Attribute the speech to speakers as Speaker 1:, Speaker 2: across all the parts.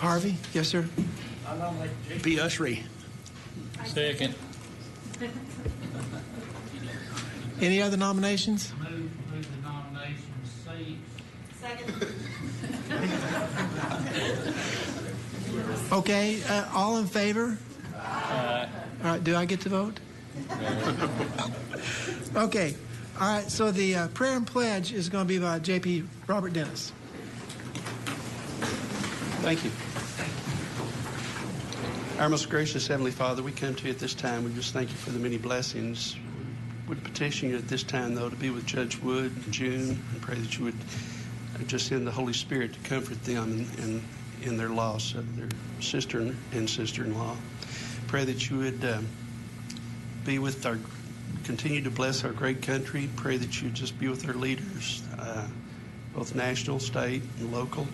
Speaker 1: Harvey? Yes, sir.
Speaker 2: I nominate J.P. Usry.
Speaker 3: Second.
Speaker 1: Any other nominations?
Speaker 3: Move the nominations. C.
Speaker 4: Second.
Speaker 1: Okay, all in favor?
Speaker 3: Aye.
Speaker 1: All right, do I get to vote? Okay, all right, so the prayer and pledge is going to be by J.P. Robert Dennis.
Speaker 5: Thank you. Our most gracious Heavenly Father, we come to you at this time. We just thank you for the many blessings. Would petition you at this time, though, to be with Judge Wood and June, and pray that you would just send the Holy Spirit to comfort them in their loss of their sister and sister-in-law. Pray that you would be with continue to bless our great country. Pray that you just be with our leaders, both national, state, and local.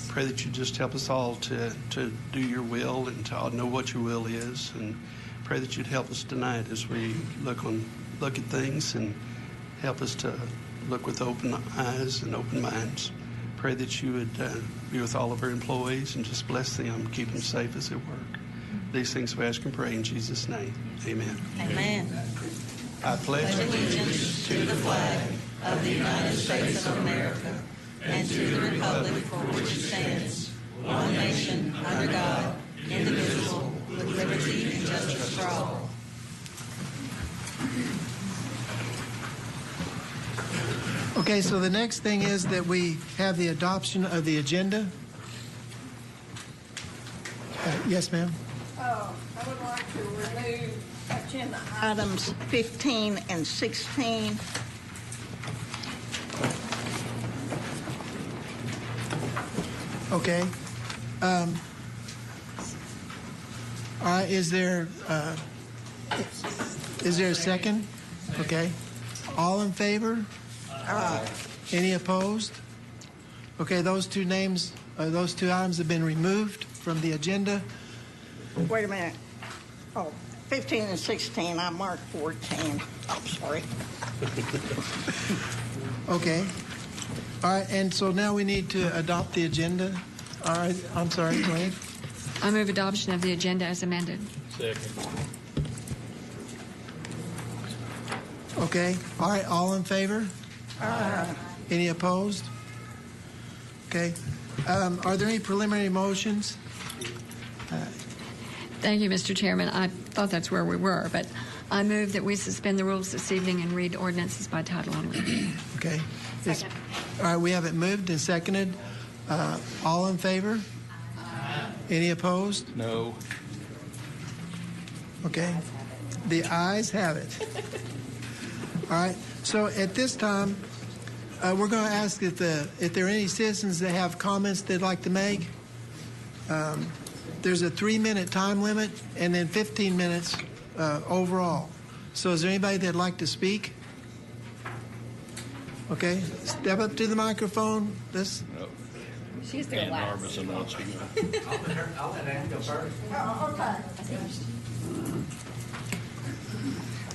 Speaker 5: Pray that you just help us all to do your will and to all know what your will is. And pray that you'd help us tonight as we look at things and help us to look with open eyes and open minds. Pray that you would be with all of our employees and just bless them, keep them safe as they work. These things we ask and pray in Jesus' name. Amen.
Speaker 4: Amen.
Speaker 5: I pledge
Speaker 4: Allegiance to the flag of the United States of America and to the republic for which it stands, one nation, under God, indivisible, with liberty and justice for all.
Speaker 1: Okay, so the next thing is that we have the adoption of the agenda. Yes, ma'am.
Speaker 6: I would like to remove agenda items 15 and 16.
Speaker 1: Okay. All right, is there a second? Okay. All in favor? Any opposed? Okay, those two items have been removed from the agenda.
Speaker 6: Wait a minute. Oh, 15 and 16, I marked 14. I'm sorry.
Speaker 1: Okay. All right, and so now we need to adopt the agenda. All right, I'm sorry, go ahead.
Speaker 7: I move adoption of the agenda as amended.
Speaker 3: Second.
Speaker 1: Okay. All right, all in favor? Any opposed? Okay. Are there any preliminary motions?
Speaker 7: Thank you, Mr. Chairman. I thought that's where we were, but I move that we suspend the rules this evening and read ordinances by title only.
Speaker 1: Okay. All right, we have it moved and seconded. All in favor? Any opposed?
Speaker 3: No.
Speaker 1: Okay. The ayes have it. All right. So at this time, we're going to ask if there are any citizens that have comments they'd like to make. There's a 3-minute time limit and then 15 minutes overall. So is there anybody that'd like to speak? Okay. Step up to the microphone.
Speaker 4: She's the last.
Speaker 2: I'll let Ann go first.
Speaker 6: Oh, okay.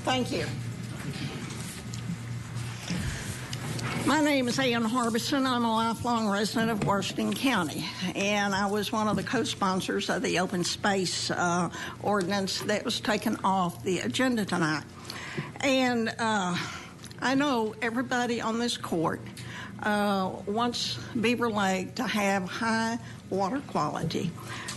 Speaker 6: Thank you. My name is Ann Harbison. I'm a lifelong resident of Washington County, and I was one of the co-sponsors of the open space ordinance that was taken off the agenda tonight. And I know everybody on this court wants Beaver Lake to have high water quality.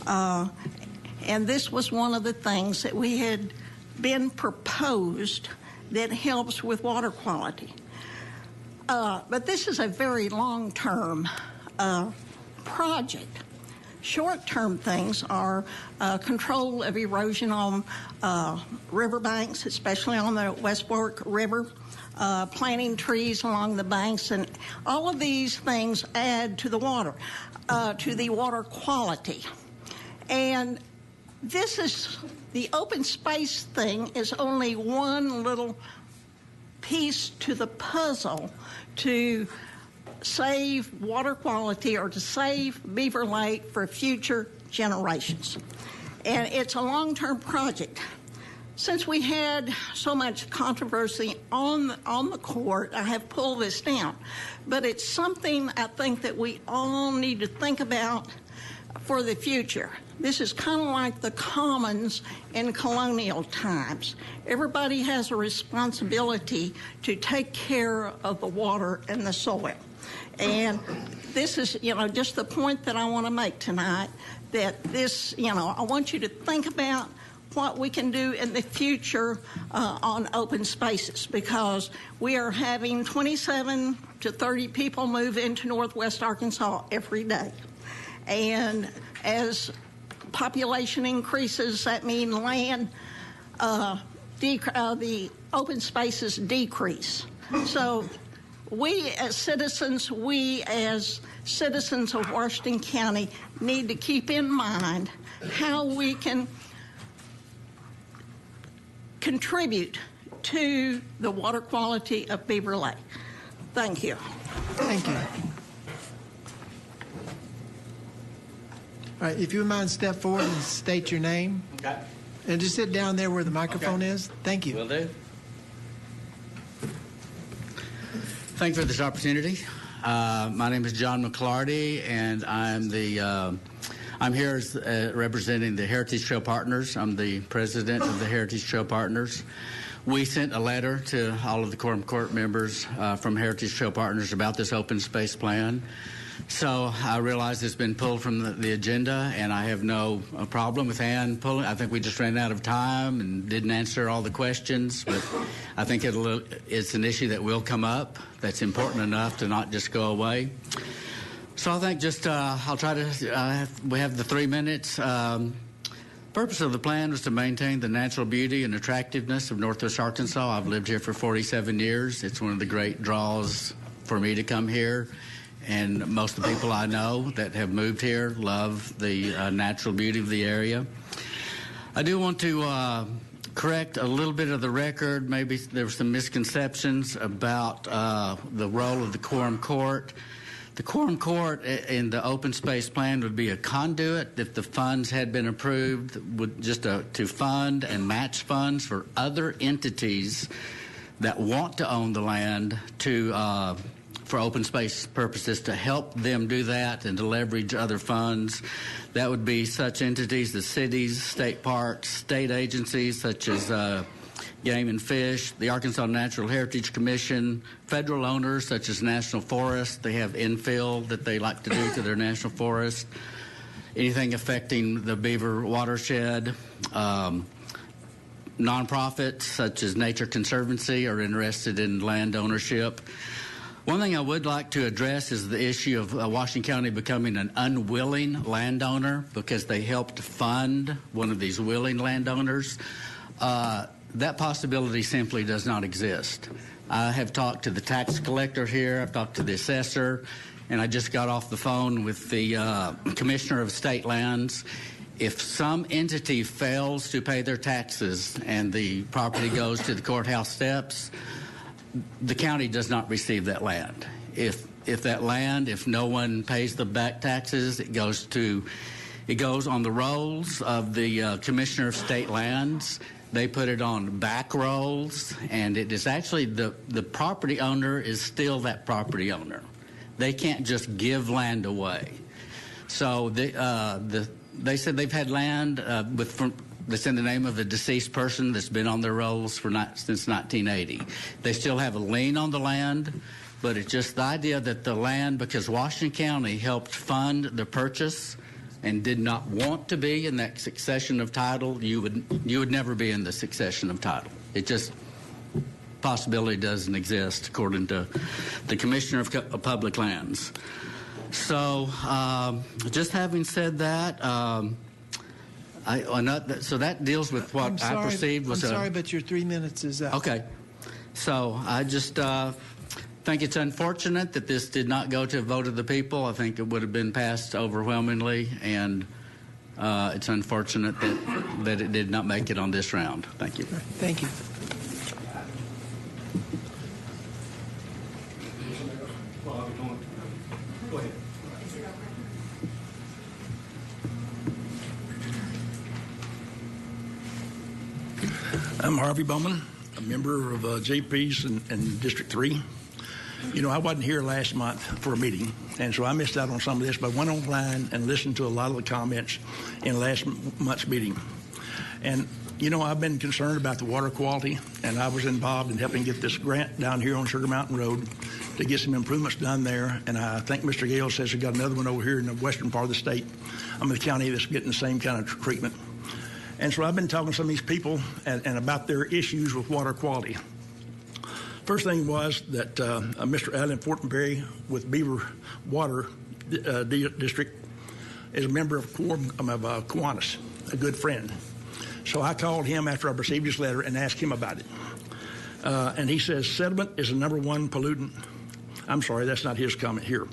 Speaker 6: And this was one of the things that we had been proposed that helps with water quality. But this is a very long-term project. Short-term things are control of erosion on riverbanks, especially on the West Fork River, planting trees along the banks, and all of these things add to the water quality. And this is, the open space thing is only one little piece to the puzzle to save water quality or to save Beaver Lake for future generations. And it's a long-term project. Since we had so much controversy on the court, I have pulled this down. But it's something I think that we all need to think about for the future. This is kind of like the commons in colonial times. Everybody has a responsibility to take care of the water and the soil. And this is, just the point that I want to make tonight, that this, I want you to think about what we can do in the future on open spaces, because we are having 27 to 30 people move into Northwest Arkansas every day. And as population increases, that means land, the open spaces decrease. So we as citizens of Washington County need to keep in mind how we can contribute to the water quality of Beaver Lake. Thank you.
Speaker 1: Thank you. All right, if you would mind, step forward and state your name.
Speaker 2: Okay.
Speaker 1: And just sit down there where the microphone is. Thank you.
Speaker 2: Will do. Thank you for this opportunity. My name is John McClarty, and I'm here as, representing the Heritage Trail Partners. I'm the president of the Heritage Trail Partners. We sent a letter to all of the Quorum Court members from Heritage Trail Partners about this open space plan. So I realize it's been pulled from the agenda, and I have no problem with Ann pulling. I think we just ran out of time and didn't answer all the questions, but I think it's an issue that will come up that's important enough to not just go away. So I think I'll try to, we have the 3 minutes. Purpose of the plan was to maintain the natural beauty and attractiveness of Northwest Arkansas. I've lived here for 47 years. It's one of the great draws for me to come here. And most of the people I know that have moved here love the natural beauty of the area. I do want to correct a little bit of the record. Maybe there were some misconceptions about the role of the Quorum Court. The Quorum Court in the open space plan would be a conduit if the funds had been approved, to fund and match funds for other entities that want to own the land for open space purposes, to help them do that and to leverage other funds. That would be such entities as cities, state parks, state agencies such as Game and Fish, the Arkansas Natural Heritage Commission, federal owners such as National Forest. They have infill that they like to do to their national forest. Anything affecting the Beaver watershed. Nonprofits such as Nature Conservancy are interested in land ownership. One thing I would like to address is the issue of Washington County becoming an unwilling landowner because they helped fund one of these willing landowners. That possibility simply does not exist. I have talked to the tax collector here, I've talked to the assessor, and I just got off the phone with the commissioner of state lands. If some entity fails to pay their taxes and the property goes to the courthouse steps, the county does not receive that land. If no one pays the back taxes, it goes on the rolls of the commissioner of state lands. They put it on back rolls, and it is actually the property owner is still that property owner. They can't just give land away. So they said they've had land that's in the name of a deceased person that's been on their rolls since 1980. They still have a lien on the land, but it's just the idea that the land, because Washington County helped fund the purchase and did not want to be in that succession of title, you would never be in the succession of title. It just possibility doesn't exist according to the Commissioner of Public Lands. So just having said that, so that deals with what I perceived was
Speaker 1: I'm sorry, but your 3 minutes is up.
Speaker 2: Okay. So I just think it's unfortunate that this did not go to a vote of the people. I think it would have been passed overwhelmingly, and it's unfortunate that it did not make it on this round. Thank you.
Speaker 1: Thank you.
Speaker 2: Go ahead.
Speaker 8: I'm Harvey Bowman, a member of JP's in District 3. You know, I wasn't here last month for a meeting, and so I missed out on some of this, but I went online and listened to a lot of the comments in last month's meeting. And, you know, I've been concerned about the water quality, and I was involved in helping get this grant down here on Sugar Mountain Road to get some improvements done there. And I think Mr. Gale says we got another one over here in the western part of the state. I'm in the county that's getting the same kind of treatment. And so I've been talking to some of these people and about their issues with water quality. First thing was that Mr. Allen Fortenberry with Beaver Water District is a member of Quorum of Kiwanis, a good friend. So I called him after I received his letter and asked him about it. And he says sediment is the #1 pollutant. I'm sorry, that's not his comment here.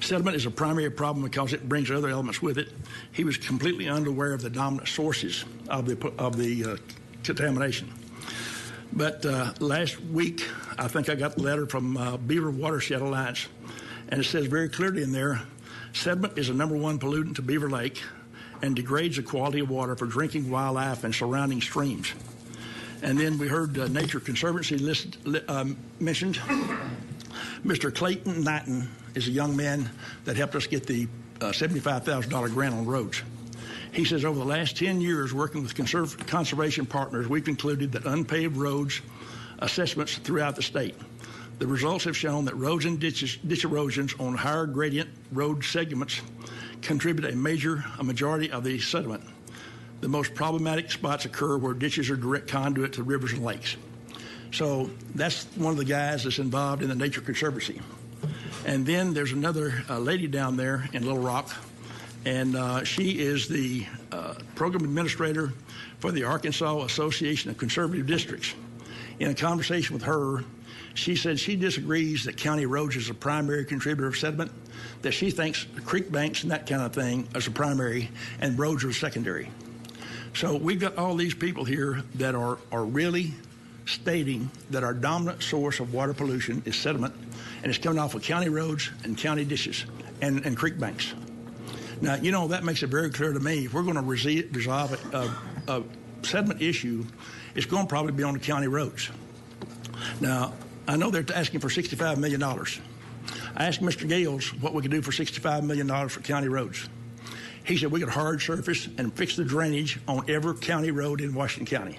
Speaker 8: Sediment is a primary problem because it brings other elements with it. He was completely unaware of the dominant sources of the contamination. But last week, I think I got the letter from Beaver Watershed Alliance, and it says very clearly in there, sediment is the #1 pollutant to Beaver Lake and degrades the quality of water for drinking wildlife and surrounding streams. And then we heard Nature Conservancy mentioned. Mr. Clayton Knighton is a young man that helped us get the $75,000 grant on roads. He says over the last 10 years working with conservation partners, we've concluded that unpaved roads assessments throughout the state. The results have shown that roads and ditch erosions on higher gradient road segments contribute a majority of the sediment. The most problematic spots occur where ditches are direct conduit to rivers and lakes. So that's one of the guys that's involved in the Nature Conservancy. And then there's another lady down there in Little Rock, and she is the program administrator for the Arkansas Association of Conservative Districts. In a conversation with her, she said she disagrees that county roads is a primary contributor of sediment, that she thinks creek banks and that kind of thing is a primary and roads are secondary. So we've got all these people here that are really stating that our dominant source of water pollution is sediment, and it's coming off of county roads and county ditches and creek banks. Now, you know, that makes it very clear to me, if we're going to resolve a sediment issue, it's going to probably be on the county roads. Now, I know they're asking for $65 million. I asked Mr. Gales what we could do for $65 million for county roads. He said we could hard surface and fix the drainage on every county road in Washington County.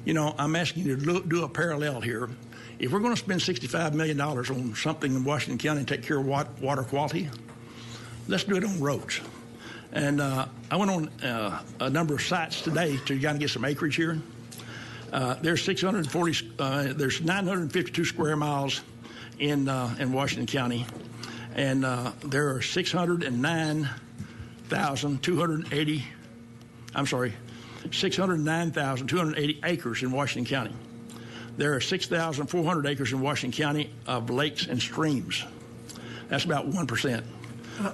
Speaker 8: You know, I'm asking you to do a parallel here. If we're going to spend $65 million on something in Washington County and take care of water quality, let's do it on roads. And I went on a number of sites today to kind of get some acreage here. There's 952 square miles in Washington County, and there are 609,280 acres in Washington County. There are 6,400 acres in Washington County of lakes and streams. That's about 1%.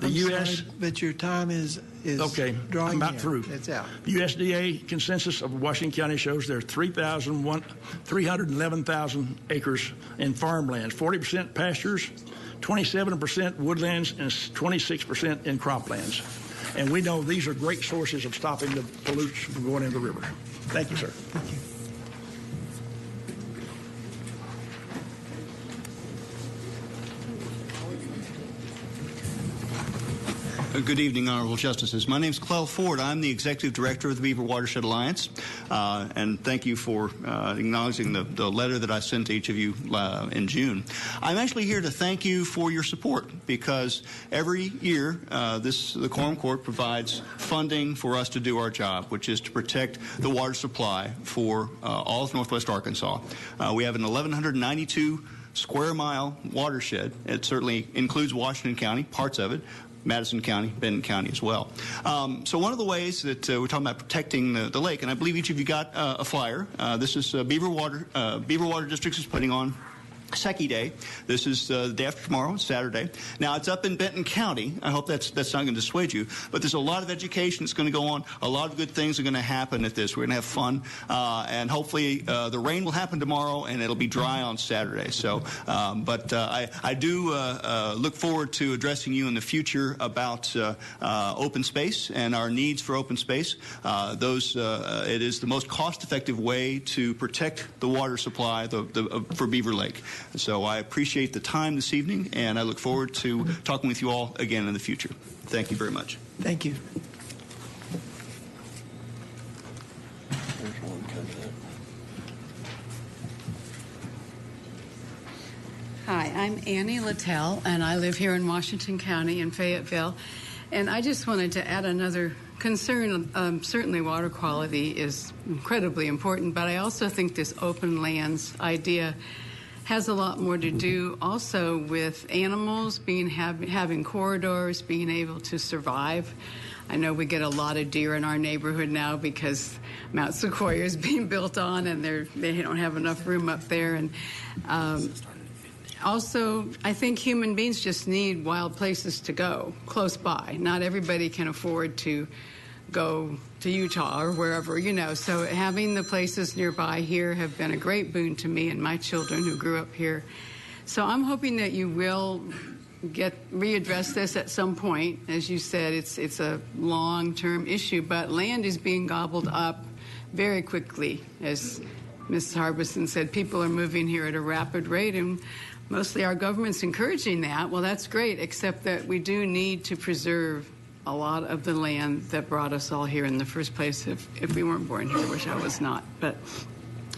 Speaker 8: The U.S.
Speaker 1: Sorry, but your time is
Speaker 8: okay.
Speaker 1: Drawing
Speaker 8: I'm about
Speaker 1: near.
Speaker 8: through.
Speaker 1: It's out.
Speaker 8: The USDA consensus of Washington County shows there are 311,000 acres in farmlands, 40% pastures, 27% woodlands, and 26% in croplands. And we know these are great sources of stopping the pollutants from going into the river. Thank you, sir.
Speaker 1: Thank you.
Speaker 9: Good evening, Honorable Justices. My name is Clell Ford. I'm the Executive Director of the Beaver Watershed Alliance, and thank you for acknowledging the letter that I sent to each of you in June. I'm actually here to thank you for your support, because every year the Quorum Court provides funding for us to do our job, which is to protect the water supply for all of Northwest Arkansas. We have an 1,192 square mile watershed. It certainly includes Washington County, parts of it, Madison County, Benton County as well. So one of the ways that we're talking about protecting the lake, and I believe each of you got a flyer. This is Beaver Water Districts is putting on Secchi Day. This is the day after tomorrow, Saturday. Now, it's up in Benton County. I hope that's not going to dissuade you, but there's a lot of education that's going to go on. A lot of good things are going to happen at this. We're going to have fun, and hopefully the rain will happen tomorrow, and it'll be dry on Saturday. So, but I do look forward to addressing you in the future about open space and our needs for open space. It is the most cost-effective way to protect the water supply for Beaver Lake. So I appreciate the time this evening, and I look forward to talking with you all again in the future. Thank you very much.
Speaker 1: Thank you.
Speaker 10: Hi, I'm Annie Littell, and I live here in Washington County in Fayetteville. And I just wanted to add another concern. Certainly water quality is incredibly important, but I also think this open lands idea has a lot more to do also with animals having corridors, being able to survive. I know we get a lot of deer in our neighborhood now because Mount Sequoia is being built on, and they don't have enough room up there. And also, I think human beings just need wild places to go close by. Not everybody can afford to go to Utah or wherever, So having the places nearby here have been a great boon to me and my children who grew up here. So I'm hoping that you will readdress this at some point. As you said, it's a long-term issue, but land is being gobbled up very quickly. As Ms. Harbison said, people are moving here at a rapid rate, and mostly our government's encouraging that. Well, that's great, except that we do need to preserve a lot of the land that brought us all here in the first place if we weren't born here, which I was not. But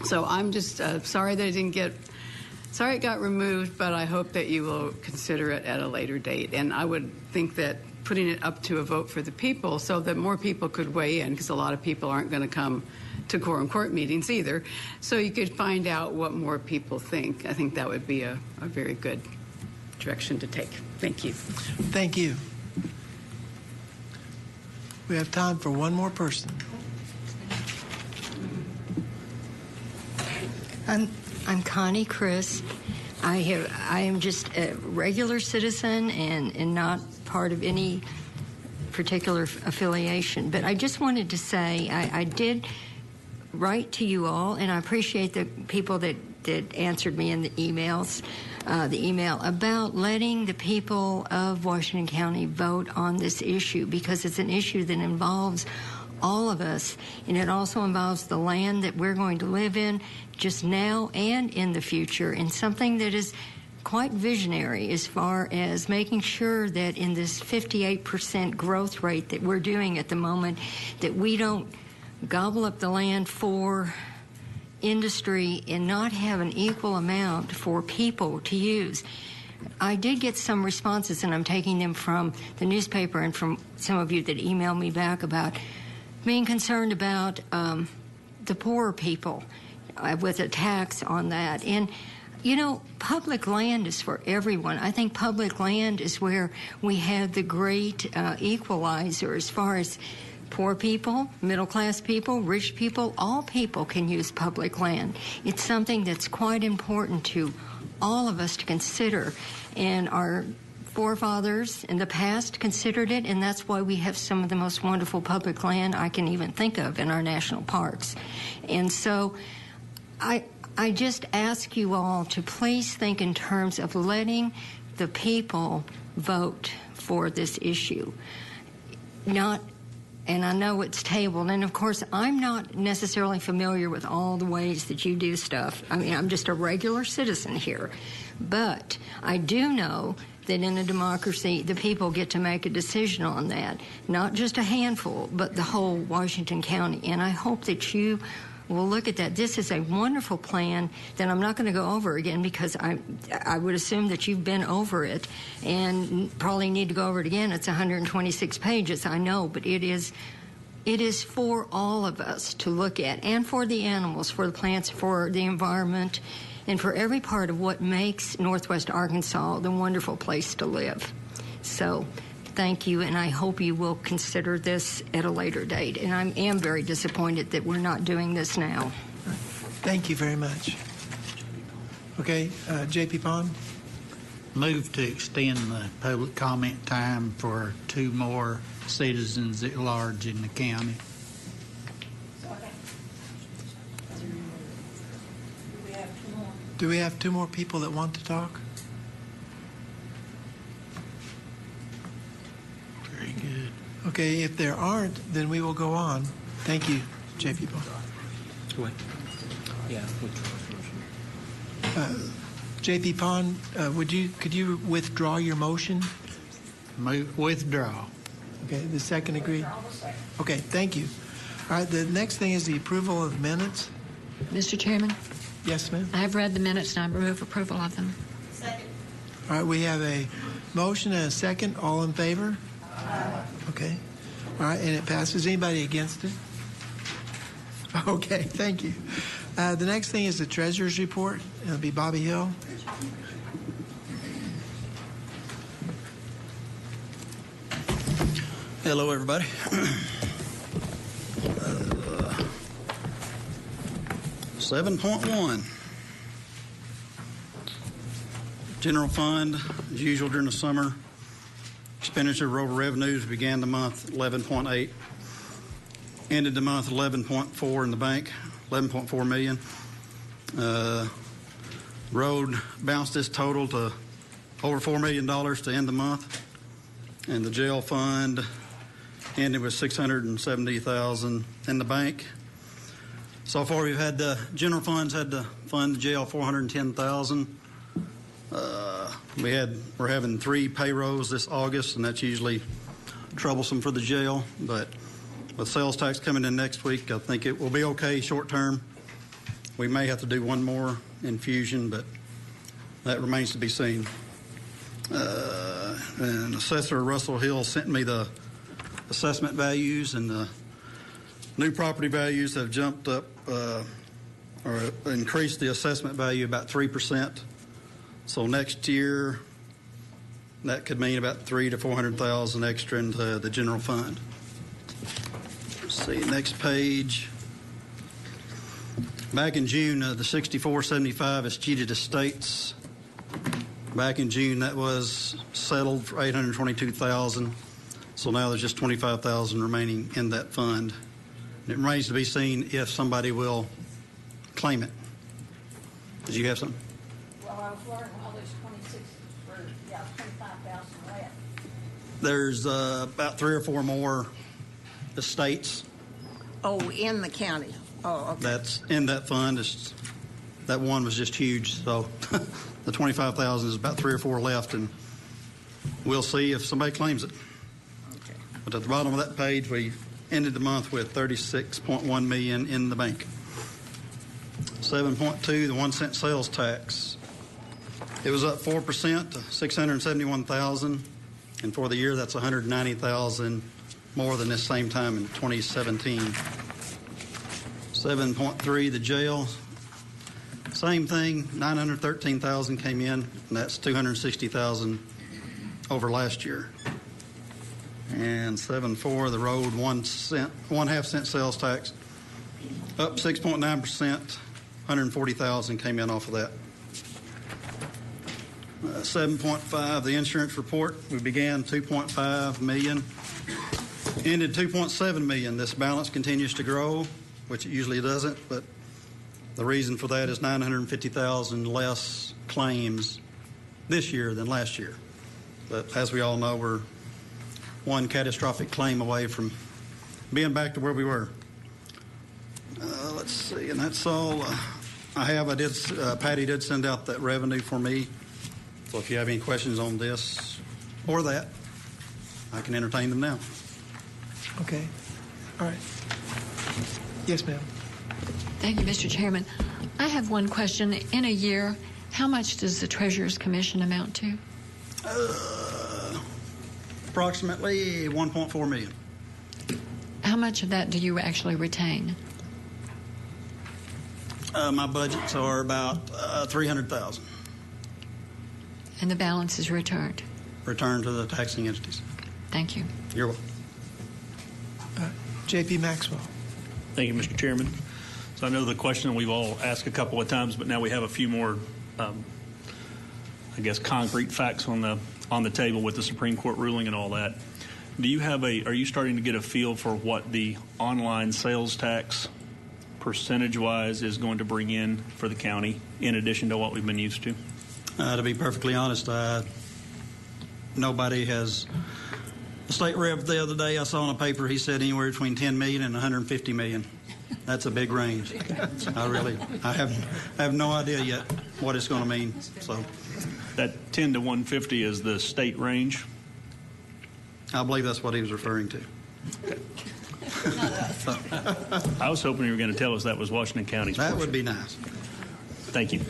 Speaker 10: so I'm just sorry that it got removed, but I hope that you will consider it at a later date. And I would think that putting it up to a vote for the people so that more people could weigh in, because a lot of people aren't going to come to Quorum Court meetings either, so you could find out what more people think. I think that would be a very good direction to take. Thank you.
Speaker 1: Thank you. We have time for one more person.
Speaker 11: I'm Connie Chris. I am just a regular citizen and not part of any particular affiliation. But I just wanted to say I did write to you all, and I appreciate the people that answered me in the email about letting the people of Washington County vote on this issue, because it's an issue that involves all of us, and it also involves the land that we're going to live in just now and in the future, and something that is quite visionary as far as making sure that in this 58% growth rate that we're doing at the moment, that we don't gobble up the land for industry and not have an equal amount for people to use. I did get some responses, and I'm taking them from the newspaper and from some of you that emailed me back about being concerned about the poorer people with a tax on that. And, public land is for everyone. I think public land is where we have the great equalizer as far as poor people, middle-class people, rich people, all people can use public land. It's something that's quite important to all of us to consider, and our forefathers in the past considered it, and that's why we have some of the most wonderful public land I can even think of in our national parks. And so I just ask you all to please think in terms of letting the people vote for this issue. And I know it's tabled, and of course I'm not necessarily familiar with all the ways that you do stuff. I mean, I'm just a regular citizen here. But I do know that in a democracy, the people get to make a decision on that. Not just a handful, but the whole Washington County. And I hope that you will look at that. This is a wonderful plan that I'm not going to go over again, because I would assume that you've been over it and probably need to go over it again. It's 126 pages, I know, but it is for all of us to look at, and for the animals, for the plants, for the environment, and for every part of what makes Northwest Arkansas the wonderful place to live. So thank you, and I hope you will consider this at a later date. And I am very disappointed that we're not doing this now.
Speaker 1: Thank you very much. Okay, J.P. Pond?
Speaker 3: Move to extend the public comment time for 2 more citizens at large in the county.
Speaker 1: Do we have 2 more people that want to talk?
Speaker 3: Very good.
Speaker 1: Okay, if there aren't, then we will go on. Thank you, J.P. Pond. J.P. Pond, could you withdraw your motion?
Speaker 3: Withdraw.
Speaker 1: Okay, the second agreed? Okay, thank you. All right, the next thing is the approval of minutes.
Speaker 7: Mr. Chairman,
Speaker 1: Yes, ma'am?
Speaker 7: I have read the minutes and I move approval of them.
Speaker 1: All right, we have a motion and a second. All in favor? Okay. All right, and it passes. Anybody against it? Okay, thank you. The next thing is the treasurer's report. It'll be Bobby Hill.
Speaker 12: Hello, everybody. 7.1. General fund, as usual during the summer. Expenditure over revenues began the month 11.8. Ended the month 11.4 in the bank, 11.4 million. Road bounced this total to over $4 million to end the month. And the jail fund ended with $670,000 in the bank. So far, we've had the general funds had to fund the jail $410,000. We're having 3 payrolls this August, and that's usually troublesome for the jail. But with sales tax coming in next week, I think it will be okay short term. We may have to do one more infusion, but that remains to be seen. And Assessor Russell Hill sent me the assessment values, and the new property values have jumped up or increased the assessment value about 3%. So next year, that could mean about $300,000 to $400,000 extra into the general fund. Let's see, next page. Back in June, the 6475 escheated estates. Back in June, that was settled for $822,000. So now there's just $25,000 remaining in that fund. And it remains to be seen if somebody will claim it. Did you have something?
Speaker 6: Well, I was learning all those 25,000 left.
Speaker 12: There's about 3 or 4 more estates.
Speaker 6: Oh, in the county. Oh, okay.
Speaker 12: That's in that fund. That one was just huge. So the 25,000 is about 3 or 4 left, and we'll see if somebody claims it.
Speaker 6: Okay.
Speaker 12: But at the bottom of that page, we ended the month with $36.1 million in the bank. 7.2, the 1 cent sales tax. It was up 4% to $671,000, and for the year, that's $190,000 more than this same time in 2017. 7.3, the jail. Same thing, $913,000 came in, and that's $260,000 over last year. And 7.4, the road 1 half cent sales tax, up 6.9%, $140,000 came in off of that. 7.5, the insurance report. We began $2.5 million, ended $2.7 million. This balance continues to grow, which it usually doesn't, but the reason for that is $950,000 less claims this year than last year. But as we all know, we're one catastrophic claim away from being back to where we were. Let's see, and that's all Patty did send out that revenue for me. So if you have any questions on this or that, I can entertain them now.
Speaker 1: Okay. All right. Yes, ma'am.
Speaker 7: Thank you, Mr. Chairman. I have one question. In a year, how much does the Treasurer's Commission amount to?
Speaker 12: Approximately $1.4 million.
Speaker 7: How much of that do you actually retain?
Speaker 12: My budgets are about $300,000.
Speaker 7: And the balance is returned?
Speaker 12: Returned to the taxing entities.
Speaker 7: Thank you.
Speaker 12: You're welcome.
Speaker 1: J.P. Maxwell.
Speaker 13: Thank you, Mr. Chairman. So I know the question we've all asked a couple of times, but now we have a few more, concrete facts on the table with the Supreme Court ruling and all that. Are you starting to get a feel for what the online sales tax percentage-wise is going to bring in for the county in addition to what we've been used to?
Speaker 12: To be perfectly honest, nobody has. The state rep the other day I saw in a paper, he said anywhere between 10 million and 150 million. That's a big range. I have no idea yet. what it's going to mean. So
Speaker 13: That 10 to 150 is the state range.
Speaker 12: I believe that's what he was referring to.
Speaker 13: I was hoping you were going to tell us that was Washington County's
Speaker 12: That
Speaker 13: portion.
Speaker 12: would be nice.
Speaker 13: Thank you.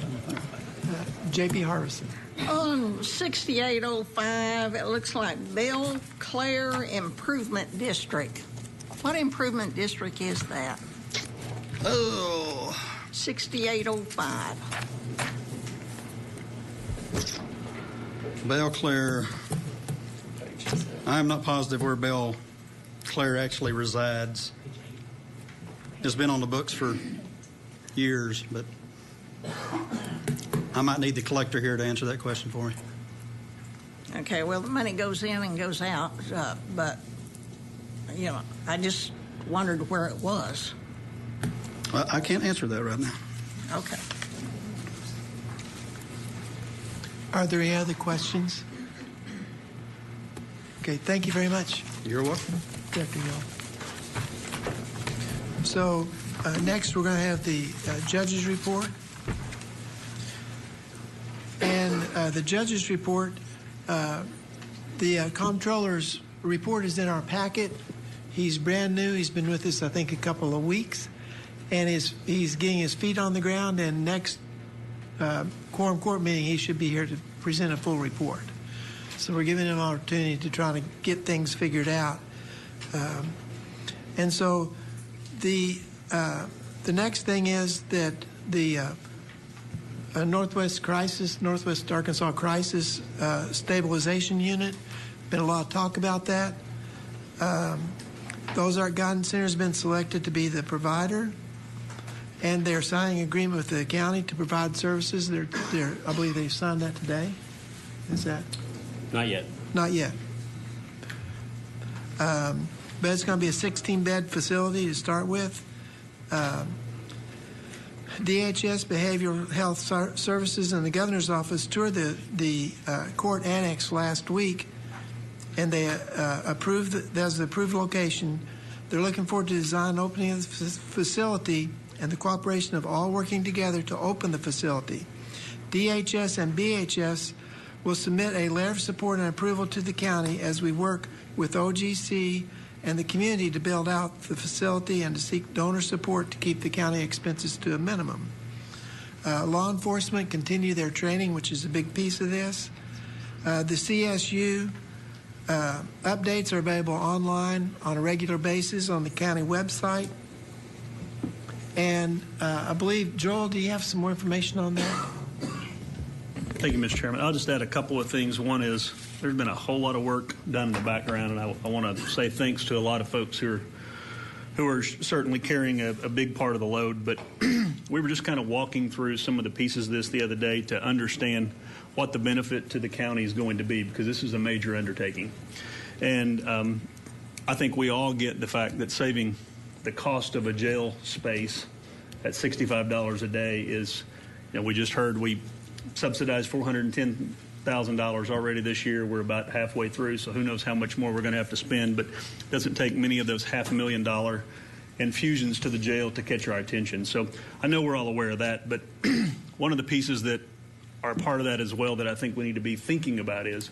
Speaker 1: J.P. Harbison.
Speaker 6: On 6805, it looks like Belle Claire Improvement District. What improvement district is that?
Speaker 12: Oh,
Speaker 6: 6805.
Speaker 12: Belle Claire. I'm not positive where Belle Claire actually resides. It's been on the books for years, but I might need the collector here to answer that question for me.
Speaker 6: Okay, well, the money goes in and goes out, but, I just wondered where it was.
Speaker 12: I can't answer that right now.
Speaker 6: Okay.
Speaker 1: Are there any other questions? Okay, thank you very much,
Speaker 12: You're welcome.
Speaker 1: Director Gill. So next we're going to have the judge's report. And the judge's report, the comptroller's report is in our packet. He's brand new. He's been with us, I think, a couple of weeks. And he's getting his feet on the ground, and next quorum court meeting, he should be here to present a full report. So we're giving him an opportunity to try to get things figured out. And so the next thing is that the Northwest Arkansas Crisis Stabilization Unit, been a lot of talk about that. The Ozark Guidance Center has been selected to be the provider, and they're signing an agreement with the county to provide services. I believe they've signed that today. Is that?
Speaker 14: Not yet.
Speaker 1: Not yet. But it's going to be a 16-bed facility to start with. DHS Behavioral Health Services and the governor's office toured the court annex last week, and they approved that's the approved location. They're looking forward to the design and opening of the facility and the cooperation of all working together to open the facility. DHS and BHS will submit a letter of support and approval to the county as we work with OGC and the community to build out the facility and to seek donor support to keep the county expenses to a minimum. Law enforcement continue their training, which is a big piece of this. The CSU updates are available online on a regular basis on the county website. And I believe, Joel, do you have some more information on that?
Speaker 13: Thank you, Mr. Chairman. I'll just add a couple of things. One is there's been a whole lot of work done in the background, and I want to say thanks to a lot of folks who are certainly carrying a big part of the load. But we were just kind of walking through some of the pieces of this the other day to understand what the benefit to the county is going to be, because this is a major undertaking. And I think we all get the fact that saving the cost of a jail space at $65 a day is, we just heard we subsidized $410,000 already this year. We're about halfway through, so who knows how much more we're going to have to spend. But it doesn't take many of those $500,000 infusions to the jail to catch our attention. So I know we're all aware of that, but one of the pieces that are part of that as well that I think we need to be thinking about is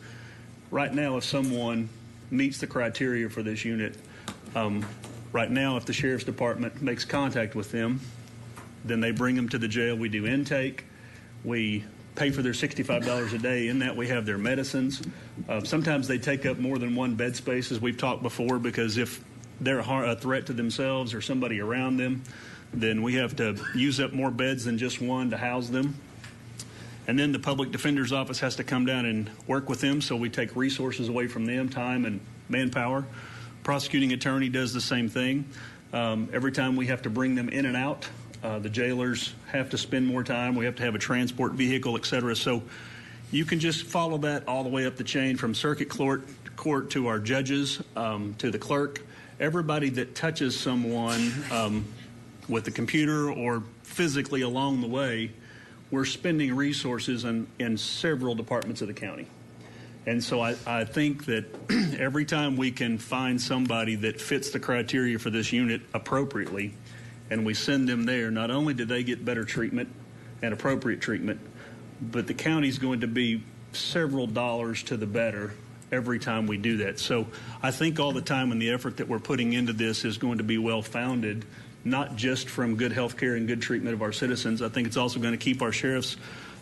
Speaker 13: right now, if someone meets the criteria for this unit, right now, if the sheriff's department makes contact with them, then they bring them to the jail. We do intake. We pay for their $65 a day. In that, we have their medicines. Sometimes they take up more than one bed space, as we've talked before, because if they're a threat to themselves or somebody around them, then we have to use up more beds than just one to house them. And then the public defender's office has to come down and work with them, so we take resources away from them, time and manpower. Prosecuting attorney does the same thing. Every time we have to bring them in and out, the jailers have to spend more time. We have to have a transport vehicle, et cetera. So you can just follow that all the way up the chain from circuit court to our judges, to the clerk. Everybody that touches someone with the computer or physically along the way, we're spending resources in several departments of the county. And so I think that every time we can find somebody that fits the criteria for this unit appropriately, and we send them there, not only do they get better treatment and appropriate treatment, but the county's going to be several dollars to the better every time we do that. So I think all the time and the effort that we're putting into this is going to be well-founded, not just from good health care and good treatment of our citizens. I think it's also going to keep our sheriffs,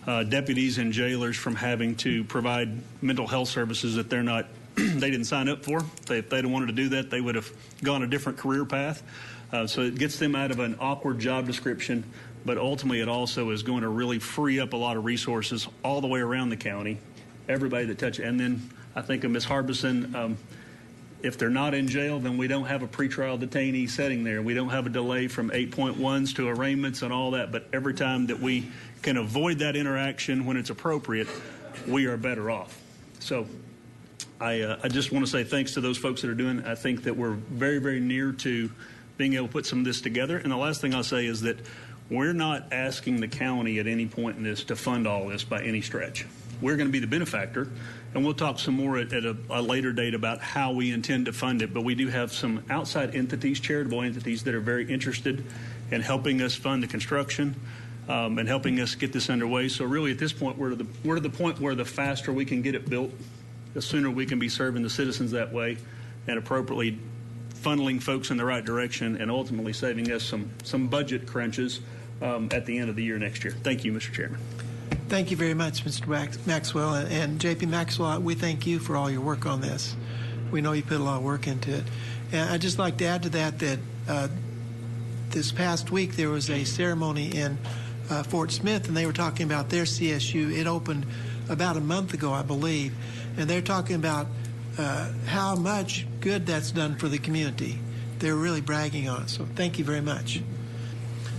Speaker 13: deputies, and jailers from having to provide mental health services that they're not they didn't sign up for. If they'd wanted to do that, they would have gone a different career path. So it gets them out of an awkward job description, but ultimately it also is going to really free up a lot of resources all the way around the county, everybody that touches it. And then I think of Ms. Harbison, if they're not in jail, then we don't have a pretrial detainee setting there. We don't have a delay from 8.1s to arraignments and all that. But every time that we can avoid that interaction when it's appropriate, we are better off. So I just want to say thanks to those folks that are doing it. I think that we're very, very near to being able to put some of this together. And the last thing I'll say is that we're not asking the county at any point in this to fund all this by any stretch. We're going to be the benefactor, and we'll talk some more at a later date about how we intend to fund it. But we do have some outside entities, charitable entities, that are very interested in helping us fund the construction and helping us get this underway. So really at this point, we're to the point where the faster we can get it built, the sooner we can be serving the citizens that way and appropriately funneling folks in the right direction and ultimately saving us some budget crunches at the end of the year next year. Thank you, Mr. Chairman.
Speaker 1: Thank you very much, Mr. Maxwell. And J.P. Maxwell, we thank you for all your work on this. We know you put a lot of work into it. And I'd just like to add to that this past week there was a ceremony in Fort Smith, and they were talking about their CSU. It opened about a month ago, I believe, and they're talking about how much good that's done for the community. They're really bragging on it, so thank you very much.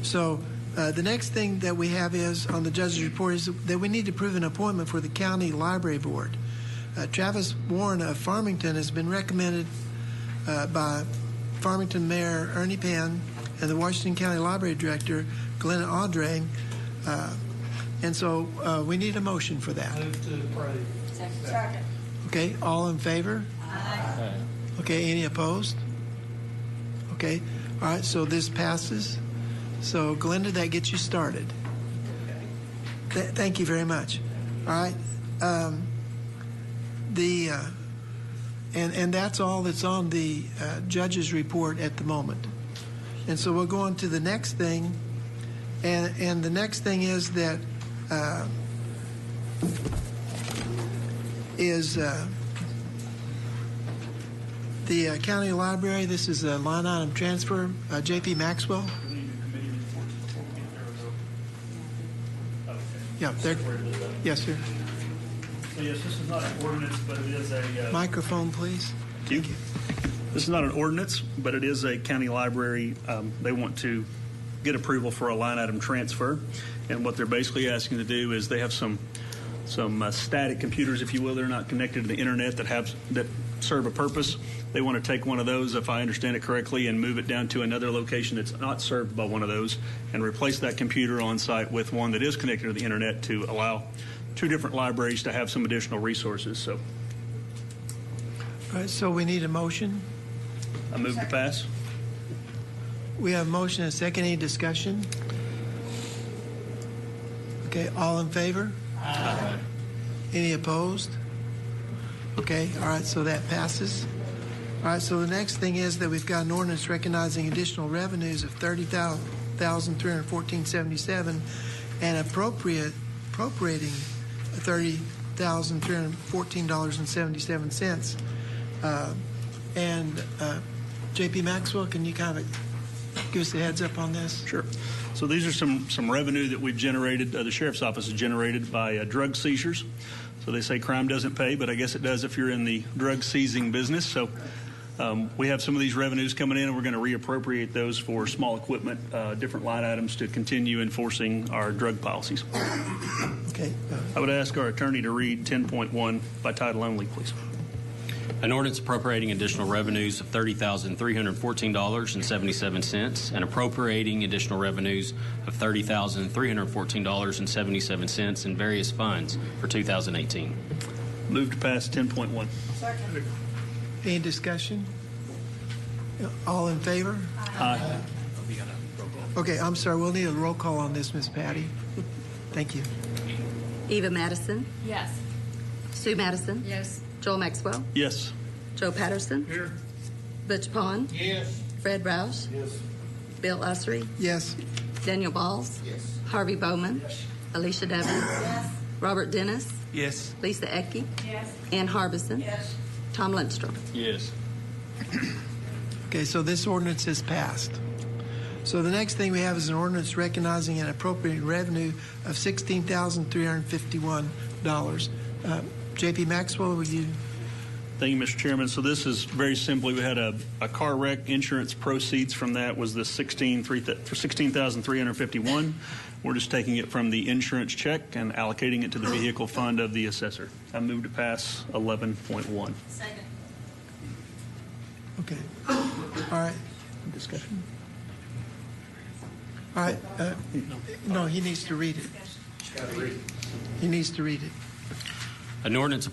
Speaker 1: So the next thing that we have is on the judge's report is that we need to approve an appointment for the county library board. Travis Warren of Farmington has been recommended by Farmington Mayor Ernie Penn and the Washington County Library Director Glenna Andre, and so we need a motion for that.
Speaker 3: Move to approve.
Speaker 4: Second.
Speaker 1: Okay, all in favor?
Speaker 4: Aye.
Speaker 1: Okay, any opposed? Okay, all right, so this passes. So, Glenda, that gets you started. Thank you very much. All right, and that's all that's on the judge's report at the moment. And so we'll go on to the next thing, and the next thing is that the county library. This is a line item transfer. J.P. Maxwell. Yeah, there. Yes, sir.
Speaker 13: So yes, this is not an ordinance, but it is a
Speaker 1: microphone, please.
Speaker 13: Thank you. This is not an ordinance, but it is a county library. They want to get approval for a line item transfer, and what they're basically asking to do is they have some static computers, if you will. They're not connected to the internet that serve a purpose. They want to take one of those, if I understand it correctly, and move it down to another location that's not served by one of those, and replace that computer on site with one that is connected to the internet to allow two different libraries to have some additional resources. So,
Speaker 1: all right. So we need a motion.
Speaker 13: I move to pass.
Speaker 1: We have a motion and a second. Any discussion? Okay. All in favor?
Speaker 13: Aye.
Speaker 1: Any opposed? Okay. All right. So that passes. All right, so the next thing is that we've got an ordinance recognizing additional revenues of $30,314.77 and appropriating $30,314.77. And J.P. Maxwell, can you kind of give us a heads up on this?
Speaker 13: Sure. So these are some revenue that we've generated, the Sheriff's Office has generated by drug seizures. So they say crime doesn't pay, but I guess it does if you're in the drug seizing business. So we have some of these revenues coming in, and we're going to reappropriate those for small equipment, different line items to continue enforcing our drug policies.
Speaker 1: Okay.
Speaker 13: I would ask our attorney to read 10.1 by title only, please.
Speaker 14: An ordinance appropriating additional revenues of $30,314.77 and appropriating additional revenues of $30,314.77 in various funds for 2018.
Speaker 13: Move to pass 10.1.
Speaker 4: Second.
Speaker 1: Any discussion? All in favor?
Speaker 13: Aye.
Speaker 1: Okay, I'm sorry. We'll need a roll call on this, Ms. Patty. Thank you.
Speaker 4: Eva Madison.
Speaker 7: Yes.
Speaker 4: Sue Madison.
Speaker 7: Yes.
Speaker 4: Joel Maxwell.
Speaker 13: Yes.
Speaker 4: Joe Patterson.
Speaker 3: Here.
Speaker 4: Butch Pond.
Speaker 3: Yes.
Speaker 4: Fred Rouse.
Speaker 3: Yes.
Speaker 4: Bill Usry.
Speaker 1: Yes.
Speaker 4: Daniel Balls.
Speaker 3: Yes.
Speaker 4: Harvey Bowman.
Speaker 3: Yes.
Speaker 4: Alicia Devins. Robert Dennis.
Speaker 5: Yes.
Speaker 4: Lisa Ecke.
Speaker 7: Yes.
Speaker 4: Ann Harbison.
Speaker 7: Yes.
Speaker 4: Tom Lindstrom.
Speaker 14: Yes.
Speaker 1: Okay, so this ordinance is passed. So the next thing we have is an ordinance recognizing and appropriating revenue of $16,351. J.P. Maxwell, would you?
Speaker 13: Thank you, Mr. Chairman. So this is very simply, we had a car wreck insurance proceeds from that was the $16,351. We're just taking it from the insurance check and allocating it to the vehicle fund of the assessor. I move to pass 11.1.
Speaker 4: Second.
Speaker 1: Okay. All right. Discussion. All right. No, he needs to read it. He needs to read it.
Speaker 14: An ordinance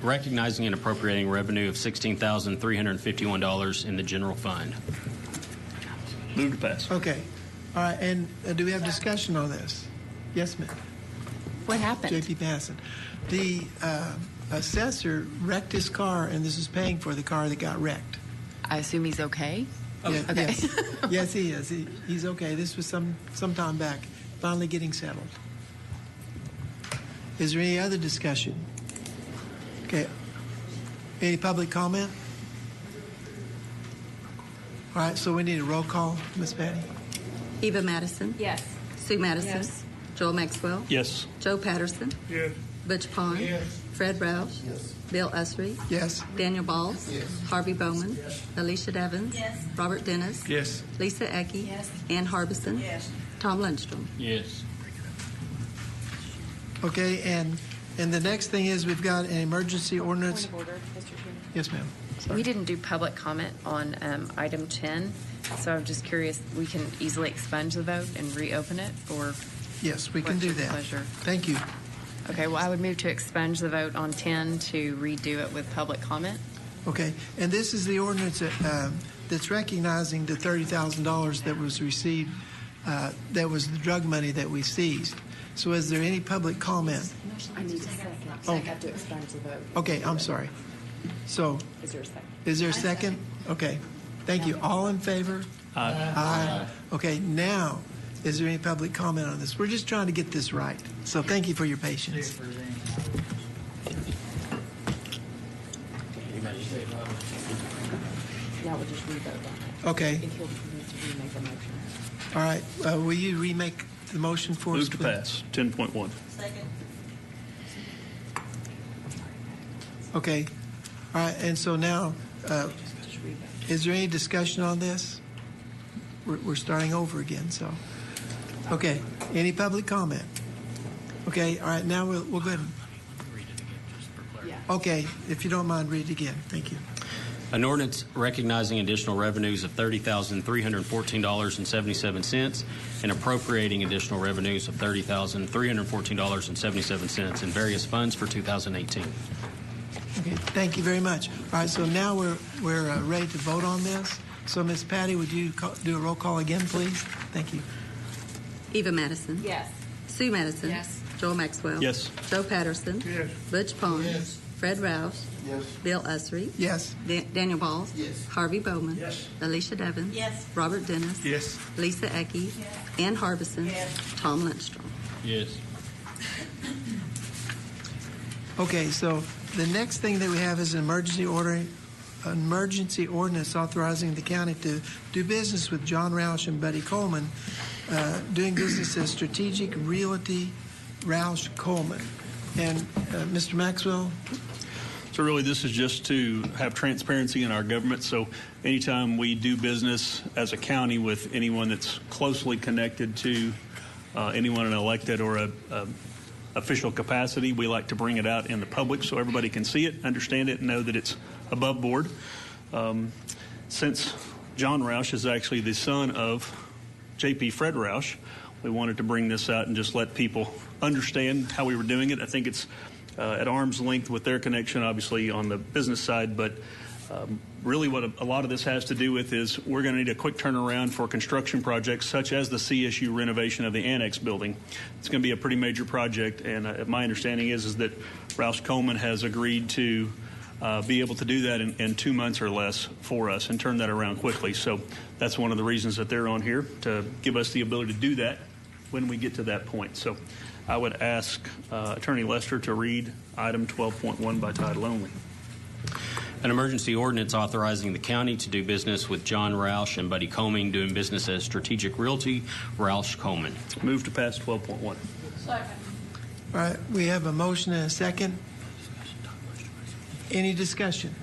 Speaker 14: recognizing and appropriating revenue of $16,351 in the general fund.
Speaker 13: Move to pass.
Speaker 1: Okay. All right. And do we have discussion on this? Yes, ma'am.
Speaker 15: What happened?
Speaker 1: J.P. Passon. The assessor wrecked his car, and this is paying for the car that got wrecked.
Speaker 15: I assume he's okay.
Speaker 1: Yeah,
Speaker 15: Okay.
Speaker 1: Yes. Yes, he is. He's okay. This was some time back. Finally getting settled. Is there any other discussion? Okay. Any public comment? All right, so we need a roll call, Ms. Patty.
Speaker 4: Eva Madison.
Speaker 7: Yes.
Speaker 4: Sue Madison.
Speaker 7: Yes.
Speaker 4: Joel Maxwell.
Speaker 13: Yes.
Speaker 4: Joe Patterson.
Speaker 3: Yes.
Speaker 4: Butch Pond.
Speaker 3: Yes.
Speaker 4: Fred Rouse.
Speaker 3: Yes.
Speaker 4: Bill Usry.
Speaker 1: Yes.
Speaker 4: Daniel Balls.
Speaker 3: Yes.
Speaker 4: Harvey Bowman.
Speaker 3: Yes.
Speaker 4: Alicia Devins.
Speaker 7: Yes.
Speaker 4: Robert Dennis.
Speaker 5: Yes.
Speaker 4: Lisa Ecke.
Speaker 7: Yes.
Speaker 4: Ann Harbison.
Speaker 7: Yes.
Speaker 4: Tom Lindstrom.
Speaker 14: Yes.
Speaker 1: Okay, and the next thing is we've got an emergency ordinance.
Speaker 15: Point of order, Mr. Chairman.
Speaker 1: Yes, ma'am.
Speaker 15: We didn't do public comment on item 10, so I'm just curious, we can easily expunge the vote and reopen it, or?
Speaker 1: Yes, we can
Speaker 15: what's
Speaker 1: do
Speaker 15: your
Speaker 1: that.
Speaker 15: pleasure?
Speaker 1: Thank you.
Speaker 15: Okay, well, I would move to expunge the vote on 10 to redo it with public comment.
Speaker 1: Okay, and this is the ordinance that's recognizing the $30,000 that was received, that was the drug money that we seized. So is there any public comment?
Speaker 15: I need a second.
Speaker 1: Oh.
Speaker 15: I have to expunge the vote.
Speaker 1: Okay, I'm sorry. So
Speaker 15: Is there a second?
Speaker 1: is there a second? Okay, thank you. All in favor?
Speaker 13: Aye.
Speaker 1: Aye. Okay, now, is there any public comment on this? We're just trying to get this right. So thank you for your patience.
Speaker 15: Now we'll just revote on it.
Speaker 1: Okay,
Speaker 15: If you'll need to remake a motion.
Speaker 1: all right. Will you remake the motion for us?
Speaker 13: Move to
Speaker 1: please?
Speaker 13: pass 10.1.
Speaker 4: Second.
Speaker 1: Okay, all right, and so now, is there any discussion on this? We're starting over again, so. Okay, any public comment? Okay, all right, now we'll go ahead and. Okay, if you don't mind, read it again. Thank you.
Speaker 14: An ordinance recognizing additional revenues of $30,314.77 and appropriating additional revenues of $30,314.77 in various funds for 2018.
Speaker 1: Okay, thank you very much. All right, so now we're ready to vote on this. So, Ms. Patty, would you do a roll call again, please? Thank you.
Speaker 4: Eva Madison.
Speaker 7: Yes.
Speaker 4: Sue Madison.
Speaker 7: Yes.
Speaker 4: Joel Maxwell.
Speaker 13: Yes.
Speaker 4: Joe Patterson.
Speaker 3: Yes.
Speaker 4: Butch Pond.
Speaker 3: Yes.
Speaker 4: Fred Rouse.
Speaker 3: Yes.
Speaker 4: Bill Usry.
Speaker 1: Yes.
Speaker 4: Daniel Balls.
Speaker 3: Yes.
Speaker 4: Harvey Bowman.
Speaker 3: Yes.
Speaker 4: Alicia Devins.
Speaker 7: Yes.
Speaker 4: Robert Dennis.
Speaker 5: Yes.
Speaker 4: Lisa Ecke. Ann Harbison. Tom Lindstrom.
Speaker 14: Yes.
Speaker 1: Okay, so the next thing that we have is an emergency ordinance authorizing the county to do business with John Roush and Buddy Coleman, doing business as Strategic Realty Roush Coleman. And Mr. Maxwell?
Speaker 13: So really, this is just to have transparency in our government. So anytime we do business as a county with anyone that's closely connected to anyone in an elected or a official capacity, we like to bring it out in the public so everybody can see it, understand it, and know that it's above board. Since John Roush is actually the son of J.P. Fred Roush, we wanted to bring this out and just let people understand how we were doing it. I think it's at arm's length with their connection, obviously, on the business side, but Really what a lot of this has to do with is we're going to need a quick turnaround for construction projects such as the CSU renovation of the annex building. It's going to be a pretty major project, and my understanding is that Roush Coleman has agreed to be able to do that in 2 months or less for us and turn that around quickly. So that's one of the reasons that they're on here, to give us the ability to do that when we get to that point. So I would ask Attorney Lester to read item 12.1 by title only.
Speaker 14: An emergency ordinance authorizing the county to do business with John Roush and Buddy Combing doing business as Strategic Realty, Roush Coleman.
Speaker 13: Move to pass 12.1.
Speaker 4: Second.
Speaker 1: All right, we have a motion and a second. Any discussion?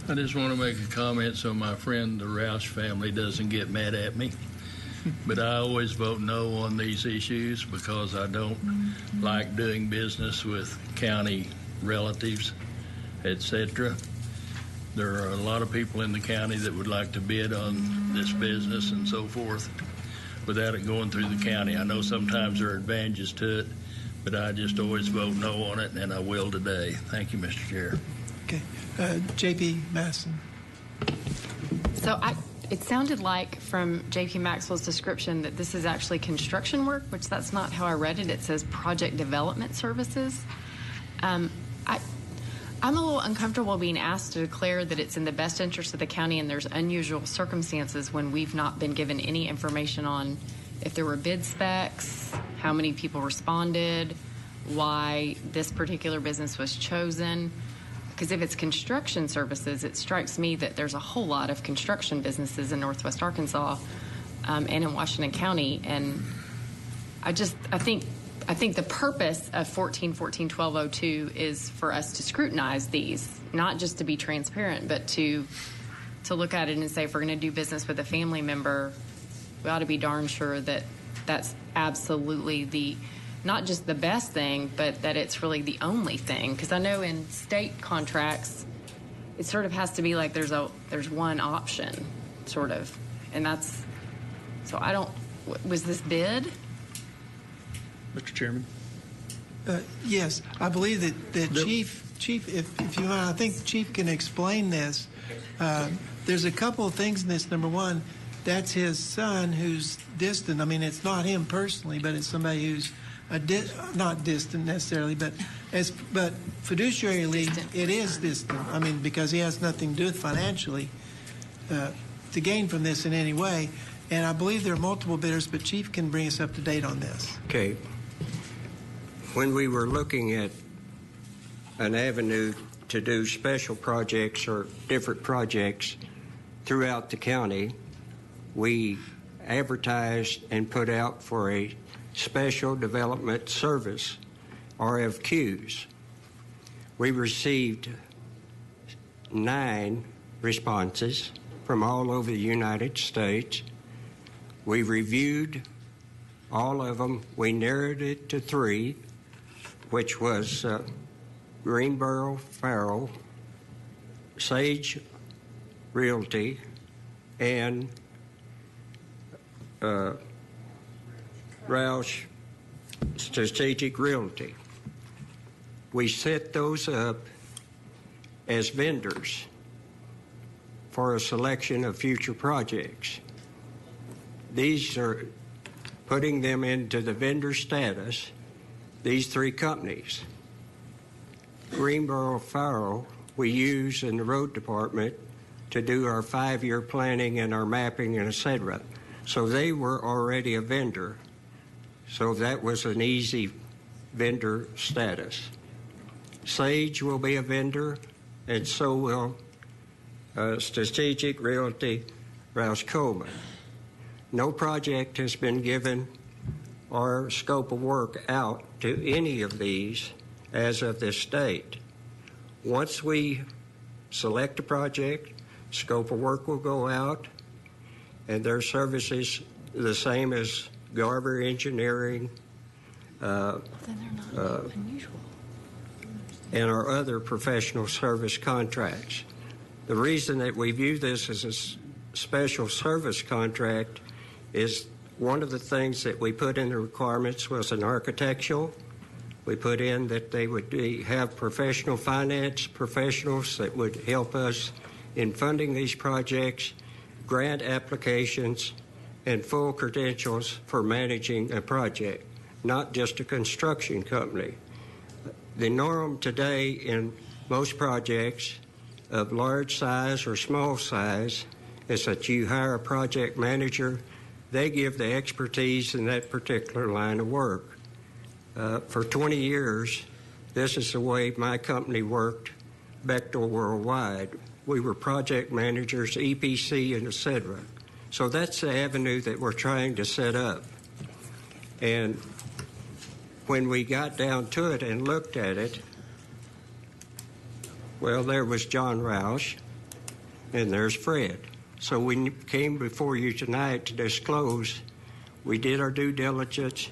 Speaker 16: I just want to make a comment so my friend, the Roush family, doesn't get mad at me. But I always vote no on these issues because I don't like doing business with county relatives, etc. There are a lot of people in the county that would like to bid on this business and so forth without it going through the county. I know sometimes there are advantages to it, but I just always vote no on it, and I will today. Thank you, Mr. Chair.
Speaker 1: Okay. J.P. Masson.
Speaker 15: So it sounded like from J.P. Maxwell's description that this is actually construction work, which that's not how I read it. It says project development services. I'm a little uncomfortable being asked to declare that it's in the best interest of the county and there's unusual circumstances when we've not been given any information on if there were bid specs, how many people responded, why this particular business was chosen. Because if it's construction services, it strikes me that there's a whole lot of construction businesses in Northwest Arkansas and in Washington County. And I think the purpose of 1414-1202 is for us to scrutinize these, not just to be transparent, but to look at it and say, if we're going to do business with a family member, we ought to be darn sure that that's absolutely not just the best thing, but that it's really the only thing. Because I know in state contracts, it sort of has to be like there's one option, sort of, and that's so. Was this bid?
Speaker 13: Mr. Chairman.
Speaker 1: Yes, I believe that Chief, if you want, I think the Chief can explain this. There's a couple of things in this. Number one, that's his son who's distant. I mean, it's not him personally, but it's somebody who's not distant necessarily, but fiduciarily it is distant. I mean, because he has nothing to do with financially to gain from this in any way. And I believe there are multiple bidders, but Chief can bring us up to date on this.
Speaker 17: Okay. When we were looking at an avenue to do special projects or different projects throughout the county, we advertised and put out for a special development service, RFQs. We received 9 responses from all over the United States. We reviewed all of them. We narrowed it to 3, which was Greenboro Farrell, Sage Realty, and Roush Strategic Realty. We set those up as vendors for a selection of future projects. These are putting them into the vendor status, these 3 companies. Greenboro Farrell we use in the road department to do our 5-year planning and our mapping and et cetera. So they were already a vendor. So that was an easy vendor status. Sage will be a vendor, and so will Strategic Realty, Roush Coleman. No project has been given or scope of work out to any of these as of this date. Once we select a project, scope of work will go out, and their services the same as Garver Engineering and our other professional service contracts. The reason that we view this as a special service contract is one of the things that we put in the requirements was an architectural, We put in that they would have professional finance professionals that would help us in funding these projects, grant applications, and full credentials for managing a project, not just a construction company. The norm today in most projects of large size or small size is that you hire a project manager. They give the expertise in that particular line of work. For 20 years, this is the way my company worked, Bechtel Worldwide. We were project managers, EPC, and et cetera. So that's the avenue that we're trying to set up. And when we got down to it and looked at it, well, there was John Roush, and there's Fred. So we came before you tonight to disclose. We did our due diligence.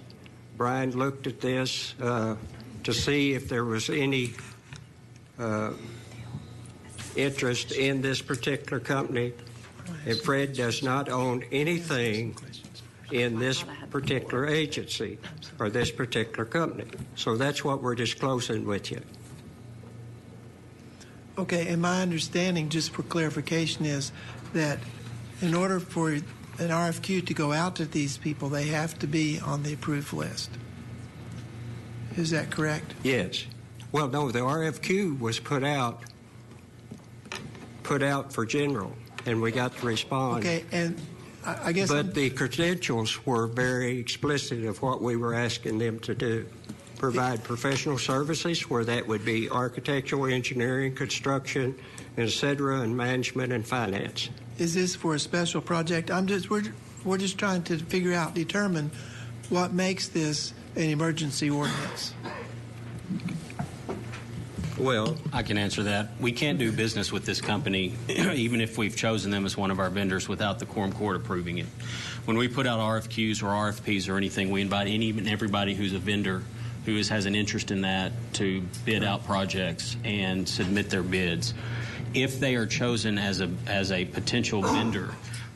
Speaker 17: Brian looked at this to see if there was any interest in this particular company. And Fred does not own anything in this particular agency or this particular company. So that's what we're disclosing with you.
Speaker 1: Okay, and my understanding, just for clarification, is that in order for an RFQ to go out to these people, they have to be on the approved list. Is that correct?
Speaker 17: Yes. Well, no, the RFQ was put out for general, and we got to respond.
Speaker 1: Okay, and I guess...
Speaker 17: But the credentials were very explicit of what we were asking them to do. Provide professional services, where that would be architectural, engineering, construction, et cetera, and management and finance.
Speaker 1: Is this for a special project? We're just trying to determine what makes this an emergency ordinance.
Speaker 17: Well,
Speaker 14: I can answer that. We can't do business with this company, even if we've chosen them as one of our vendors, without the Quorum Court approving it. When we put out RFQs or RFPs or anything, we invite any and everybody who's a vendor who has an interest in that to bid out projects and submit their bids. If they are chosen as a potential vendor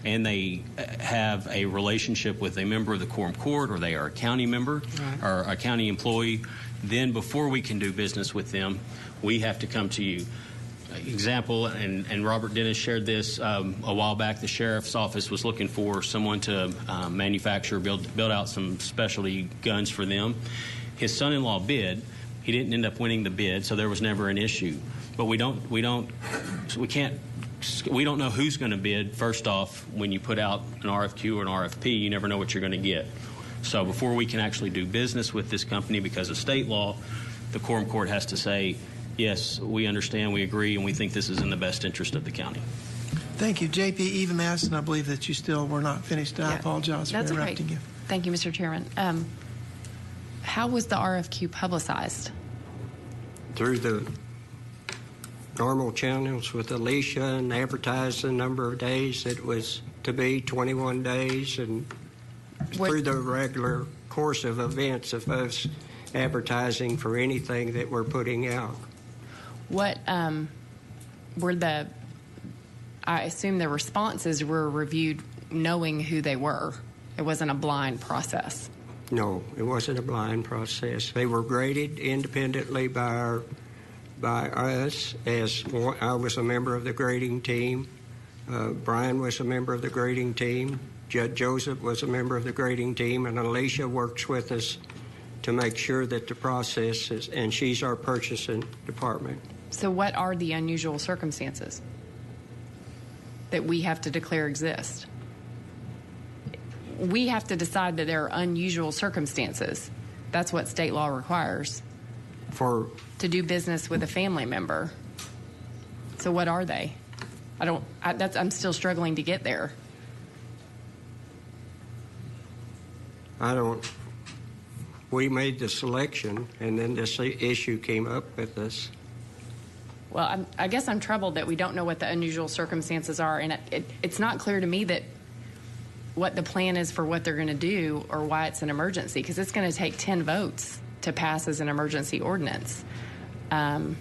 Speaker 14: and they have a relationship with a member of the Quorum Court, or they are a county member or a county employee, then before we can do business with them, we have to come to you. Example, and Robert Dennis shared this a while back, the sheriff's office was looking for someone to manufacture, build out some specialty guns for them. His son-in-law bid. He didn't end up winning the bid, so there was never an issue. But we don't know who's going to bid. First off, when you put out an RFQ or an RFP, you never know what you're going to get. So before we can actually do business with this company, because of state law, the Quorum Court has to say, yes, we understand, we agree, and we think this is in the best interest of the county.
Speaker 1: Thank you. JP, Eva Masson, I believe that you still were not finished. I apologize for interrupting you.
Speaker 15: Thank you, Mr. Chairman. How was the RFQ publicized?
Speaker 17: Through the normal channels with Alicia, and advertised the number of days it was to be, 21 days, and through the regular course of events of us advertising for anything that we're putting out.
Speaker 15: What were I assume the responses were reviewed knowing who they were. It wasn't a blind process.
Speaker 17: No, it wasn't a blind process. They were graded independently by us. I was a member of the grading team. Brian was a member of the grading team. Judge Joseph was a member of the grading team, and Alicia works with us to make sure that the process is, and she's our purchasing department.
Speaker 15: So what are the unusual circumstances that we have to declare exist? We have to decide that there are unusual circumstances. That's what state law requires to do business with a family member. So what are they? I'm still struggling to get there.
Speaker 17: We made the selection, and then this issue came up with us.
Speaker 15: Well, I guess I'm troubled that we don't know what the unusual circumstances are, and it's not clear to me that what the plan is for what they're going to do or why it's an emergency, because it's going to take 10 votes to pass as an emergency ordinance. I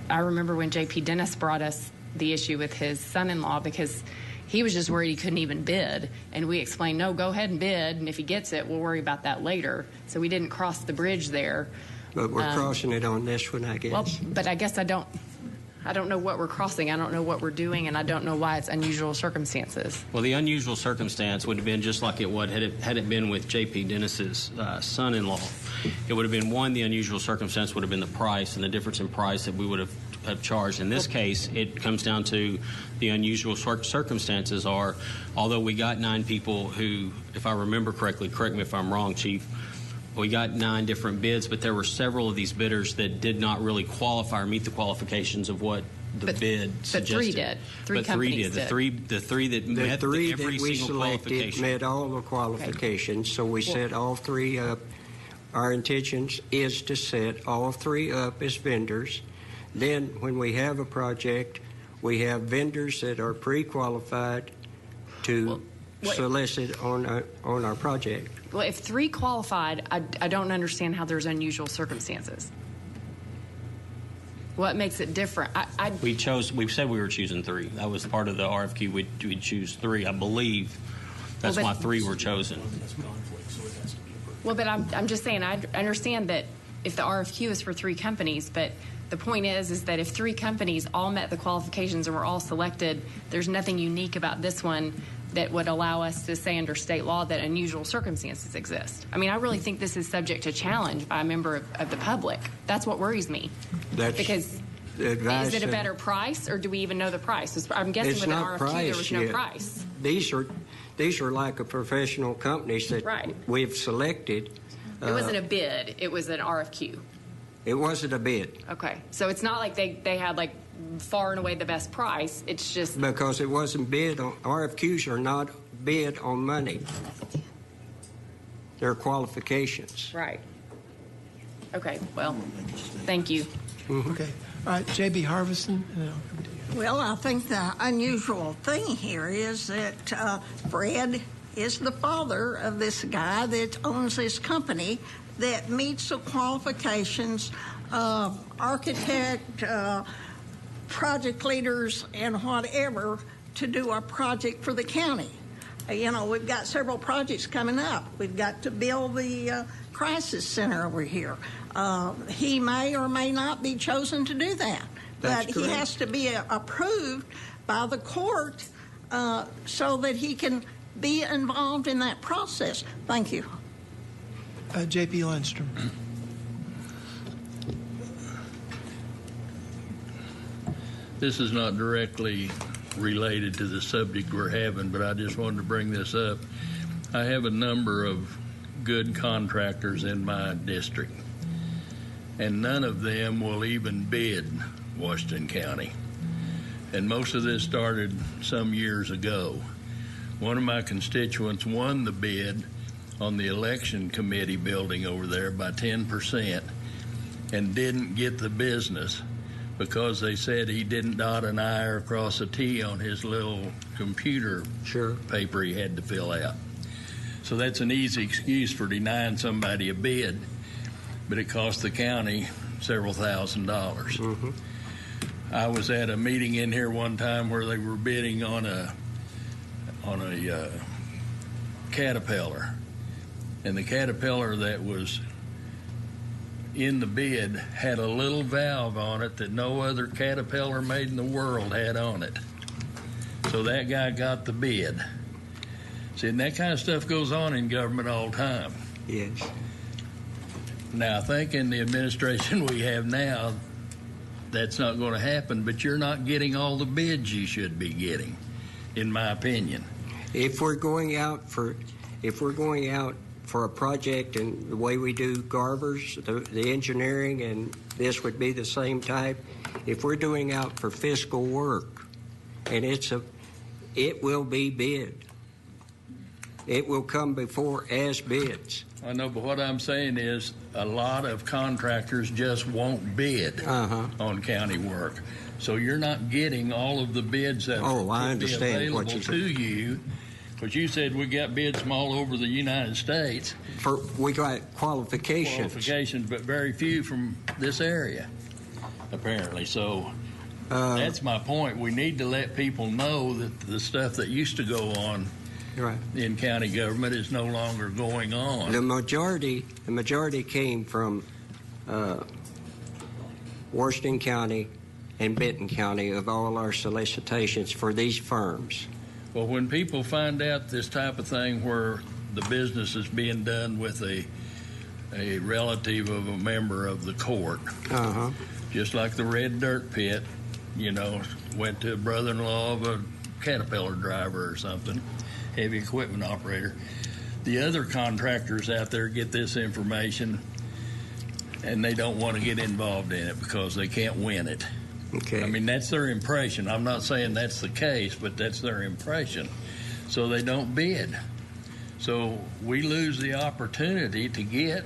Speaker 15: remember when J.P. Dennis brought us the issue with his son-in-law, because He was just worried he couldn't even bid, and we explained, no, go ahead and bid, and if he gets it, we'll worry about that later. So we didn't cross the bridge there.
Speaker 17: But we're crossing it on this one, I guess.
Speaker 15: Well, but I guess I don't know what we're crossing. I don't know what we're doing, and I don't know why it's unusual circumstances.
Speaker 14: Well, the unusual circumstance would have been just like it would had it been with J.P. Dennis's son-in-law. It would have been, one, the unusual circumstance would have been the price and the difference in price that we would have charged. In this case, it comes down to the unusual circumstances are, although we got 9 people who, if I remember correctly, correct me if I'm wrong, Chief, we got 9 different bids, but there were several of these bidders that did not really qualify or meet the qualifications of what the bid suggested.
Speaker 15: But 3 did. 3 companies
Speaker 14: did. The three that met every single qualification.
Speaker 17: Met all the qualifications, so we set all 3 up. Our intention is to set all 3 up as vendors. Then, when we have a project, we have vendors that are pre-qualified to solicit on our project.
Speaker 15: Well, if 3 qualified, I don't understand how there's unusual circumstances. What makes it different?
Speaker 14: We said we were choosing 3. That was part of the RFQ. We'd choose 3, I believe. That's why 3 were chosen.
Speaker 15: Well, but I'm just saying, I understand that if the RFQ is for 3 companies, but the point is that if 3 companies all met the qualifications and were all selected, there's nothing unique about this one that would allow us to say under state law that unusual circumstances exist. I mean, I really think this is subject to challenge by a member of the public. That's what worries me. Because is it a better price, or do we even know the price? I'm guessing with an RFQ there was no price.
Speaker 17: These are like a professional companies that we've selected.
Speaker 15: It wasn't a bid. It was an RFQ.
Speaker 17: It wasn't a bid.
Speaker 15: Okay. So it's not like they had like far and away the best price. It's just
Speaker 17: because it wasn't bid on. RFQs are not bid on money. They're qualifications.
Speaker 15: Right. Okay. Well, thank you.
Speaker 1: Okay. All right, J.B. Harvison.
Speaker 6: Well, I think the unusual thing here is that Fred is the father of this guy that owns this company that meets the qualifications of architect, project leaders, and whatever to do a project for the county. You know, we've got several projects coming up. We've got to build the crisis center over here. He may or may not be chosen to do that. But he has to be approved by the court so that he can be involved in that process. Thank you.
Speaker 1: J.P. Lindstrom.
Speaker 16: This is not directly related to the subject we're having, but I just wanted to bring this up. I have a number of good contractors in my district, and none of them will even bid Washington County. And most of this started some years ago. One of my constituents won the bid on the election committee building over there by 10% and didn't get the business because they said he didn't dot an I or cross a T on his little computer paper he had to fill out. So that's an easy excuse for denying somebody a bid, but it cost the county several $1,000s. I was at a meeting in here one time where they were bidding on a Caterpillar, and the Caterpillar that was in the bid had a little valve on it that no other Caterpillar made in the world had on it. So that guy got the bid. See, and that kind of stuff goes on in government all the time.
Speaker 17: Yes.
Speaker 16: Now, I think in the administration we have now, that's not going to happen, but you're not getting all the bids you should be getting, in my opinion.
Speaker 17: If we're going out for a project and the way we do Garver's, the engineering, and this would be the same type, if we're doing out for fiscal work, and it will be bid. It will come before as bids.
Speaker 16: I know, but what I'm saying is a lot of contractors just won't bid on county work. So you're not getting all of the bids that
Speaker 17: I
Speaker 16: could be available to you. But you said we got bids from all over the United States.
Speaker 17: We got qualifications.
Speaker 16: Qualifications, but very few from this area, apparently. So That's my point. We need to let people know that the stuff that used to go on in county government is no longer going on.
Speaker 17: The majority came from Washington County and Benton County of all our solicitations for these firms.
Speaker 16: Well, when people find out this type of thing where the business is being done with a relative of a member of the court, just like the Red Dirt Pit, went to a brother-in-law of a Caterpillar driver or something, heavy equipment operator. The other contractors out there get this information and they don't want to get involved in it because they can't win it.
Speaker 17: Okay.
Speaker 16: I mean, that's their impression. I'm not saying that's the case, but that's their impression. So they don't bid. So we lose the opportunity to get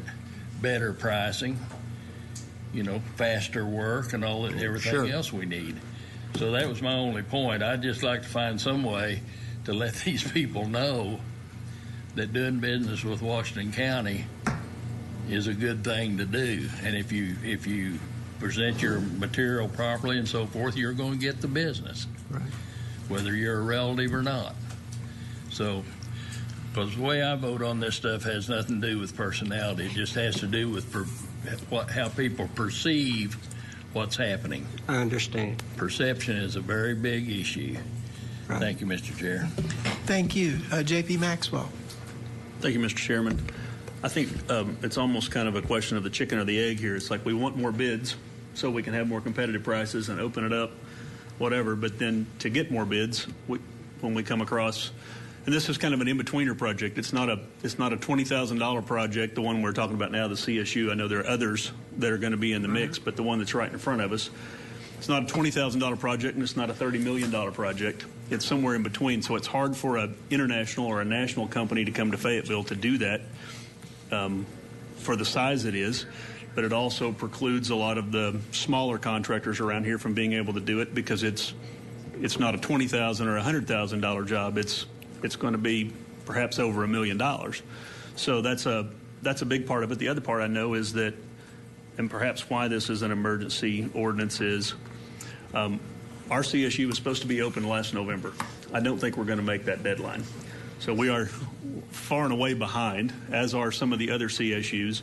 Speaker 16: better pricing, faster work and everything else we need. So that was my only point. I'd just like to find some way to let these people know that doing business with Washington County is a good thing to do. And if you present your material properly and so forth, you're going to get the business, whether you're a relative or not. So, because the way I vote on this stuff has nothing to do with personality. It just has to do with how people perceive what's happening.
Speaker 17: I understand.
Speaker 16: Perception is a very big issue. Thank you, Mr. Chair.
Speaker 1: Thank you. J.P. Maxwell.
Speaker 13: Thank you, Mr. Chairman. I think it's almost kind of a question of the chicken or the egg here. It's like we want more bids so we can have more competitive prices and open it up, whatever. But then to get more bids, when we come across, and this is kind of an in-betweener project. It's not a $20,000 project, the one we're talking about now, the CSU. I know there are others that are going to be in the mix, but the one that's right in front of us, it's not a $20,000 project and it's not a $30 million project. It's somewhere in between. So it's hard for an international or a national company to come to Fayetteville to do that. For the size it is, but it also precludes a lot of the smaller contractors around here from being able to do it because it's not a $20,000 or $100,000 job. It's going to be perhaps over $1 million. So that's a big part of it. The other part I know is that, and perhaps why this is an emergency ordinance is, our CSU was supposed to be open last November. I don't think we're going to make that deadline. So we are far and away behind, as are some of the other CSUs.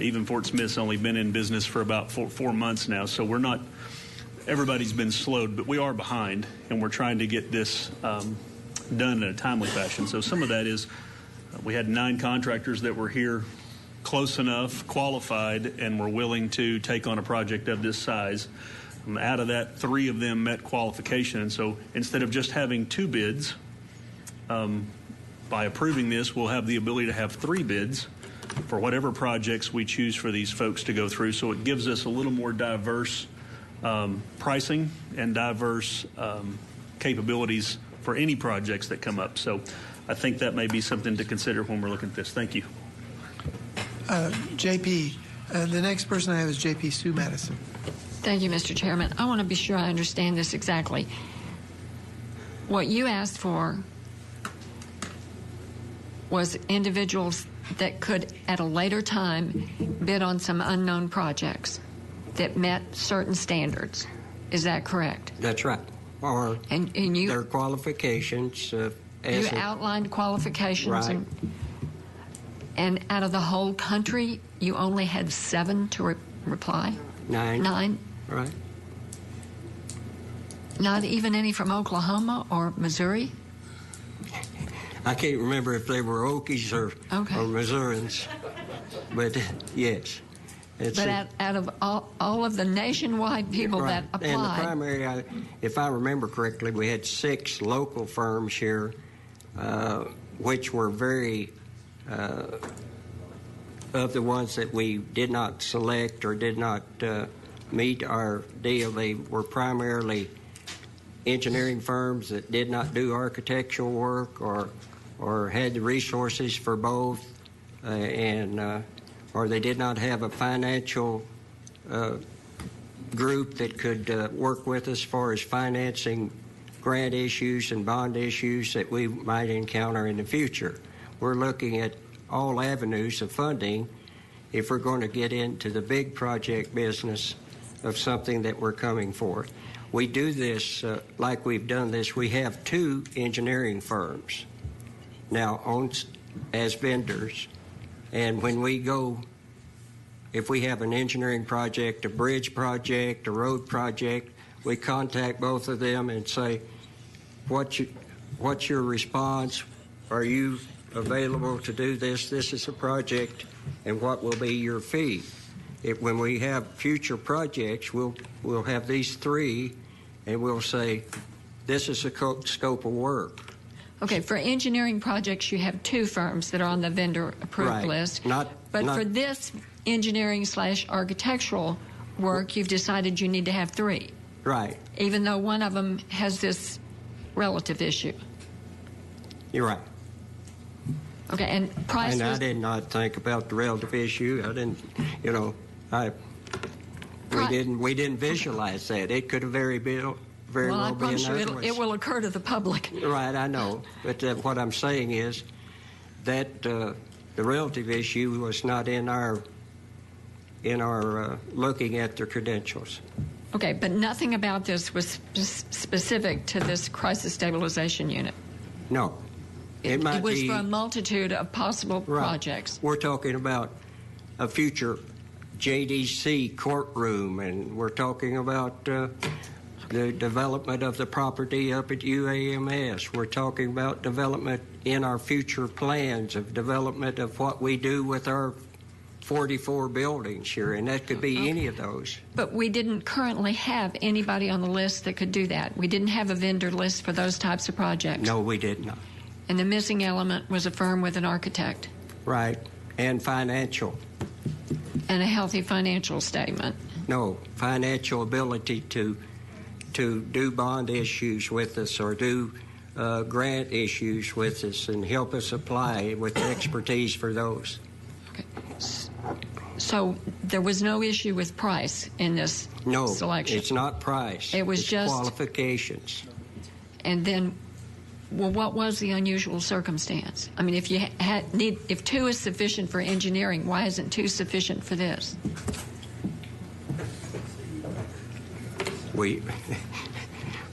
Speaker 13: Even Fort Smith's only been in business for about four months now. So we're not, everybody's been slowed, but we are behind, and we're trying to get this done in a timely fashion. So some of that is we had 9 contractors that were here close enough, qualified, and were willing to take on a project of this size. Out of that, 3 of them met qualification. And so instead of just having 2 bids, by approving this, we'll have the ability to have 3 bids for whatever projects we choose for these folks to go through. So it gives us a little more diverse pricing and diverse capabilities for any projects that come up. So I think that may be something to consider when we're looking at this. Thank you.
Speaker 1: JP, the next person I have is JP Sue Madison.
Speaker 7: Thank you, Mr. Chairman. I want to be sure I understand this exactly. What you asked for was individuals that could, at a later time, bid on some unknown projects that met certain standards. Is that correct?
Speaker 17: That's right. Or
Speaker 7: and you,
Speaker 17: their qualifications.
Speaker 7: You outlined qualifications.
Speaker 17: Right.
Speaker 7: And out of the whole country, you only had 7 to reply?
Speaker 17: 9.
Speaker 7: 9?
Speaker 17: Right.
Speaker 7: Not even any from Oklahoma or Missouri?
Speaker 17: I can't remember if they were Okies or Missourians, but yes.
Speaker 7: But out of all of the nationwide people that applied.
Speaker 17: And the primary, if I remember correctly, we had 6 local firms here, which were very, of the ones that we did not select or did not meet our deal, they were primarily engineering firms that did not do architectural work or had the resources for both, or they did not have a financial group that could work with us as far as financing grant issues and bond issues that we might encounter in the future. We're looking at all avenues of funding if we're going to get into the big project business of something that we're coming for. We do this like we've done this. We have 2 engineering firms now as vendors, and when we go, if we have an engineering project, a bridge project, a road project, we contact both of them and say, what's your response? Are you available to do this? This is a project, and what will be your fee? When we have future projects, we'll have these 3, and we'll say, this is the scope of work.
Speaker 7: Okay, for engineering projects, you have 2 firms that are on the vendor approved list. But for this engineering/architectural work, you've decided you need to have 3.
Speaker 17: Right.
Speaker 7: Even though one of them has this relative issue.
Speaker 17: You're right.
Speaker 7: Okay, and price.
Speaker 17: And I did not think about the relative issue. I didn't, we didn't visualize that. It could have very well
Speaker 7: I
Speaker 17: been
Speaker 7: promise you
Speaker 17: otherwise.
Speaker 7: it will occur to the public.
Speaker 17: Right, I know. But what I'm saying is that the relative issue was not in our looking at their credentials.
Speaker 7: Okay, but nothing about this was specific to this crisis stabilization unit.
Speaker 17: No. It
Speaker 7: was for a multitude of possible projects.
Speaker 17: We're talking about a future JDC courtroom, and we're talking about the development of the property up at UAMS. We're talking about development in our future plans of development of what we do with our 44 buildings here, and that could be any of those.
Speaker 7: But we didn't currently have anybody on the list that could do that. We didn't have a vendor list for those types of projects.
Speaker 17: No, we did not.
Speaker 7: And the missing element was a firm with an architect.
Speaker 17: Right, and financial.
Speaker 7: And a healthy financial statement.
Speaker 17: No, financial ability to do bond issues with us or do grant issues with us and help us apply with expertise for those.
Speaker 7: Okay. So there was no issue with price in this selection?
Speaker 17: No, it's not price.
Speaker 7: It's just
Speaker 17: qualifications.
Speaker 7: And then, well, what was the unusual circumstance? I mean, if you if 2 is sufficient for engineering, why isn't 2 sufficient for this?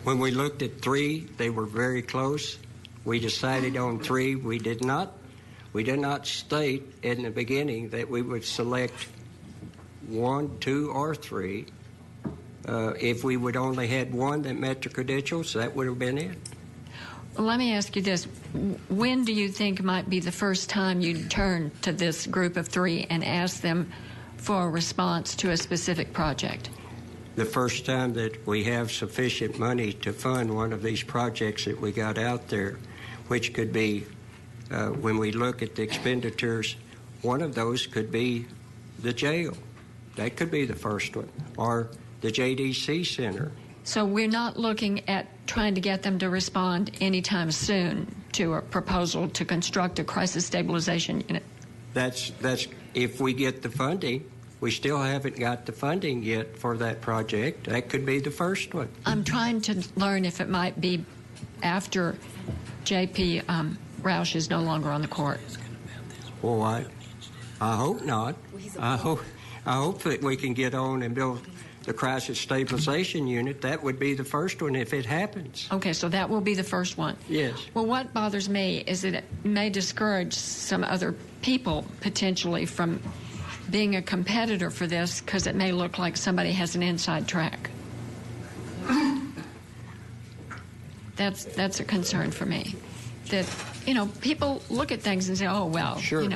Speaker 17: When we looked at 3, they were very close. We decided on 3. We did not state in the beginning that we would select 1, 2, or 3. If we would only had 1 that met the credentials, that would have been it.
Speaker 7: Well, let me ask you this. When do you think might be the first time you'd turn to this group of 3 and ask them for a response to a specific project?
Speaker 17: The first time that we have sufficient money to fund one of these projects that we got out there, which could be, when we look at the expenditures, one of those could be the jail. That could be the first one, or the JDC Center.
Speaker 7: So we're not looking at trying to get them to respond anytime soon to a proposal to construct a crisis stabilization unit.
Speaker 17: That's if we get the funding. We still haven't got the funding yet for that project. That could be the first one.
Speaker 7: I'm trying to learn if it might be after J.P. Roush is no longer on the court.
Speaker 17: Well, I hope not. I hope that we can get on and build the crisis stabilization unit. That would be the first one if it happens.
Speaker 7: Okay, so that will be the first one.
Speaker 17: Yes.
Speaker 7: Well, what bothers me is that it may discourage some other people potentially from being a competitor for this because it may look like somebody has an inside track. That's a concern for me. That, people look at things and say, oh, well,
Speaker 17: sure.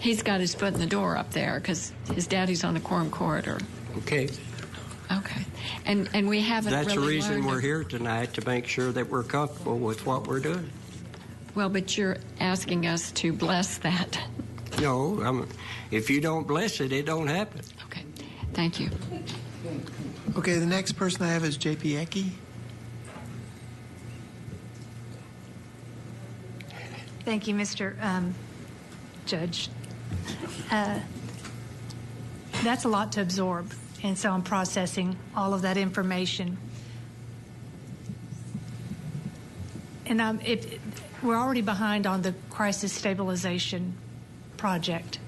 Speaker 7: He's got his foot in the door up there because his daddy's on the Quorum corridor.
Speaker 17: Okay.
Speaker 7: Okay. And we haven't
Speaker 17: That's
Speaker 7: really
Speaker 17: the reason
Speaker 7: learned
Speaker 17: we're here tonight, to make sure that we're comfortable with what we're doing.
Speaker 7: Well, but you're asking us to bless that.
Speaker 17: No, if you don't bless it, it don't happen.
Speaker 7: Okay. Thank you.
Speaker 1: Okay, the next person I have is J.P. Ecke.
Speaker 18: Thank you, Mr. Judge. That's a lot to absorb, and so I'm processing all of that information. And we're already behind on the crisis stabilization project,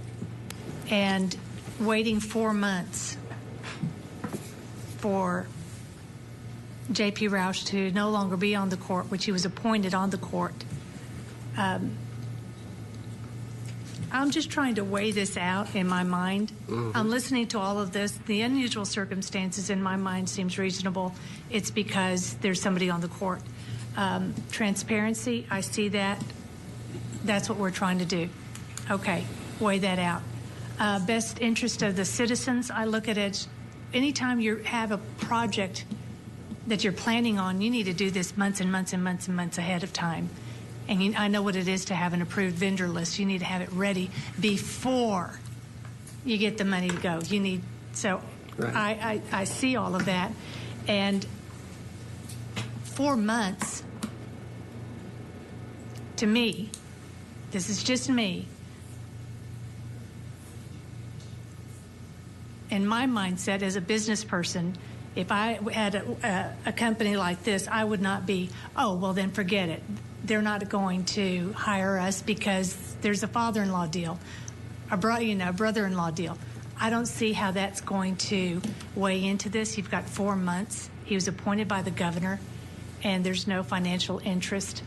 Speaker 18: and waiting 4 months for J.P. Roush to no longer be on the court, which he was appointed on the court. I'm just trying to weigh this out in my mind. I'm listening to all of this. The unusual circumstances in my mind seems reasonable. It's because there's somebody on the court. Transparency, I see that. That's what we're trying to do. Okay, weigh that out. Best interest of the citizens, I look at it, anytime you have a project that you're planning on, you need to do this months and months and months and months ahead of time. And I know what it is to have an approved vendor list. You need to have it ready before you get the money to go. You need, so right. I see all of that. And 4 months, to me, this is just me, in my mindset as a business person, if I had a company like this, I would not be, oh, well, then forget it. They're not going to hire us because there's a father-in-law deal, a brother-in-law deal. I don't see how that's going to weigh into this. You've got 4 months. He was appointed by the governor, and there's no financial interest.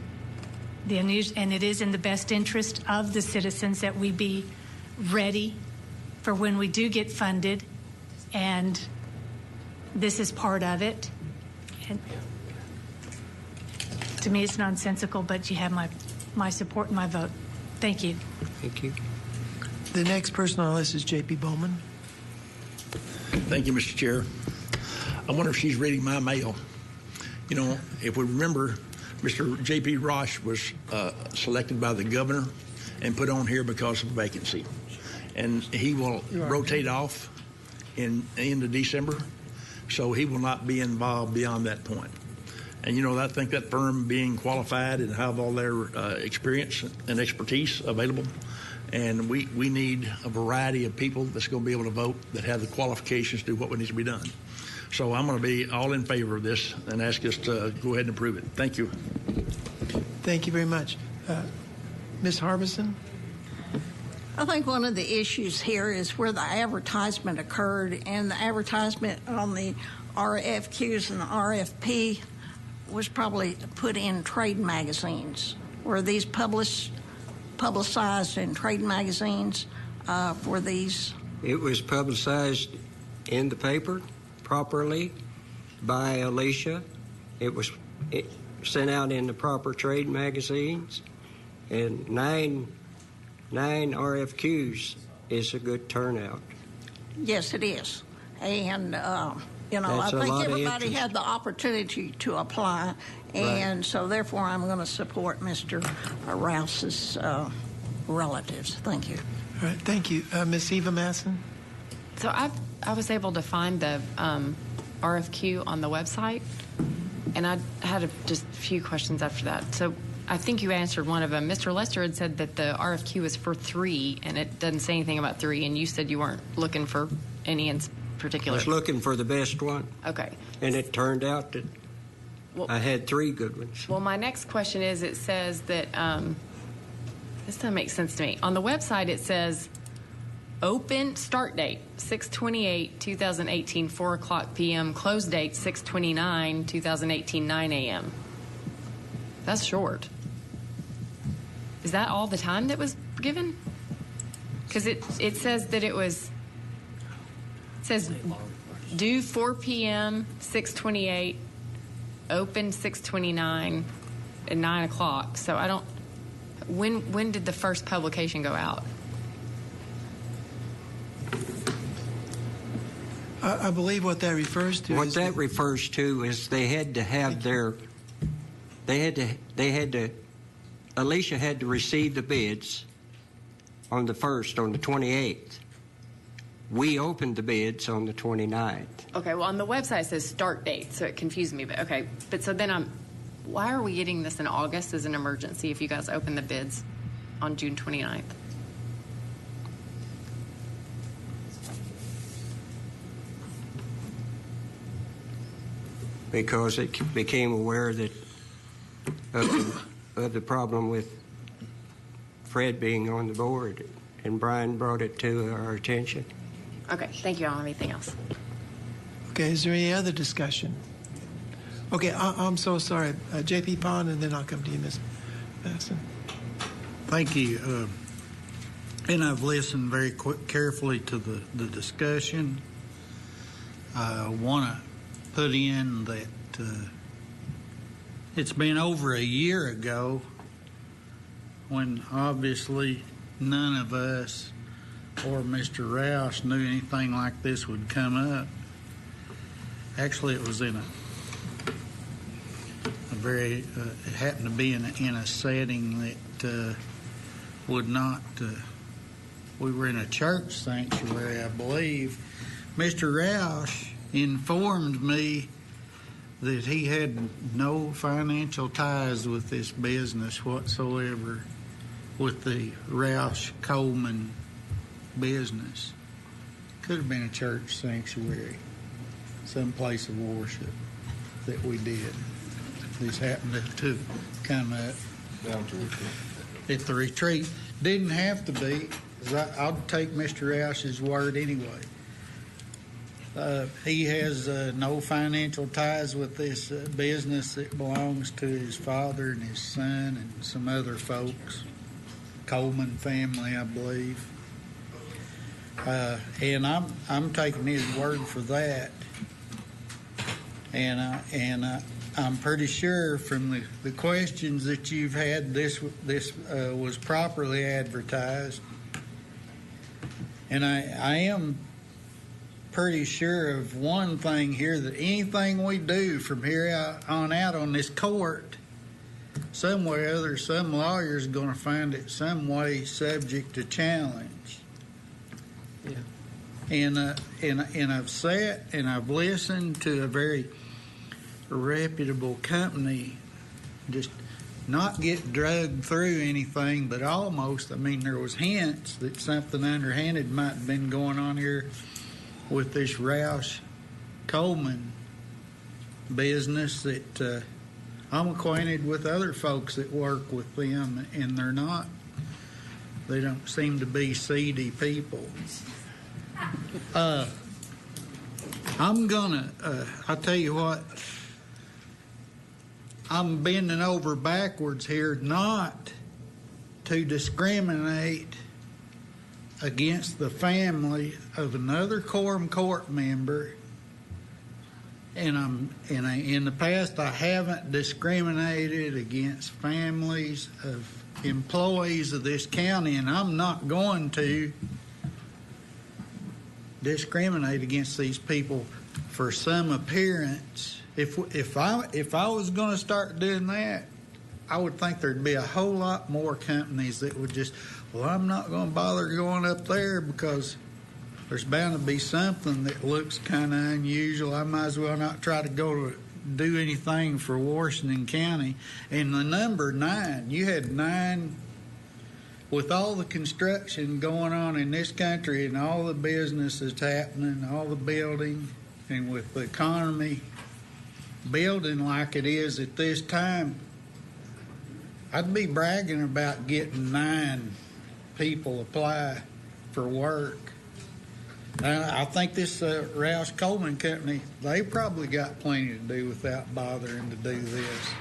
Speaker 18: And it is in the best interest of the citizens that we be ready for when we do get funded, and this is part of it. And to me, it's nonsensical, but you have my support and my vote. Thank you.
Speaker 17: Thank you.
Speaker 1: The next person on the list is J.P. Bowman.
Speaker 8: Thank you, Mr. Chair. I wonder if she's reading my mail. You know, if we remember, Mr. J.P. Roush was selected by the governor and put on here because of a vacancy. And he will rotate off in the end of December, so he will not be involved beyond that point. And, you know, I think that firm being qualified and have all their experience and expertise available, and we need a variety of people that's going to be able to vote that have the qualifications to do what needs to be done. So I'm going to be all in favor of this and ask us to go ahead and approve it. Thank you.
Speaker 1: Thank you very much. Ms. Harbison?
Speaker 6: I think one of the issues here is where the advertisement occurred, and the advertisement on the RFQs and the RFP was probably put in trade magazines. Were these publicized in trade magazines for these?
Speaker 17: It was publicized in the paper properly by Alicia. It was sent out in the proper trade magazines, and nine RFQs is a good turnout.
Speaker 6: Yes, it is. And, you know,
Speaker 17: That's
Speaker 6: I think everybody had the opportunity to apply, and
Speaker 17: right.
Speaker 6: So therefore I'm going to support Mr. Rouse's relatives. Thank you.
Speaker 1: All right, thank you. Ms. Eva Masson?
Speaker 15: So I was able to find the RFQ on the website, and I had just a few questions after that. So I think you answered one of them. Mr. Lester had said that the RFQ is for 3, and it doesn't say anything about 3, and you said you weren't looking for any in particular.
Speaker 17: I was looking for the best one.
Speaker 15: Okay.
Speaker 17: And it turned out that I had 3 good ones.
Speaker 15: Well, my next question is, it says that, this doesn't make sense to me. On the website, it says open start date, 6/28/2018, 4 o'clock p.m., close date, 6/29/2018, 9 a.m. That's short. Is that all the time that was given? Because it says that it says due 4 p.m., 6/28, open 6/29, and 9 o'clock. So I don't. When did the first publication go out?
Speaker 1: I believe what that refers to.
Speaker 17: What that refers to is they had to have their. Alicia had to receive the bids on the 28th. We opened the bids on the 29th.
Speaker 15: Okay, well, on the website it says start date, so it confused me. But okay, but so then why are we getting this in August as an emergency if you guys open the bids on June 29th?
Speaker 17: Because it became aware that of the problem with Fred being on the board, and Brian brought it to our attention.
Speaker 15: Okay, thank you. I don't have anything else.
Speaker 1: Okay, is there any other discussion? Okay, I'm so sorry. J.P. Pond, and then I'll come to you, Ms. Madison.
Speaker 3: Thank you. And I've listened very carefully to the discussion. I want to put in that it's been over a year ago when obviously none of us or Mr. Rouse knew anything like this would come up. Actually, it was in a very, it happened to be in a setting that would not, we were in a church sanctuary, I believe. Mr. Rouse informed me that he had no financial ties with this business whatsoever, with the Rouse-Coleman business. Could have been a church sanctuary, some place of worship that we did. This happened to come up at the retreat. Didn't have to be, 'cause I'll take Mr. Rouse's word anyway. He has no financial ties with this business that belongs to his father and his son and some other folks, Coleman family, I believe. And I'm taking his word for that. And I'm pretty sure from the questions that you've had, this was properly advertised. And I am pretty sure of one thing here, that anything we do from here on out on this court, some way or other, some lawyer's going to find it some way subject to challenge. Yeah. And I've sat and I've listened to a very reputable company just not get dragged through anything, but almost, I mean, there was hints that something underhanded might have been going on here with this Rouse-Coleman business that I'm acquainted with other folks that work with them, and they don't seem to be seedy people. I'll tell you what, I'm bending over backwards here not to discriminate against the family of another Quorum Court member, and in the past I haven't discriminated against families of employees of this county, and I'm not going to discriminate against these people for some appearance. If I was going to start doing that, I would think there'd be a whole lot more companies that would just, well, I'm not going to bother going up there because there's bound to be something that looks kind of unusual. I might as well not try to go to do anything for Washington County. And the number 9, you had 9, with all the construction going on in this country and all the businesses happening, all the building, and with the economy building like it is at this time, I'd be bragging about getting 9 people apply for work. I think this Rouse-Coleman company, they probably got plenty to do without bothering to do this.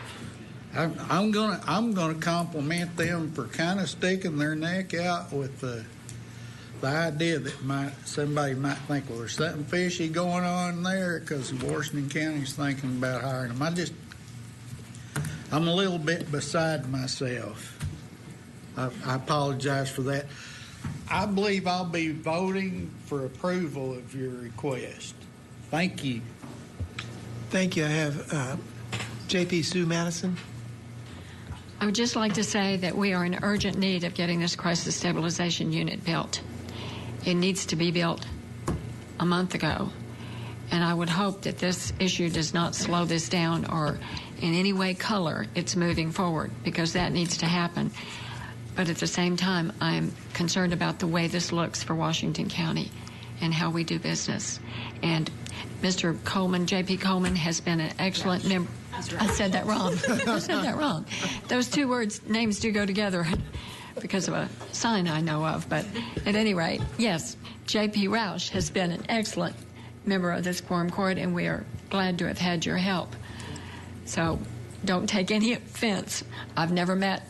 Speaker 3: I'm gonna compliment them for kind of sticking their neck out with the idea that somebody might think, well, there's something fishy going on there because Washington County's thinking about hiring them. I'm a little bit beside myself. I apologize for that. I believe I'll be voting for approval of your request. Thank you.
Speaker 1: Thank you. I have J.P. Sue Madison.
Speaker 7: I would just like to say that we are in urgent need of getting this crisis stabilization unit built. It needs to be built a month ago. And I would hope that this issue does not slow this down or in any way color its moving forward, because that needs to happen. But at the same time, I'm concerned about the way this looks for Washington County and how we do business. And Mr. Coleman, J.P. Coleman, has been an excellent member. I said that wrong. I said that wrong. Those two names do go together because of a sign I know of. But at any rate, yes, J.P. Roush has been an excellent member of this quorum court, and we are glad to have had your help. So don't take any offense. I've never met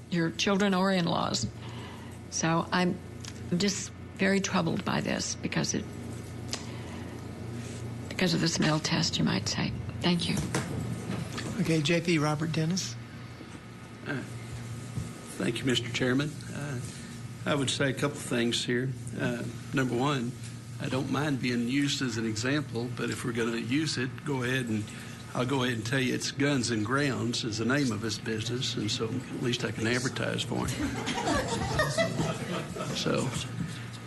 Speaker 7: your children or in-laws. So I'm just very troubled by this because of the smell test, you might say. Thank you.
Speaker 1: Okay, JP Robert Dennis.
Speaker 5: Thank you, Mr. Chairman. I would say a couple things here. Number one, I don't mind being used as an example, but if we're going to use it, I'll go ahead and tell you it's Guns and Grounds is the name of his business, and so at least I can advertise for him. So,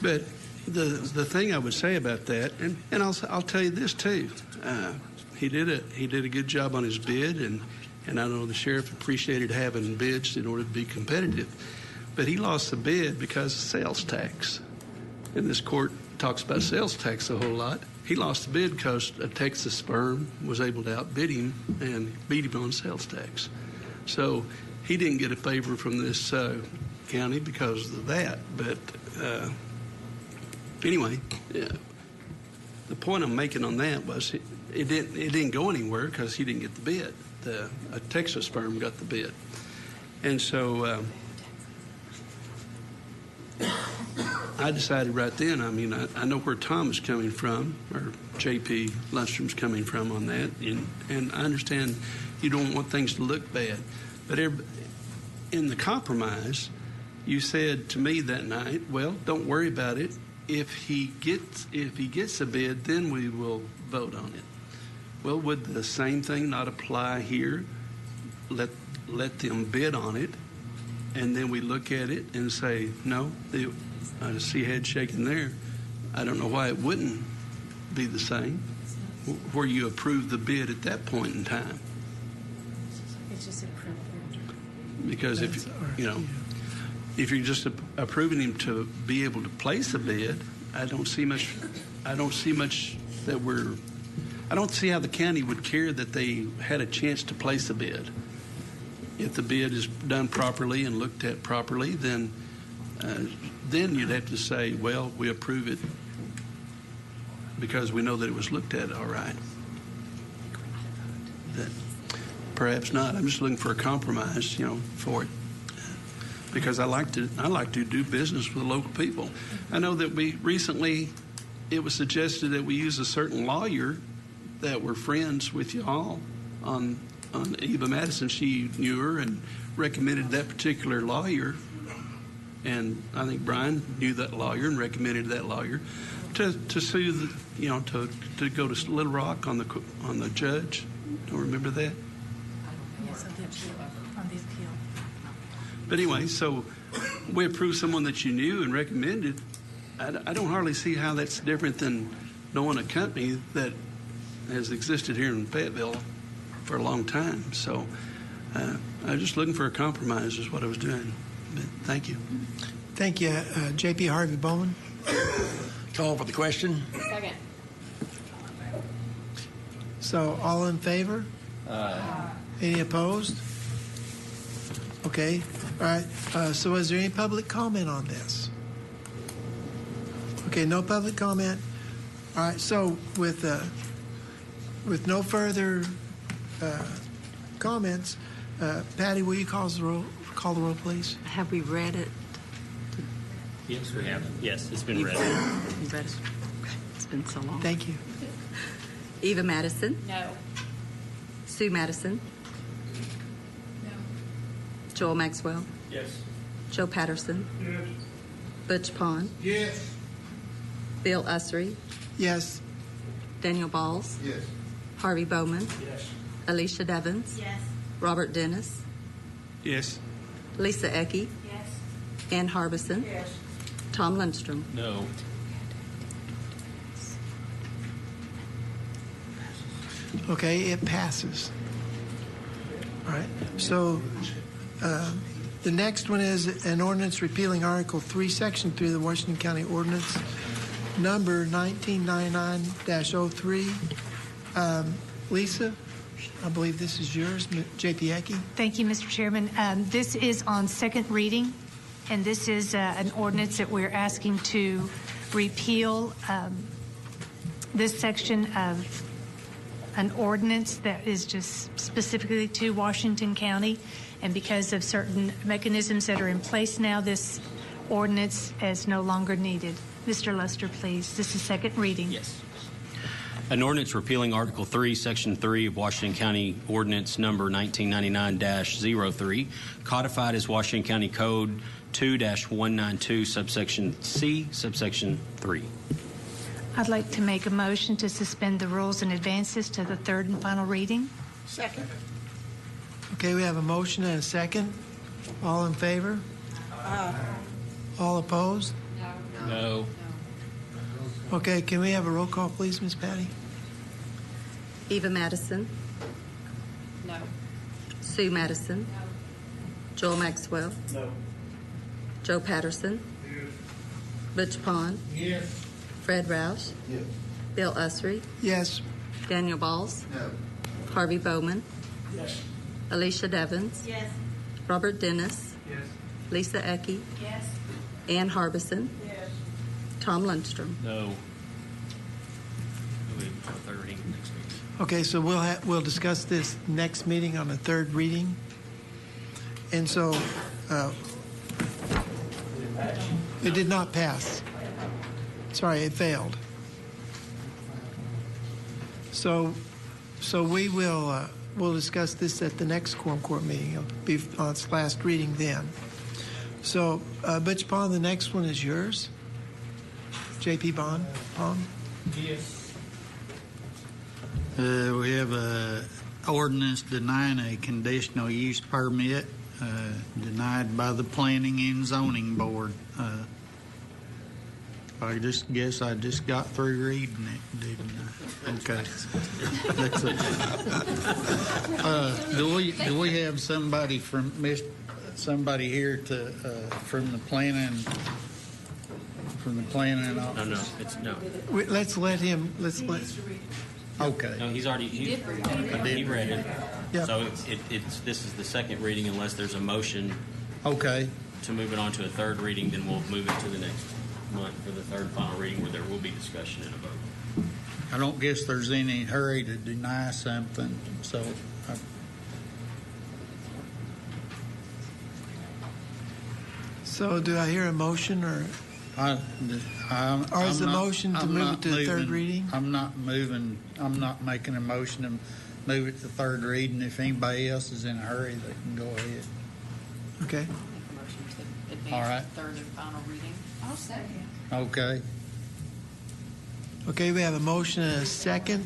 Speaker 5: but the thing I would say about that, and I'll tell you this too, he did a good job on his bid, and I know the sheriff appreciated having bids in order to be competitive, but he lost the bid because of sales tax, and this court talks about sales tax a whole lot. He lost the bid because a Texas firm was able to outbid him and beat him on sales tax. So he didn't get a favor from this county because of that. But anyway, yeah, the point I'm making on that was it didn't go anywhere because he didn't get the bid. A Texas firm got the bid, and so. I decided right then, I mean, I know where Tom is coming from, or J.P. Lundstrom's coming from on that, and I understand you don't want things to look bad. But in the compromise, you said to me that night, well, don't worry about it. If he gets a bid, then we will vote on it. Well, would the same thing not apply here? Let them bid on it, and then we look at it and say, no, I see head shaking there. I don't know why it wouldn't be the same, where you approve the bid at that point in time.
Speaker 18: It's just approved.
Speaker 5: Because if you're just approving him to be able to place a bid, I don't see how the county would care that they had a chance to place a bid. If the bid is done properly and looked at properly, then you'd have to say, well, we approve it because we know that it was looked at all right. Perhaps not. I'm just looking for a compromise, for it, because I like to do business with local people. I know that it was suggested that we use a certain lawyer that were friends with y'all on Eva Madison. She knew her and recommended that particular lawyer. And I think Brian knew that lawyer and recommended that lawyer to sue to go to Little Rock on the judge. Don't remember that?
Speaker 18: Yes, on the appeal.
Speaker 5: But anyway, so we approved someone that you knew and recommended. I don't hardly see how that's different than knowing a company that has existed here in Fayetteville for a long time. So I was just looking for a compromise is what I was doing. But thank you.
Speaker 1: Thank you. J.P. Harvey Bowman.
Speaker 8: Call for the question.
Speaker 7: Second.
Speaker 1: So all in favor? Any opposed? Okay. All right. So is there any public comment on this? Okay, no public comment. All right. So with no further comments, Patty, will you call the roll, please?
Speaker 4: Have we read it?
Speaker 14: Yes, we have. Yes, it's been read.
Speaker 4: You read it? Okay. It's been so long.
Speaker 1: Thank you.
Speaker 4: Eva Madison?
Speaker 7: No.
Speaker 4: Sue Madison?
Speaker 7: No.
Speaker 4: Joel Maxwell?
Speaker 16: Yes.
Speaker 4: Joe Patterson?
Speaker 16: Yes.
Speaker 4: Butch Pond?
Speaker 16: Yes.
Speaker 4: Bill Usry?
Speaker 1: Yes.
Speaker 4: Daniel Balls?
Speaker 16: Yes.
Speaker 4: Harvey Bowman?
Speaker 16: Yes.
Speaker 4: Alicia Devins?
Speaker 7: Yes.
Speaker 4: Robert Dennis?
Speaker 5: Yes.
Speaker 4: Lisa Ecke?
Speaker 7: Yes.
Speaker 4: Ann Harbison?
Speaker 7: Yes.
Speaker 4: Tom Lundstrom?
Speaker 14: No.
Speaker 1: Okay, it passes. All right. So the next one is an ordinance repealing Article 3, Section 3 of the Washington County Ordinance number 1999-03. Lisa, I believe this is yours, J.P. Ecke.
Speaker 18: Thank you, Mr. Chairman. This is on second reading, and this is an ordinance that we're asking to repeal. this section of an ordinance that is just specifically to Washington County, and because of certain mechanisms that are in place now, this ordinance is no longer needed. Mr. Lester, please. This is second reading.
Speaker 14: Yes. An ordinance repealing Article 3, Section 3 of Washington County Ordinance Number 1999-03, codified as Washington County Code 2-192, subsection C, subsection 3.
Speaker 18: I'd like to make a motion to suspend the rules and advance this to the third and final reading.
Speaker 6: Second.
Speaker 1: Okay, we have a motion and a second. All in favor? All opposed?
Speaker 14: No.
Speaker 1: Okay, can we have a roll call, please, Ms. Patty?
Speaker 4: Eva Madison.
Speaker 15: No.
Speaker 4: Sue Madison.
Speaker 15: No.
Speaker 4: Joel Maxwell.
Speaker 8: No.
Speaker 4: Joe Patterson. Butch Pond.
Speaker 8: Yes.
Speaker 4: Fred Rouse.
Speaker 8: Yes.
Speaker 4: Bill Usry.
Speaker 1: Yes.
Speaker 4: Daniel Balls.
Speaker 8: No.
Speaker 4: Harvey Bowman.
Speaker 8: Yes.
Speaker 4: Alicia Devins.
Speaker 6: Yes.
Speaker 4: Robert Dennis.
Speaker 8: Yes.
Speaker 4: Lisa Ecke.
Speaker 6: Yes.
Speaker 4: Ann Harbison.
Speaker 6: Yes.
Speaker 4: Tom Lundstrom.
Speaker 14: No. Third reading next week.
Speaker 1: Okay, so we'll discuss this next meeting on the third reading. And so it did not pass. Sorry, it failed. So we will we'll discuss this at the next Quorum Court meeting. It'll be on its last reading then. So, Butch Pond, the next one is yours. J.P. Pond.
Speaker 3: Yes. We have a ordinance denying a conditional use permit denied by the Planning and Zoning Board. I just guess I just got through reading it, didn't I? Okay. Do we have somebody from somebody here to from the planning? From the planning?
Speaker 14: No, it's no.
Speaker 1: Let's let him. Let's let.
Speaker 3: Okay.
Speaker 14: No, he's already. He read it.
Speaker 1: Yep.
Speaker 14: So this is the second reading unless there's a motion.
Speaker 3: Okay.
Speaker 14: To move it on to a third reading, then we'll move it to the next month for the third and final reading, where there will be discussion and a vote.
Speaker 3: I don't guess there's any hurry to deny something, so.
Speaker 1: So, do I hear a motion or?
Speaker 3: Or
Speaker 1: is the motion to move it to the third reading?
Speaker 3: I'm not moving. I'm not making a motion to move it to third reading. If anybody else is in a hurry, they can go ahead.
Speaker 1: Okay.
Speaker 3: All right.
Speaker 15: Third and final reading.
Speaker 6: I'll second.
Speaker 3: Okay.
Speaker 1: Okay, we have a motion and a second.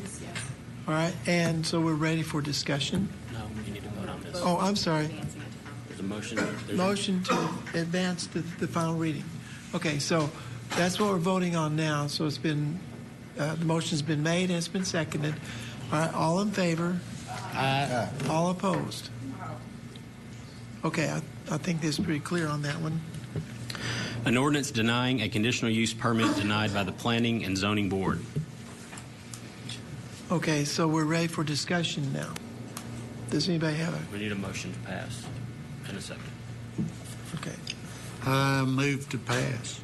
Speaker 1: All right, and so we're ready for discussion.
Speaker 14: No, you need to vote on this.
Speaker 1: Oh, I'm sorry.
Speaker 14: There's a motion.
Speaker 1: Motion to advance to the final reading. Okay, so that's what we're voting on now. So it's been, the motion's been made and it's been seconded. All right, all in favor?
Speaker 3: Aye.
Speaker 1: All opposed? Okay, I think this is pretty clear on that one.
Speaker 14: An ordinance denying a conditional use permit denied by the Planning and Zoning Board.
Speaker 1: Okay, so we're ready for discussion now. Does anybody have a?
Speaker 14: We need a motion to pass in a second.
Speaker 1: Okay.
Speaker 3: Move to pass.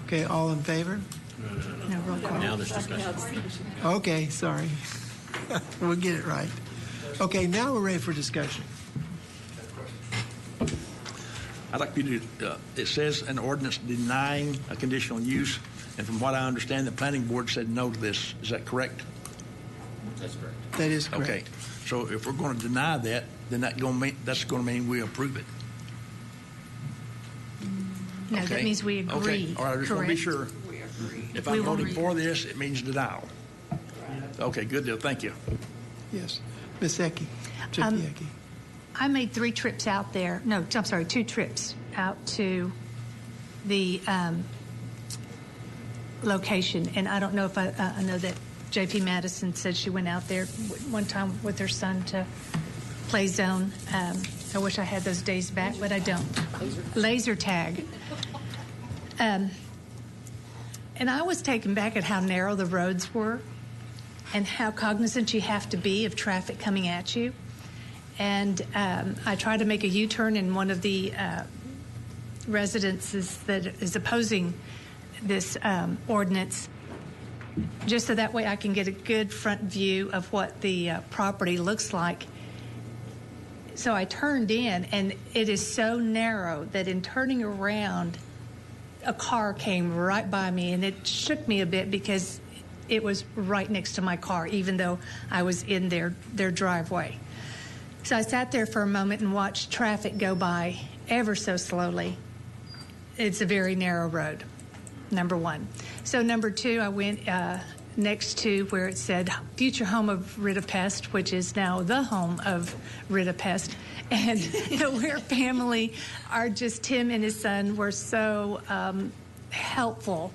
Speaker 1: Okay, all in favor?
Speaker 18: No, roll call.
Speaker 14: Now there's discussion.
Speaker 1: Okay, sorry. We'll get it right. Okay, now we're ready for discussion.
Speaker 8: I'd like you to, it says an ordinance denying a conditional use, and from what I understand, the planning board said no to this. Is that correct?
Speaker 14: That's correct.
Speaker 1: That is correct.
Speaker 8: Okay, so if we're going to deny that, then that's going to mean we approve it.
Speaker 18: No,
Speaker 8: Okay.
Speaker 18: that means we agree.
Speaker 8: Okay, all right, I just want to be sure.
Speaker 18: We agree.
Speaker 8: If I'm voting for this, it means denial. Okay, good deal. Thank you.
Speaker 1: Yes. Ms. Ecke, J.P. Ecke.
Speaker 18: I made 3 trips out there. No, I'm sorry, 2 trips out to the location. And I don't know if I know that J.P. Madison said she went out there one time with her son to play zone. I wish I had those days back, but I don't. Laser tag. And I was taken back at how narrow the roads were and how cognizant you have to be of traffic coming at you. And I tried to make a U-turn in one of the residences that is opposing this ordinance. just so that way I can get a good front view of what the property looks like. So I turned in, and it is so narrow that in turning around, a car came right by me, and it shook me a bit because it was right next to my car, even though I was in their driveway. So I sat there for a moment and watched traffic go by ever so slowly. It's a very narrow road, number one. So number two, I went next to where it said future home of Ridapest, which is now the home of Ridapest. And the Ware family Tim and his son were so helpful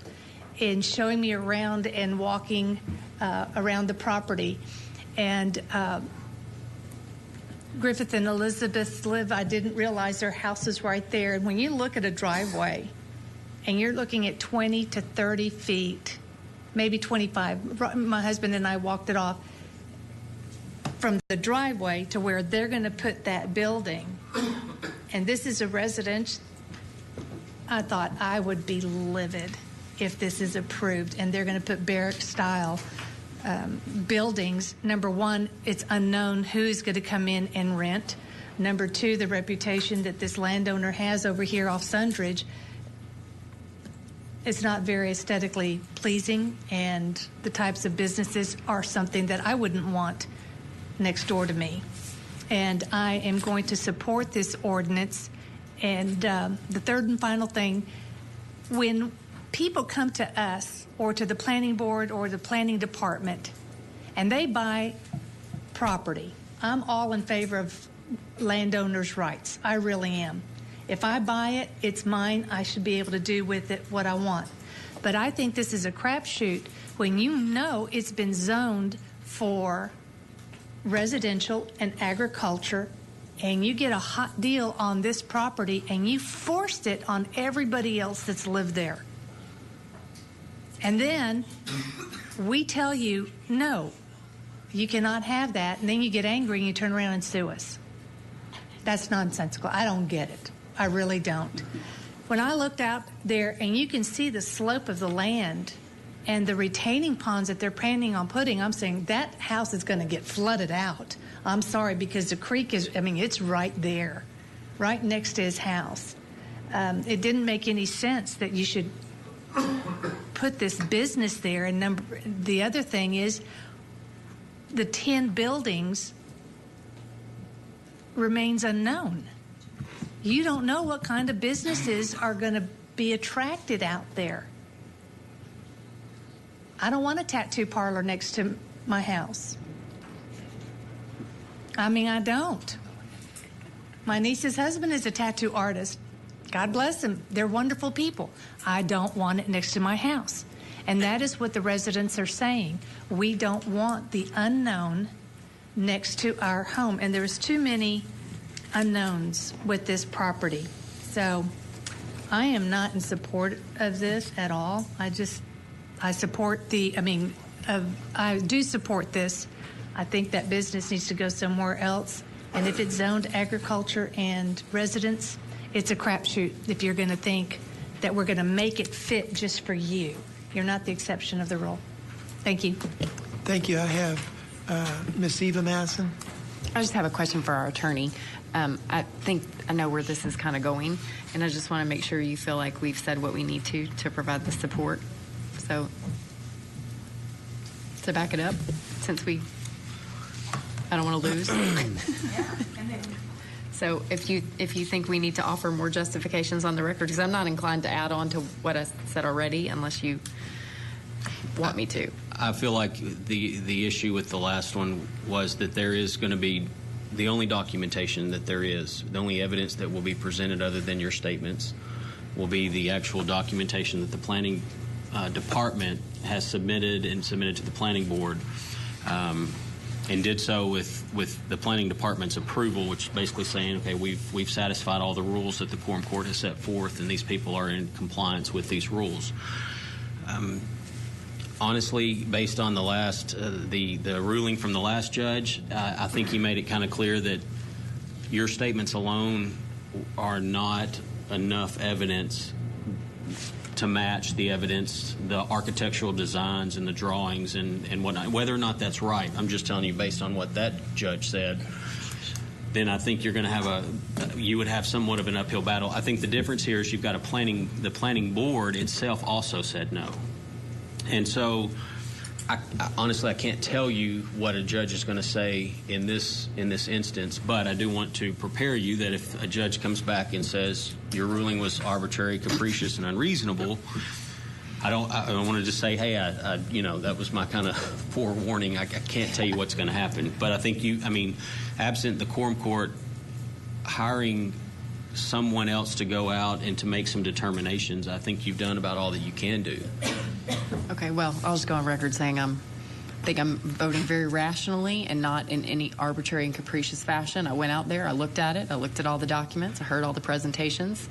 Speaker 18: in showing me around and walking around the property. And Griffith and Elizabeth live, I didn't realize their house is right there. And when you look at a driveway and you're looking at 20 to 30 feet, maybe 25, my husband and I walked it off from the driveway to where they're going to put that building. And this is a residence. I thought I would be livid if this is approved and they're going to put barrack-style buildings. Number one, it's unknown who's going to come in and rent. Number two, the reputation that this landowner has over here off Sundridge, it's not very aesthetically pleasing, and the types of businesses are something that I wouldn't want next door to me. And I am going to support this ordinance. And the third and final thing, when people come to us or to the planning board or the planning department and they buy property, I'm all in favor of landowners' rights. I really am. If I buy it, it's mine. I should be able to do with it what I want. But I think this is a crapshoot when you know it's been zoned for residential and agriculture, and you get a hot deal on this property and you forced it on everybody else that's lived there. And then we tell you, no, you cannot have that, and then you get angry and you turn around and sue us. That's nonsensical. I don't get it. I really don't. When I looked out there and you can see the slope of the land and the retaining ponds that they're planning on putting, I'm saying that house is going to get flooded out. I'm sorry, because the creek is, it's right there, right next to his house. It didn't make any sense that you should put this business there. And the other thing is the 10 buildings remains unknown. You don't know what kind of businesses are going to be attracted out there. I don't want a tattoo parlor next to my house. I don't. My niece's husband is a tattoo artist. God bless them. They're wonderful people. I don't want it next to my house. And that is what the residents are saying. We don't want the unknown next to our home. And there's too many unknowns with this property. So I am not in support of this at all. I support I do support this. I think that business needs to go somewhere else. And if it's zoned agriculture and residents, it's a crapshoot if you're going to think that we're going to make it fit just for you. You're not the exception of the rule. Thank you.
Speaker 1: Thank you. I have Ms. Eva Masson.
Speaker 15: I just have a question for our attorney. I think I know where this is kind of going, and I just want to make sure you feel like we've said what we need to provide the support. So to back it up, since I don't want to lose. So if you think we need to offer more justifications on the record, because I'm not inclined to add on to what I said already unless you want me to.
Speaker 14: I feel like the issue with the last one was that there is going to be the only documentation that there is, the only evidence that will be presented other than your statements will be the actual documentation that the planning department has submitted to the planning board, and did so with the planning department's approval, which is basically saying, okay, we've satisfied all the rules that the Quorum Court has set forth, and these people are in compliance with these rules. Honestly, based on the last the ruling from the last judge, I think he made it kind of clear that your statements alone are not enough evidence to match the evidence, the architectural designs and the drawings and whatnot. Whether or not that's right, I'm just telling you based on what that judge said, then I think you're going to you would have somewhat of an uphill battle. I think the difference here is you've got the planning board itself also said no. And so I honestly, I can't tell you what a judge is going to say in this instance, but I do want to prepare you that if a judge comes back and says your ruling was arbitrary, capricious, and unreasonable, I want to just say, hey, that was my kind of forewarning. I can't tell you what's going to happen, but I think absent the quorum court hiring someone else to go out and to make some determinations, I think you've done about all that you can do.
Speaker 15: Okay, well, I'll just go on record saying I think I'm voting very rationally and not in any arbitrary and capricious fashion. I went out there, I looked at it, I looked at all the documents, I heard all the presentations.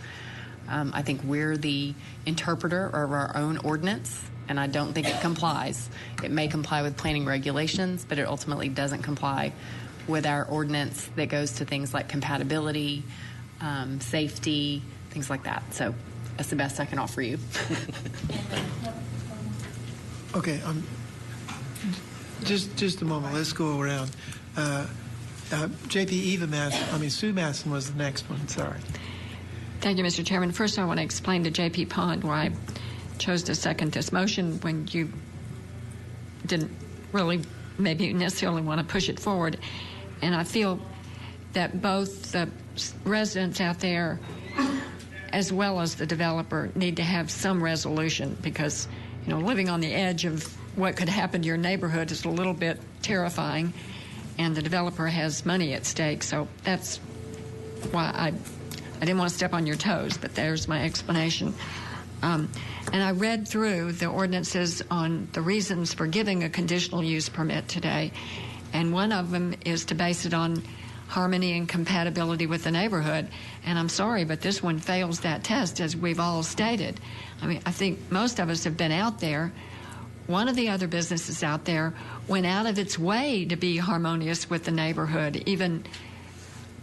Speaker 15: I think we're the interpreter of our own ordinance, and I don't think it complies. It may comply with planning regulations, but it ultimately doesn't comply with our ordinance that goes to things like compatibility, safety, things like that. So that's the best I can offer you.
Speaker 1: Okay, just a moment. Let's go around. JP Sue Masson was the next one. Sorry.
Speaker 7: Thank you, Mr. Chairman. First, I want to explain to JP Pond why I chose to second this motion when you didn't really maybe necessarily want to push it forward. And I feel that both the residents out there as well as the developer need to have some resolution because, living on the edge of what could happen to your neighborhood is a little bit terrifying, and the developer has money at stake. So that's why I didn't want to step on your toes, but there's my explanation. And I read through the ordinances on the reasons for giving a conditional use permit today, and one of them is to base it on harmony and compatibility with the neighborhood. And I'm sorry, but this one fails that test, as we've all stated. I think most of us have been out there. One of the other businesses out there went out of its way to be harmonious with the neighborhood, even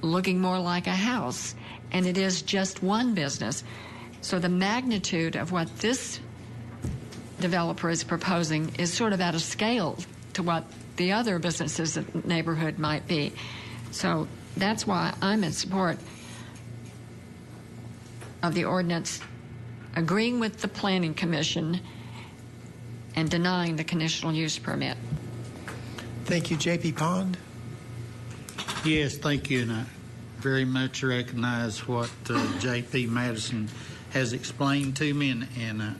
Speaker 7: looking more like a house. And it is just one business. So the magnitude of what this developer is proposing is sort of out of scale to what the other businesses in the neighborhood might be. So that's why I'm in support of the ordinance agreeing with the Planning Commission and denying the conditional use permit.
Speaker 1: Thank you. JP Pond?
Speaker 3: Yes, thank you. And I very much recognize what J.P. Madison has explained to me, and I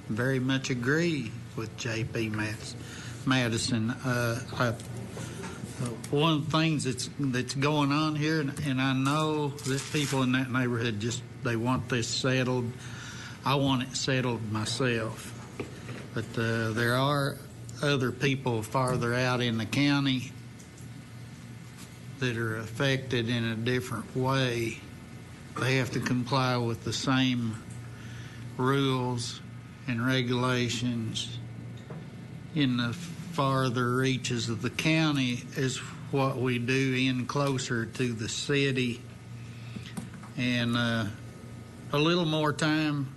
Speaker 3: very much agree with J.P. Madison. One of the things that's going on here, and I know that people in that neighborhood they want this settled. I want it settled myself. But there are other people farther out in the county that are affected in a different way. They have to comply with the same rules and regulations in the farther reaches of the county as what we do in closer to the city. And a little more time,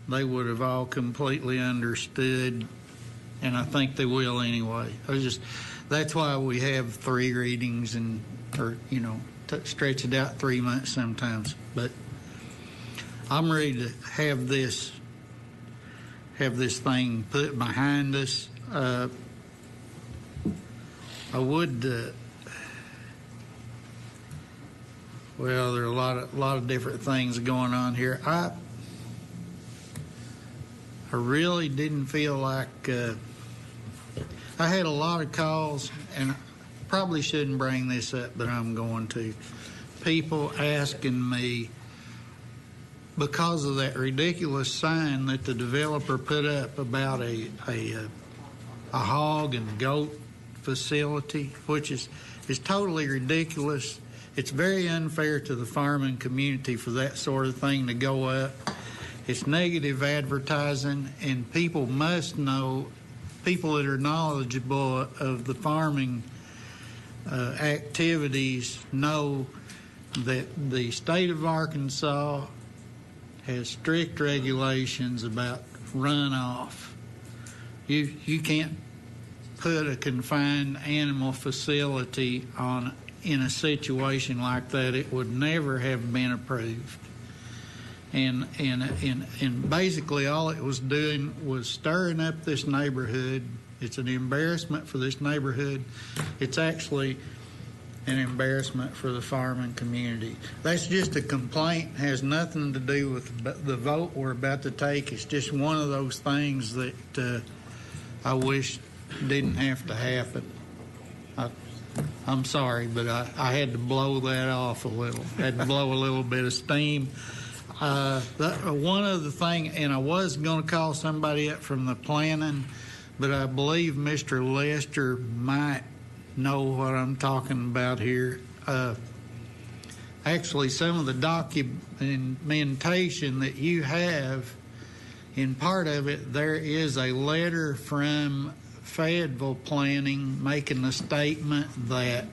Speaker 3: they would have all completely understood, and I think they will anyway. That's why we have 3 readings or stretch it out 3 months sometimes. But I'm ready to have this thing put behind us. I would. Well, there are a lot of different things going on here. I really didn't feel like I had a lot of calls, and I probably shouldn't bring this up, but I'm going to. People asking me, because of that ridiculous sign that the developer put up about a hog and goat facility, which is totally ridiculous. It's very unfair to the farming community for that sort of thing to go up. It's negative advertising, and people must know, people that are knowledgeable of the farming activities know that the state of Arkansas has strict regulations about runoff. You can't put a confined animal facility in a situation like that. It would never have been approved. And basically all it was doing was stirring up this neighborhood. It's an embarrassment for this neighborhood. It's actually an embarrassment for the farming community. That's just a complaint, has nothing to do with the vote we're about to take. It's just one of those things that I wish didn't have to happen. I'm sorry, but I had to blow that off a little. Had to blow a little bit of steam. One other thing, and I was going to call somebody up from the planning, but I believe Mr. Lester might know what I'm talking about here. Actually, some of the documentation that you have, in part of it, there is a letter from Fayetteville Planning making a statement that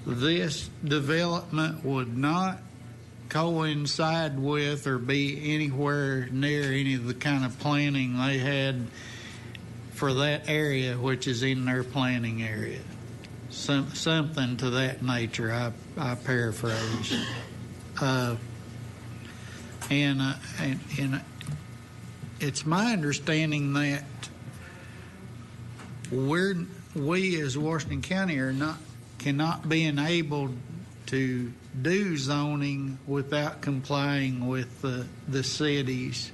Speaker 3: this development would not coincide with or be anywhere near any of the kind of planning they had for that area, which is in their planning area. Something to that nature, I paraphrase. And it's my understanding that we as Washington County cannot be enabled to do zoning without complying with the cities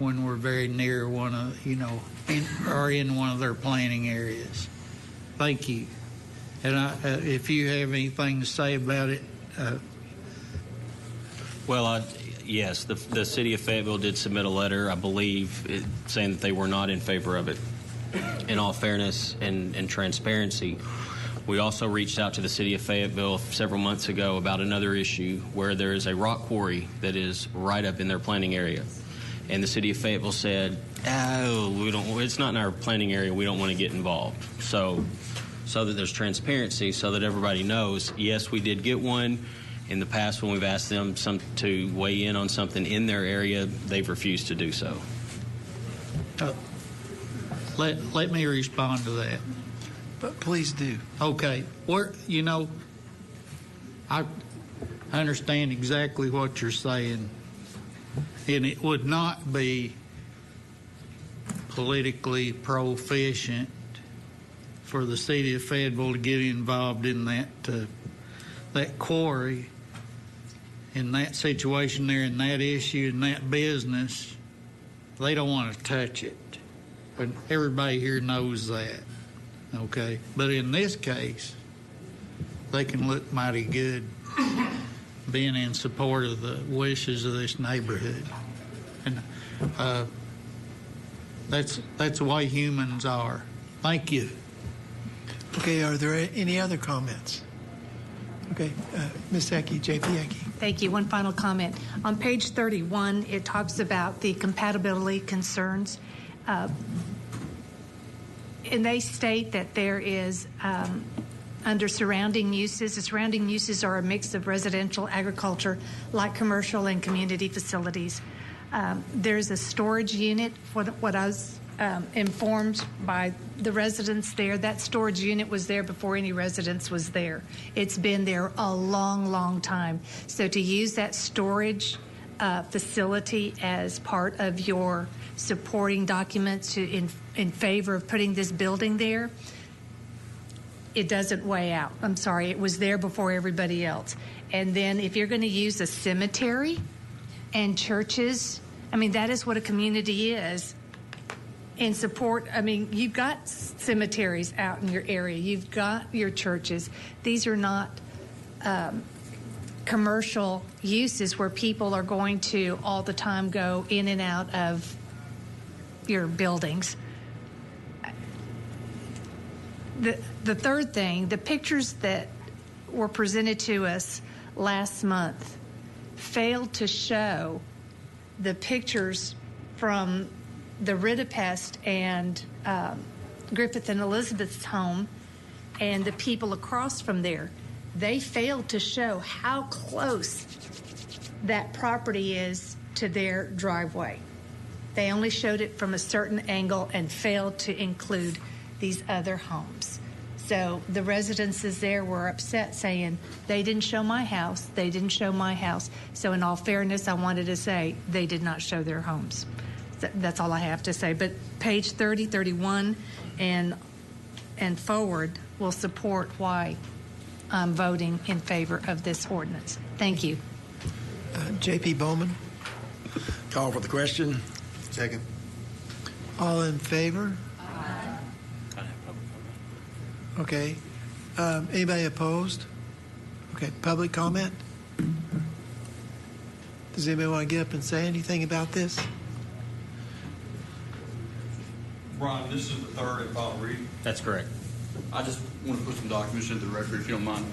Speaker 3: when we're very near one of, or in one of their planning areas. Thank you. And if you have anything to say about it.
Speaker 14: Yes, the city of Fayetteville did submit a letter, I believe, saying that they were not in favor of it. In all fairness and transparency, we also reached out to the city of Fayetteville several months ago about another issue where there is a rock quarry that is right up in their planning area. And the city of Fayetteville said, it's not in our planning area, we don't want to get involved. So that there's transparency, so that everybody knows, yes, we did get one. In the past, when we've asked them to weigh in on something in their area, they've refused to do so.
Speaker 3: Let me respond to that.
Speaker 1: But please do.
Speaker 3: Okay. I understand exactly what you're saying, and it would not be politically proficient for the city of Fayetteville to get involved in that quarry, in that situation there, in that issue, in that business. They don't want to touch it. But everybody here knows that, okay? But in this case, they can look mighty good being in support of the wishes of this neighborhood. And that's the way humans are. Thank you.
Speaker 1: Okay, are there any other comments? Okay, Ms. Ecke, J.P. Ecke.
Speaker 18: Thank you. One final comment. On page 31, it talks about the compatibility concerns. And they state that there is, under surrounding uses, the surrounding uses are a mix of residential, agriculture, light commercial, and community facilities. There's a storage unit, for what I was informed by the residents there. That storage unit was there before any residence was there. It's been there a long, long time. So to use that storage facility as part of your supporting documents in favor of putting this building there, it doesn't weigh out. I'm sorry, it was there before everybody else. And then if you're going to use a cemetery and churches, that is what a community is. In support, you've got cemeteries out in your area. You've got your churches. These are not commercial uses where people are going to all the time go in and out of your buildings. The third thing, the pictures that were presented to us last month failed to show the pictures from the Ridapest and Griffith and Elizabeth's home and the people across from there. They failed to show how close that property is to their driveway. They only showed it from a certain angle and failed to include these other homes. So the residences there were upset, saying, they didn't show my house, they didn't show my house. So in all fairness, I wanted to say they did not show their homes. That's all I have to say. But page 30, 31, and forward will support why I'm voting in favor of this ordinance. Thank you.
Speaker 1: J.P. Bowman.
Speaker 8: Call for the question.
Speaker 12: Second.
Speaker 1: All in favor? Okay. Anybody opposed? Okay. Public comment? Does anybody want to get up and say anything about this?
Speaker 19: Brian, this is the third and final reading.
Speaker 14: That's correct.
Speaker 19: I just want to put some documents into the record, if you don't mind.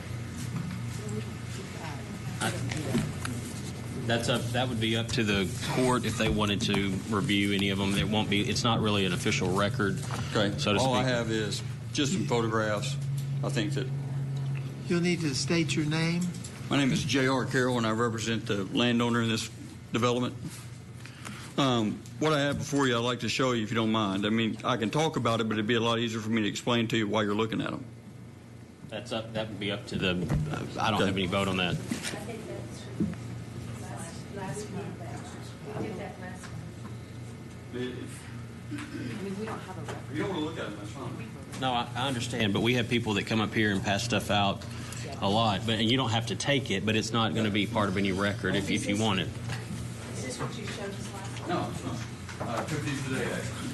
Speaker 14: That would be up to the court if they wanted to review any of them. It won't be. It's not really an official record.
Speaker 19: Okay.
Speaker 14: So to
Speaker 19: all
Speaker 14: speak.
Speaker 19: I have is just some photographs. I think that
Speaker 1: You'll need to state your name.
Speaker 19: my name is J.R. Carroll, and I represent the landowner in this development. What I have before you, I'd like to show you, if you don't mind. I mean, I can talk about it, but it'd be a lot easier for me to explain to you while you're looking at them.
Speaker 14: That's up. That would be up to the. I don't have any vote on that.
Speaker 19: If you don't want to look at them, that's fine.
Speaker 14: No, I understand, but we have people that come up here and pass stuff out a lot. But and you don't have to take it, but it's not going to be part of any record if you want it.
Speaker 18: Is this what you showed us last
Speaker 19: No, it's not. I took these today, actually.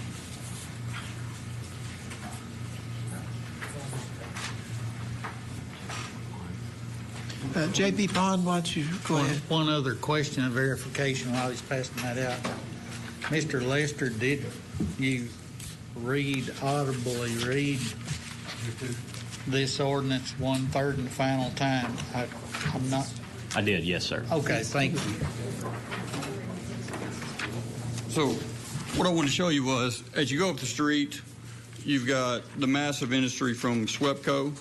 Speaker 1: J.P. Pond, why don't you go ahead?
Speaker 3: One other question of verification while he's passing that out. Mr. Lester, did you audibly read this ordinance 1/3 and final time? I'm not.
Speaker 14: I did, yes, sir.
Speaker 3: Okay, thank you.
Speaker 19: So what I wanted to show you was, as you go up the street, you've got the massive industry from SWEPCO.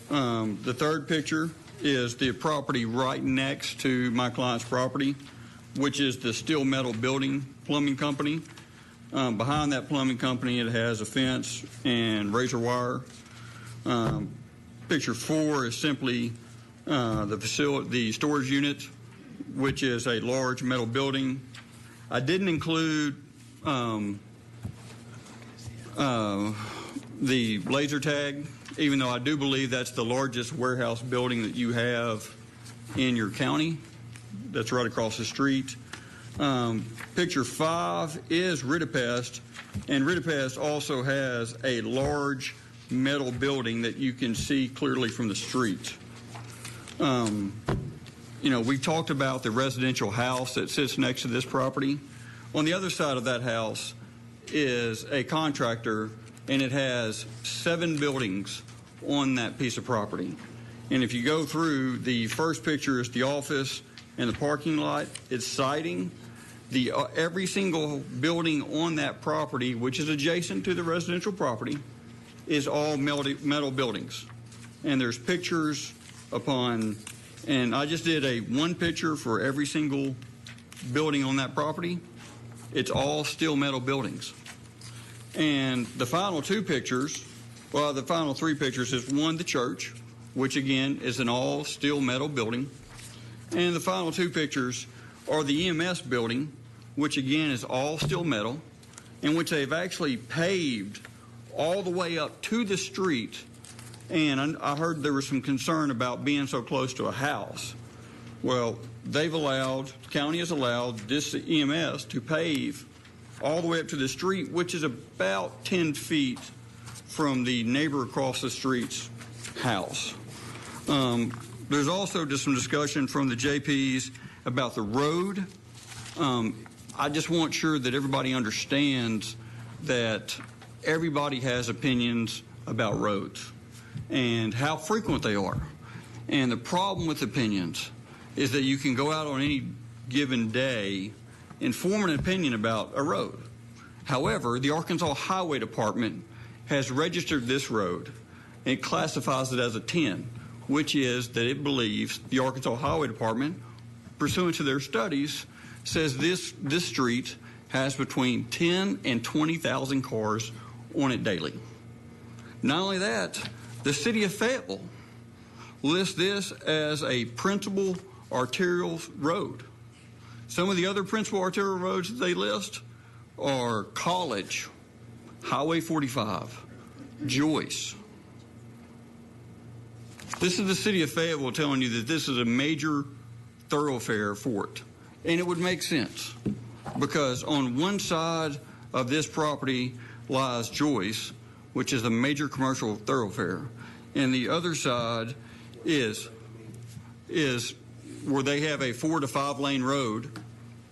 Speaker 19: The third picture is the property right next to my client's property, which is the Steel Metal Building Plumbing Company. Behind that plumbing company, it has a fence and razor wire. Picture 4 is simply the storage unit, which is a large metal building. I didn't include the laser tag, even though I do believe that's the largest warehouse building that you have in your county. That's right across the street. Picture 5 is Ridipest, and Ridipest also has a large metal building that you can see clearly from the street. We talked about the residential house that sits next to this property. On the other side of that house is a contractor, and it has 7 buildings on that piece of property. And if you go through, the first picture is the office and the parking lot. It's siding. Every single building on that property, which is adjacent to the residential property, is all metal buildings. And there's pictures and I just did one picture for every single building on that property. It's all steel metal buildings. And the final 2 pictures, the final 3 pictures is one, the church, which again is an all steel metal building. And the final 2 pictures are the EMS building, which again is all steel metal, in which they've actually paved all the way up to the street. And I heard there was some concern about being so close to a house. Well, the county has allowed this EMS to pave all the way up to the street, which is about 10 feet from the neighbor across the street's house. There's also just some discussion from the JPs about the road. I just want sure that everybody understands that everybody has opinions about roads and how frequent they are. And the problem with opinions is that you can go out on any given day and form an opinion about a road. However, the Arkansas Highway Department has registered this road and it classifies it as a 10, which is that it believes the Arkansas Highway Department pursuant to their studies, says this street has between 10 and 20,000 cars on it daily. Not only that, the city of Fayetteville lists this as a principal arterial road. Some of the other principal arterial roads that they list are College, Highway 45, Joyce. This is the city of Fayetteville telling you that this is a major thoroughfare for it. And it would make sense because on one side of this property lies Joyce, which is a major commercial thoroughfare, and the other side is where they have a 4 to 5 lane road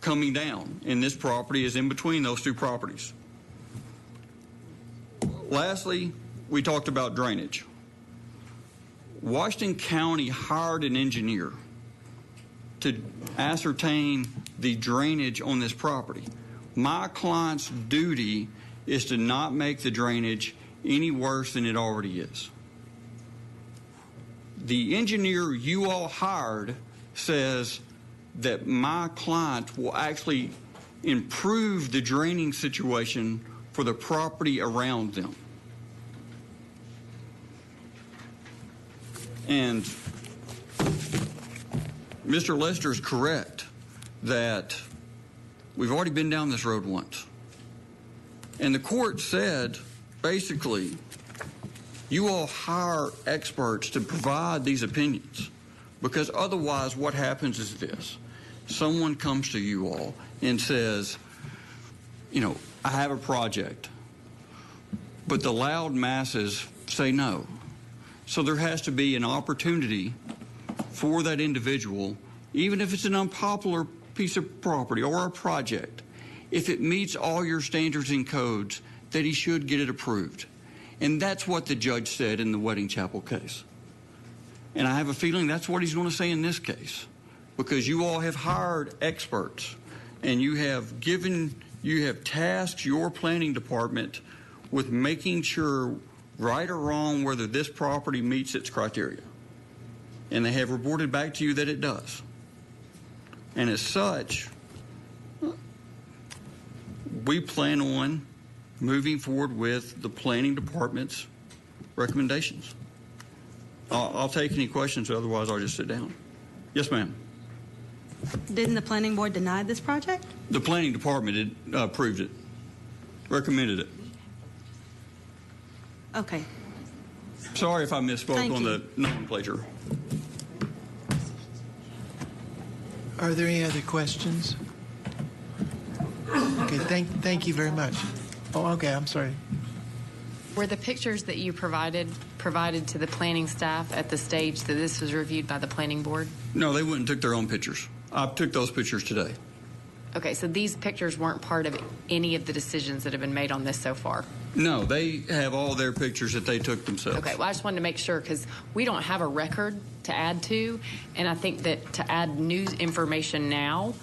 Speaker 19: coming down, and this property is in between those two properties. Lastly, we talked about drainage. Washington County hired an engineer to ascertain the drainage on this property. My client's duty is to not make the drainage any worse than it already is. The engineer you all hired says that my client will actually improve the draining situation for the property around them. And Mr. Lester is correct that we've already been down this road once. And the court said, basically, you all hire experts to provide these opinions, because otherwise what happens is this. Someone comes to you all and says, you know, I have a project, but the loud masses say no. So there has to be an opportunity for that individual, even if it's an unpopular piece of property or a project, if it meets all your standards and codes, that he should get it approved. And that's what the judge said in the Wedding Chapel case. And I have a feeling that's what he's going to say in this case, because you all have hired experts and you have tasked your planning department with making sure, right or wrong, whether this property meets its criteria. And they have reported back to you that it does. And as such, we plan on moving forward with the planning department's recommendations. I'll take any questions, otherwise I'll just sit down. Yes, ma'am.
Speaker 20: Didn't the planning board deny this project?
Speaker 19: The planning department approved it, recommended it.
Speaker 20: Okay.
Speaker 19: Sorry if I misspoke on the nomenclature.
Speaker 1: Are there any other questions? Okay, thank you very much. Oh, okay, I'm sorry.
Speaker 15: Were the pictures that you provided to the planning staff at the stage that this was reviewed by the planning board?
Speaker 19: No, they went and took their own pictures. I took those pictures today.
Speaker 15: Okay, so these pictures weren't part of any of the decisions that have been made on this so far?
Speaker 19: No, they have all their pictures that they took themselves.
Speaker 15: Okay, well, I just wanted to make sure because we don't have a record to add to, and I think that to add new information now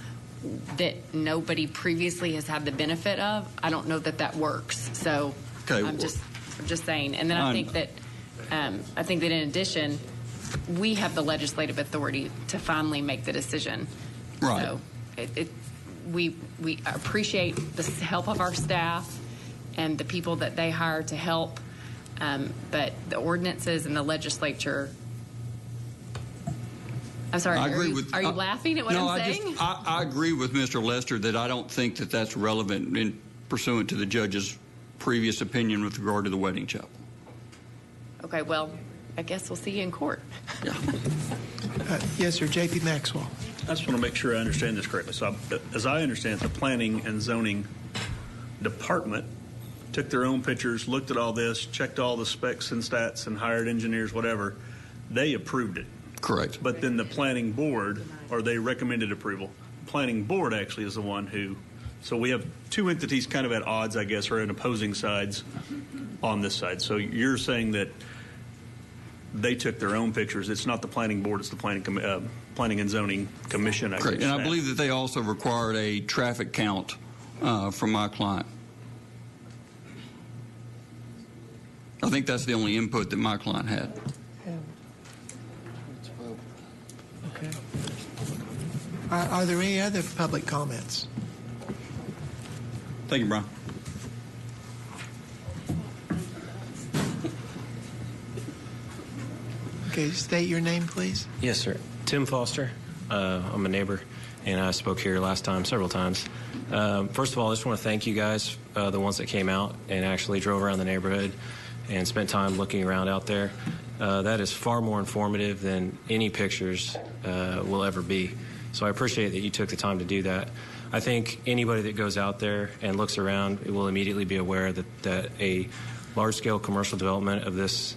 Speaker 15: that nobody previously has had the benefit of, I don't know that that works. So okay, I'm just saying. And then I think that in addition, we have the legislative authority to finally make the decision.
Speaker 19: Right.
Speaker 15: So we appreciate the help of our staff and the people that they hire to help, but the ordinances and the legislature. I'm sorry. Are you laughing at what I'm saying?
Speaker 19: I agree with Mr. Lester that I don't think that that's relevant in pursuant to the judge's previous opinion with regard to the wedding chapel.
Speaker 15: Okay. Well, I guess we'll see you in court.
Speaker 19: Yeah.
Speaker 1: Yes, sir. J.P. Maxwell.
Speaker 13: I just want to make sure I understand this correctly. So, as I understand, the planning and zoning department took their own pictures, looked at all this, checked all the specs and stats, and hired engineers, whatever. They approved it.
Speaker 19: Correct.
Speaker 13: But then the planning board, or they recommended approval. The planning board actually is the one who. So we have two entities kind of at odds, I guess, or in opposing sides on this side. So you're saying that they took their own pictures. It's not the planning board. It's the planning and zoning commission.
Speaker 19: Correct. And I believe that they also required a traffic count from my client. I think that's the only input that my client had.
Speaker 1: Okay. Are there any other public comments?
Speaker 19: Thank you, Brian.
Speaker 1: Okay, state your name, please.
Speaker 21: Yes, sir. Tim Foster. I'm a neighbor, and I spoke here last time several times. First of all, I just want to thank you guys, the ones that came out and actually drove around the neighborhood and spent time looking around out there. That is far more informative than any pictures will ever be. So I appreciate that you took the time to do that. I think anybody that goes out there and looks around will immediately be aware that a large-scale commercial development of this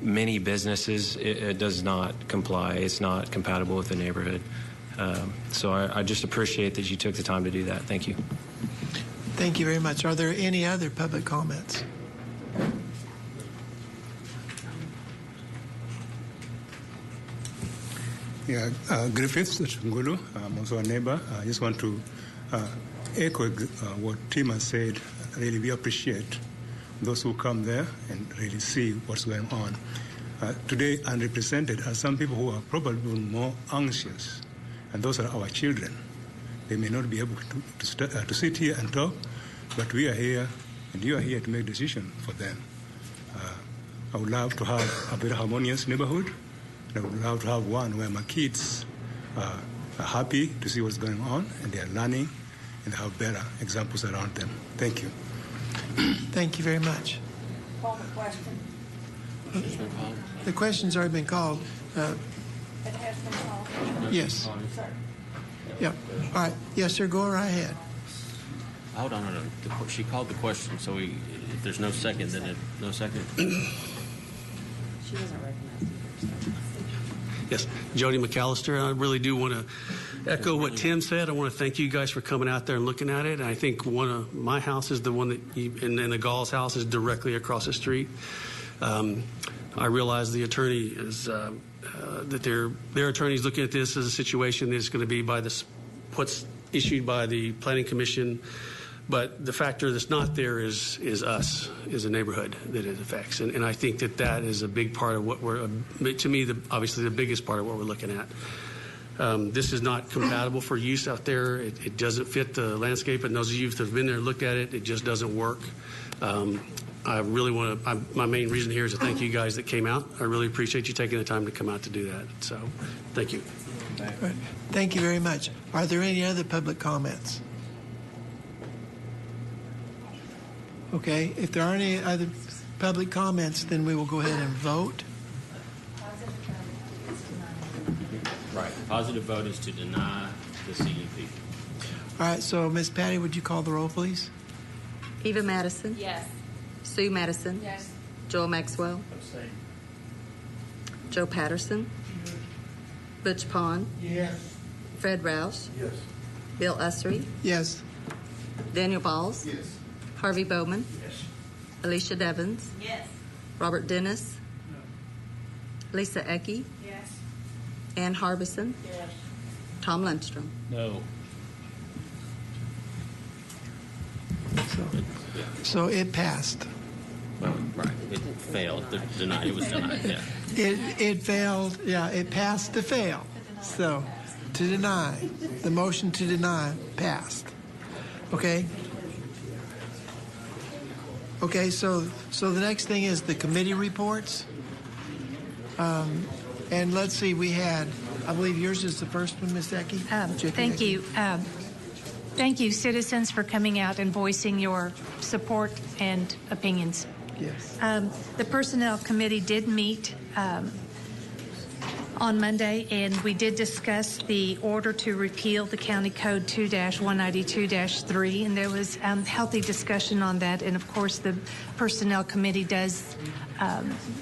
Speaker 21: many businesses, it does not comply. It's not compatible with the neighborhood. So I just appreciate that you took the time to do that. Thank you.
Speaker 1: Thank you very much. Are there any other public comments?
Speaker 22: Yeah, Griffiths Ngulu. I'm also a neighbor. I just want to echo what Tim has said. Really, we appreciate those who come there and really see what's going on. Today, unrepresented are some people who are probably more anxious, and those are our children. They may not be able to sit here and talk, but we are here, and you are here to make decisions for them. I would love to have a very harmonious neighborhood. I would love to have one where my kids are happy to see what's going on, and they are learning, and have better examples around them. Thank you.
Speaker 1: Thank you very much.
Speaker 11: Call the question.
Speaker 1: The question's already been called.
Speaker 11: It has been called.
Speaker 1: Yes.
Speaker 11: Sir.
Speaker 1: Yep. All right. Yes, sir. Go right ahead.
Speaker 14: Hold on. She called the question, so if there's no second, then no second.
Speaker 20: She doesn't recognize you.
Speaker 5: Yes, Jody McAllister. I really do want to echo what Tim said. I want to thank you guys for coming out there and looking at it. And I think one of my house is the one that, and then the Gall's house is directly across the street. I realize the attorney is that their attorney's looking at this as a situation that's going to be by this what's issued by the Planning Commission. But the factor that's not there is us, is a neighborhood that it affects. And I think that is a big part of what to me, obviously the biggest part of what we're looking at. This is not compatible for use out there. It doesn't fit the landscape. And those of you that have been there and looked at it, it just doesn't work. I really want to, my main reason here is to thank you guys that came out. I really appreciate you taking the time to come out to do that. So thank you.
Speaker 1: Right. Thank you very much. Are there any other public comments? Okay, if there aren't any other public comments, then we will go ahead and vote.
Speaker 14: Right. Positive vote is to deny the CUP.
Speaker 1: All right, so Ms. Patty, would you call the roll, please?
Speaker 20: Eva Madison.
Speaker 15: Yes.
Speaker 20: Sue Madison.
Speaker 15: Yes.
Speaker 20: Joel Maxwell. Joe Patterson. Butch Pond.
Speaker 1: Yes.
Speaker 20: Fred Roush.
Speaker 1: Yes.
Speaker 20: Bill Ussery.
Speaker 1: Yes.
Speaker 20: Daniel Balls.
Speaker 1: Yes.
Speaker 20: Harvey Bowman.
Speaker 1: Yes.
Speaker 20: Alicia Devins.
Speaker 15: Yes.
Speaker 20: Robert Dennis.
Speaker 1: No.
Speaker 20: Lisa Ecke.
Speaker 15: Yes.
Speaker 20: Ann Harbison.
Speaker 15: Yes.
Speaker 20: Tom Lundstrom.
Speaker 14: No.
Speaker 1: So it passed.
Speaker 14: Well, right. It failed. Denied. It was denied. Yeah.
Speaker 1: It failed. Yeah, it passed to fail. So to deny, the motion to deny passed. Okay. Okay. So the next thing is the committee reports. And let's see, we had, I believe yours is the first one, Ms. Ecke.
Speaker 18: Thank you. Thank you, citizens, for coming out and voicing your support and opinions.
Speaker 1: Yes.
Speaker 18: The Personnel Committee did meet on Monday, and we did discuss the order to repeal the County Code 2-192-3, and there was healthy discussion on that. And, of course, the Personnel Committee does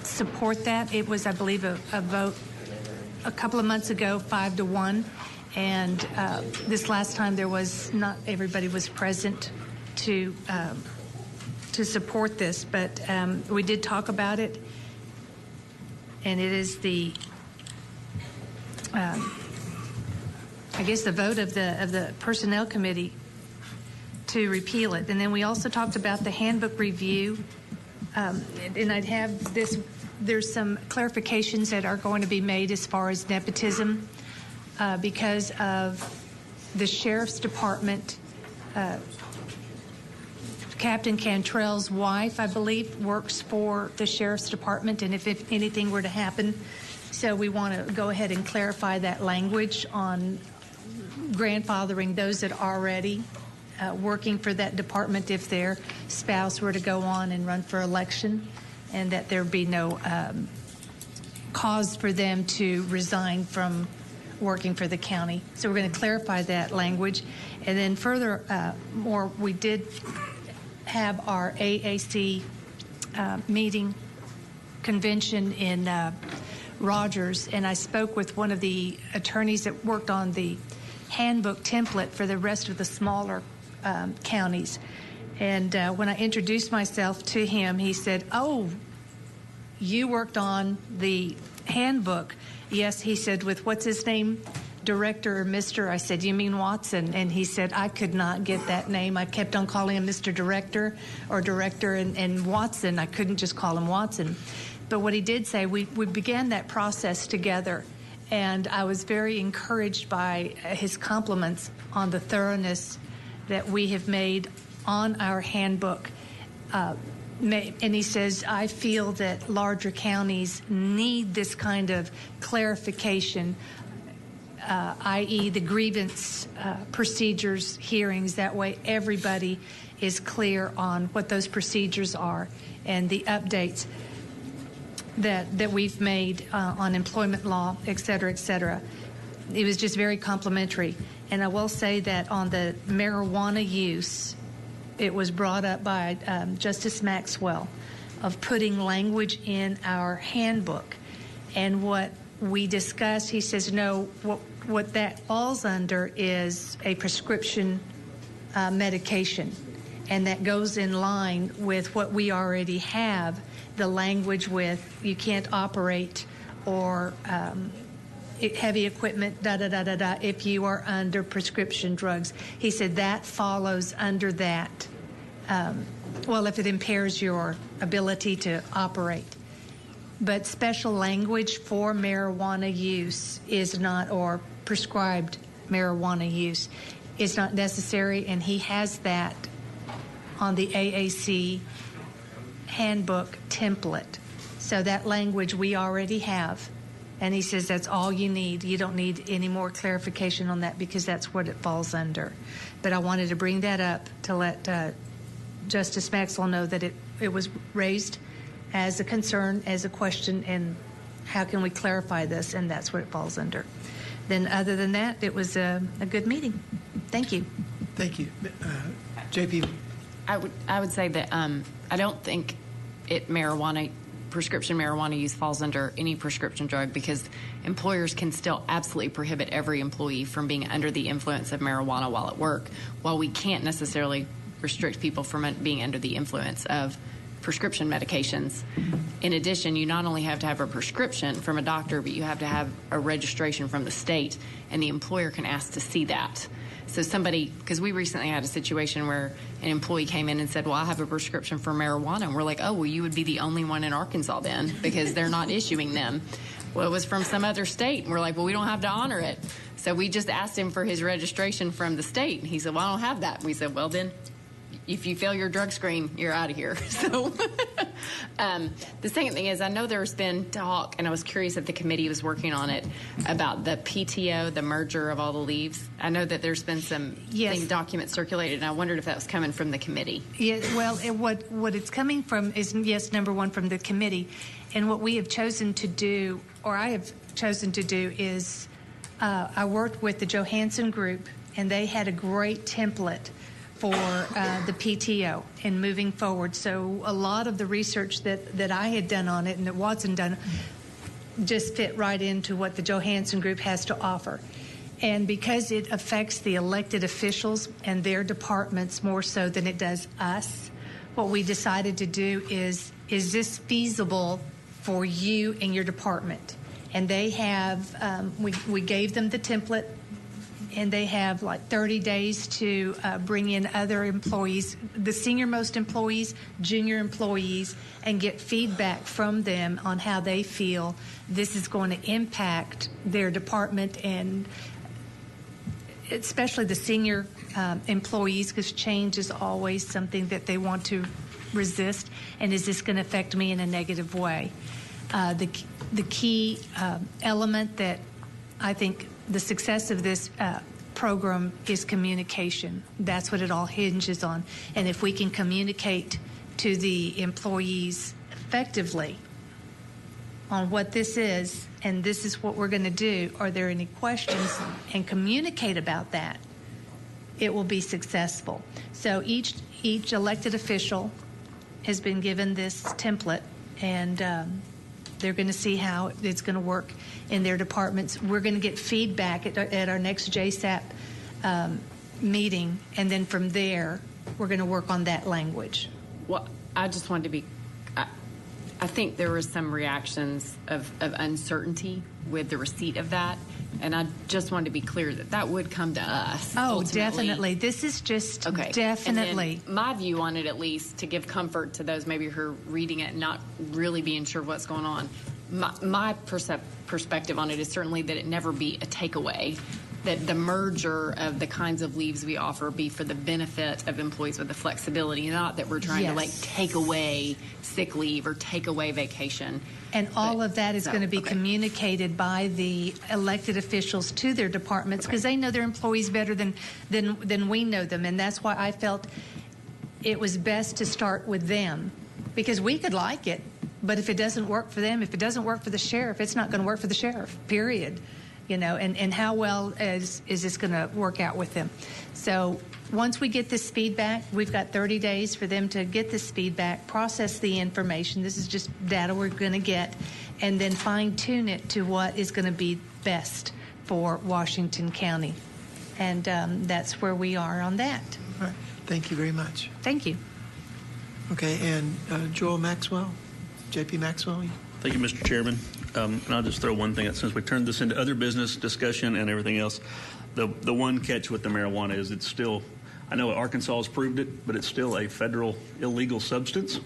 Speaker 18: support that. It was, I believe, a vote a couple of months ago, 5-1. And this last time, there was not everybody was present to support this, but we did talk about it, and it is the I guess the vote of the Personnel Committee to repeal it. And then we also talked about the handbook review, and I'd have this. There's some clarifications that are going to be made as far as nepotism. Because of the Sheriff's Department, Captain Cantrell's wife, I believe, works for the Sheriff's Department, and if anything were to happen, so we want to go ahead and clarify that language on grandfathering those that are already working for that department if their spouse were to go on and run for election, and that there be no cause for them to resign from working for the county. So we're going to clarify that language. And then further, we did have our AAC meeting convention in Rogers, and I spoke with one of the attorneys that worked on the handbook template for the rest of the smaller counties. And when I introduced myself to him, he said, "Oh, you worked on the handbook." Yes, he said, with what's his name? Director or Mr. I said, "You mean Watson?" And he said, "I could not get that name. I kept on calling him Mr. Director or Director and Watson. I couldn't just call him Watson." But what he did say, we began that process together, and I was very encouraged by his compliments on the thoroughness that we have made on our handbook. And he says, "I feel that larger counties need this kind of clarification, i.e. the grievance procedures hearings. That way everybody is clear on what those procedures are and the updates that we've made on employment law, et cetera, et cetera." It was just very complimentary. And I will say that on the marijuana use, it was brought up by Justice Maxwell of putting language in our handbook. And what we discussed, he says, no, what that falls under is a prescription medication. And that goes in line with what we already have, the language with you can't operate or heavy equipment, if you are under prescription drugs. He said that follows under that. Well, if it impairs your ability to operate. But special language for marijuana use is not, or prescribed marijuana use is not necessary, and he has that on the AAC handbook template. So that language we already have. And he says that's all you need. You don't need any more clarification on that because that's what it falls under. But I wanted to bring that up to let Justice Maxwell know that it was raised as a concern, as a question, and how can we clarify this, and that's what it falls under. Then other than that, it was a good meeting. Thank you.
Speaker 1: Thank you. JP?
Speaker 15: I would say that I don't think prescription marijuana use falls under any prescription drug, because employers can still absolutely prohibit every employee from being under the influence of marijuana while at work, while we can't necessarily restrict people from being under the influence of prescription medications. In addition, you not only have to have a prescription from a doctor, but you have to have a registration from the state, and the employer can ask to see that. So because we recently had a situation where an employee came in and said, "Well, I have a prescription for marijuana." And we're like, "Oh, well, you would be the only one in Arkansas then, because they're not issuing them." Well, it was from some other state. And we're like, "Well, we don't have to honor it." So we just asked him for his registration from the state. And he said, "Well, I don't have that." We said, "Well, then, if you fail your drug screen, you're out of here." So the second thing is, I know there's been talk, and I was curious if the committee was working on it, about the PTO, the merger of all the leaves. I know that there's been some documents circulated, and I wondered if that was coming from the committee.
Speaker 18: Yeah, well, what it's coming from is, yes, number one, from the committee. And what we have chosen to do, or I have chosen to do, is I worked with the Johansson Group, and they had a great template for the PTO in moving forward. So a lot of the research that I had done on it and that Watson done just fit right into what the Johansson Group has to offer. And because it affects the elected officials and their departments more so than it does us, what we decided to do is this feasible for you and your department? And they have, we gave them the template, and they have like 30 days to bring in other employees, the senior-most employees, junior employees, and get feedback from them on how they feel this is going to impact their department and especially the senior employees, because change is always something that they want to resist. And is this going to affect me in a negative way? The key element that I think the success of this program is communication. That's what it all hinges on. And if we can communicate to the employees effectively on what this is, and this is what we're going to do, are there any questions, and communicate about that, it will be successful. So each elected official has been given this template, and they're going to see how it's going to work in their departments. We're going to get feedback at our next JSAP meeting, and then from there, we're going to work on that language.
Speaker 15: Well, I just wanted to be, I think there were some reactions of uncertainty with the receipt of that, and I just wanted to be clear that that would come to us.
Speaker 18: Oh,
Speaker 15: ultimately.
Speaker 18: definitely. This is just definitely.
Speaker 15: And then my view on it, at least, to give comfort to those maybe who are reading it and not really being sure what's going on, my perspective on it is certainly that it never be a takeaway, that the merger of the kinds of leaves we offer be for the benefit of employees with the flexibility, not that we're trying to like take away sick leave or take away vacation.
Speaker 18: And all of that is going to be communicated by the elected officials to their departments, because they know their employees better than we know them. And that's why I felt it was best to start with them, because we could like it, but if it doesn't work for them, if it doesn't work for the sheriff, it's not going to work for the sheriff, period. You know, and how well is this going to work out with them? So once we get this feedback, we've got 30 days for them to get this feedback, process the information. This is just data we're going to get, and then fine-tune it to what is going to be best for Washington County. And that's where we are on that.
Speaker 1: All right. Thank you very much.
Speaker 18: Thank you.
Speaker 1: Okay, and Joel Maxwell, J.P. Maxwell.
Speaker 13: Thank you, Mr. Chairman. And I'll just throw one thing out, since we turned this into other business discussion and everything else. The one catch with the marijuana is it's still, I know Arkansas has proved it, but it's still a federal illegal substance,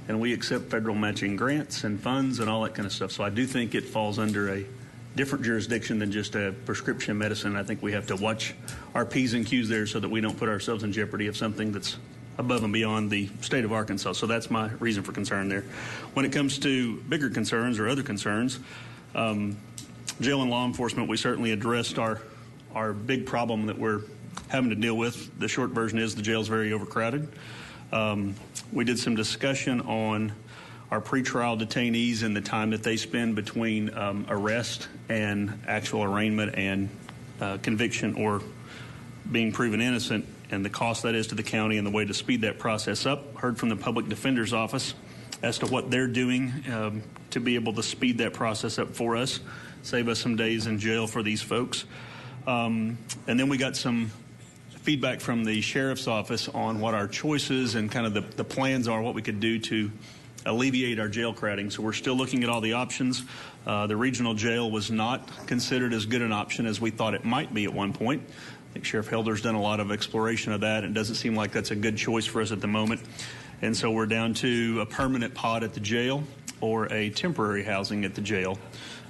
Speaker 13: and we accept federal matching grants and funds and all that kind of stuff. So I do think it falls under a different jurisdiction than just a prescription medicine. I think we have to watch our P's and Q's there so that we don't put ourselves in jeopardy of something that's above and beyond the state of Arkansas. So that's my reason for concern there. When it comes to bigger concerns or other concerns, jail and law enforcement, we certainly addressed our big problem that we're having to deal with. The short version is the jail's very overcrowded. We did some discussion on our pretrial detainees and the time that they spend between arrest and actual arraignment and conviction or being proven innocent, and the cost that is to the county and the way to speed that process up. Heard from the Public Defender's Office as to what they're doing to be able to speed that process up for us, save us some days in jail for these folks. And then we got some feedback from the Sheriff's Office on what our choices and kind of the plans are, what we could do to alleviate our jail crowding. So we're still looking at all the options. The regional jail was not considered as good an option as we thought it might be at one point. I think Sheriff Helder's done a lot of exploration of that, and it doesn't seem like that's a good choice for us at the moment. And so we're down to a permanent pod at the jail or a temporary housing at the jail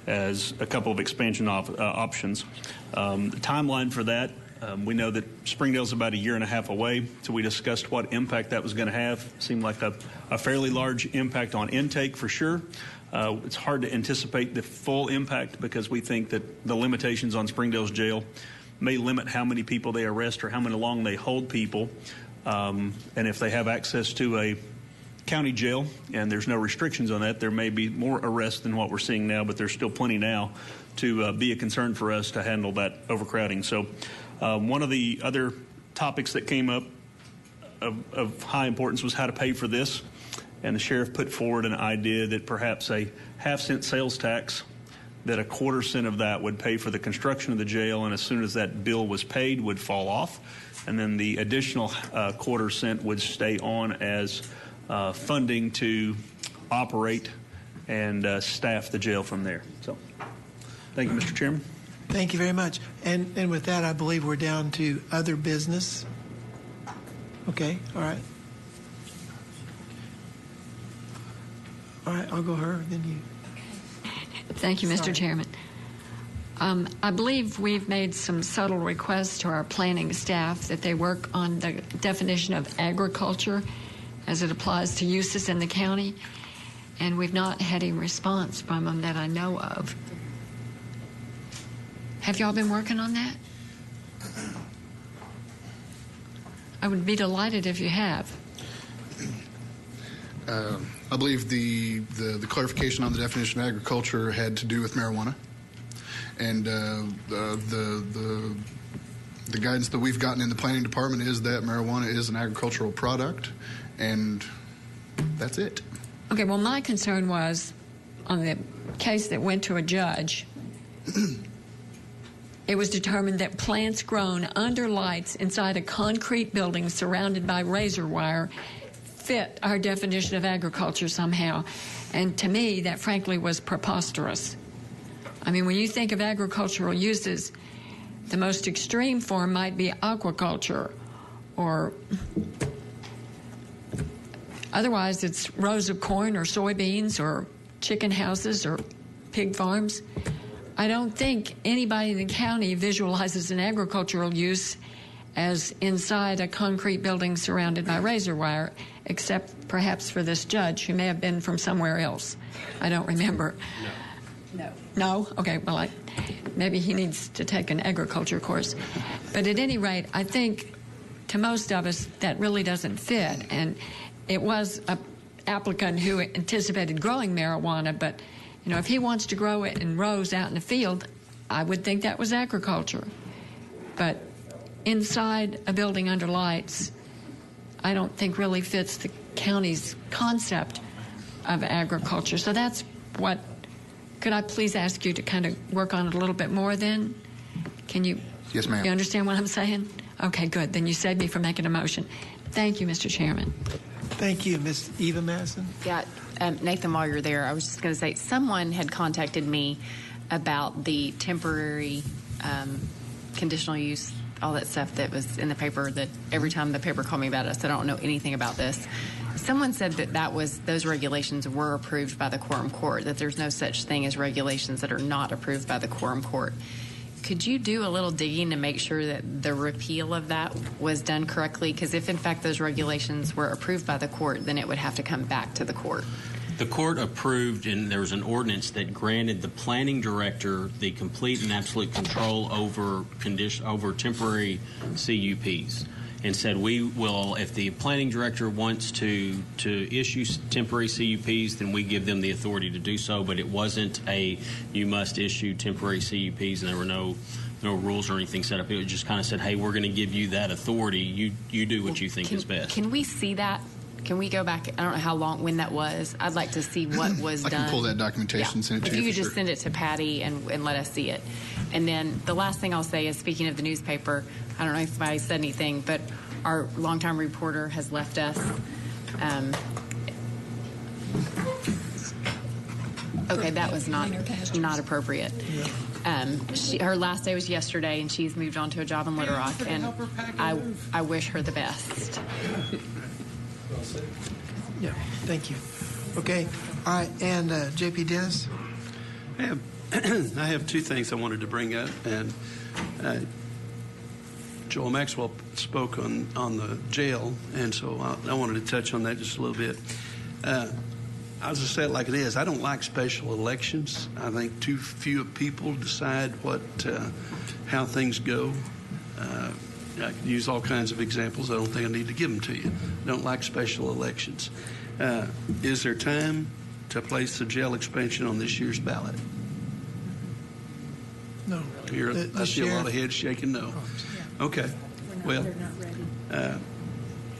Speaker 13: as a couple of expansion options. The timeline for that, we know that Springdale's about 1.5 years away, so we discussed what impact that was going to have. Seemed like a fairly large impact on intake for sure. It's hard to anticipate the full impact because we think that the limitations on Springdale's jail may limit how many people they arrest or how long they hold people. And if they have access to a county jail and there's no restrictions on that, there may be more arrests than what we're seeing now, but there's still plenty now to be a concern for us to handle that overcrowding. So one of the other topics that came up of high importance was how to pay for this. And the sheriff put forward an idea that perhaps a 0.5-cent sales tax, that 1/4 cent of that would pay for the construction of the jail, and as soon as that bill was paid would fall off, and then the additional 1/4 cent would stay on as funding to operate and staff the jail from there. So thank you, Mr. Chairman.
Speaker 1: Thank you very much. And with that, I believe we're down to other business. Okay, all right. All right, I'll go her, then you.
Speaker 7: Thank you, Mr. Chairman. I believe we've made some subtle requests to our planning staff that they work on the definition of agriculture as it applies to uses in the county, and we've not had a response from them that I know of. Have y'all been working on that? I would be delighted if you have.
Speaker 2: I believe the clarification on the definition of agriculture had to do with marijuana, and the guidance that we've gotten in the planning department is that marijuana is an agricultural product, and that's it.
Speaker 7: Okay, well, my concern was on the case that went to a judge. It was determined that plants grown under lights inside a concrete building surrounded by razor wire fit our definition of agriculture somehow. And to me, that frankly was preposterous. I mean, when you think of agricultural uses, the most extreme form might be aquaculture, or otherwise it's rows of corn or soybeans or chicken houses or pig farms. I don't think anybody in the county visualizes an agricultural use as inside a concrete building surrounded by razor wire, except perhaps for this judge who may have been from somewhere else. I don't remember. No. No? Okay, well, maybe he needs to take an agriculture course. But at any rate, I think to most of us that really doesn't fit. And it was an applicant who anticipated growing marijuana, but you know, if he wants to grow it in rows out in the field, I would think that was agriculture. But inside a building under lights, I don't think really fits the county's concept of agriculture. So that's what, could I please ask you to kind of work on it a little bit more then? Can you?
Speaker 2: Yes, ma'am.
Speaker 7: You understand what I'm saying? Okay, good. Then you saved me from making a motion. Thank you, Mr. Chairman.
Speaker 1: Thank you, Ms. Eva Madison.
Speaker 15: Yeah, Nathan, while you're there, I was just going to say someone had contacted me about the temporary conditional use, all that stuff that was in the paper, that every time the paper called me about it, I said, I don't know anything about this. Someone said that those regulations were approved by the Quorum Court, that there's no such thing as regulations that are not approved by the Quorum Court. Could you do a little digging to make sure that the repeal of that was done correctly? Because if, in fact, those regulations were approved by the court, then it would have to come back to the court.
Speaker 14: The court approved, and there was an ordinance that granted the planning director the complete and absolute control over temporary CUPs, and said we will, if the planning director wants to issue temporary CUPs, then we give them the authority to do so. But it wasn't you must issue temporary CUPs, and there were no rules or anything set up. It just kind of said, hey, we're going to give you that authority. You do what you think is best.
Speaker 15: Can we see that? Can we go back? I don't know when that was. I'd like to see what was done.
Speaker 2: I can pull that documentation and send it to you.
Speaker 15: If you could just send it to Patty and let us see it. And then the last thing I'll say is, speaking of the newspaper, I don't know if anybody said anything, but our longtime reporter has left us. Okay, that was not appropriate. Her last day was yesterday, and she's moved on to a job in Little Rock, and I wish her the best.
Speaker 1: Yeah, thank you. Okay, all right, and J.P. Dennis?
Speaker 5: I have two things I wanted to bring up, and Joel Maxwell spoke on the jail, and so I wanted to touch on that just a little bit. I'll just say it like it is. I don't like special elections. I think too few people decide how things go. I could use all kinds of examples. I don't think I need to give them to you. I don't like special elections. Is there time to place the jail expansion on this year's ballot?
Speaker 1: No.
Speaker 5: I see a lot of heads shaking no. Okay. Well,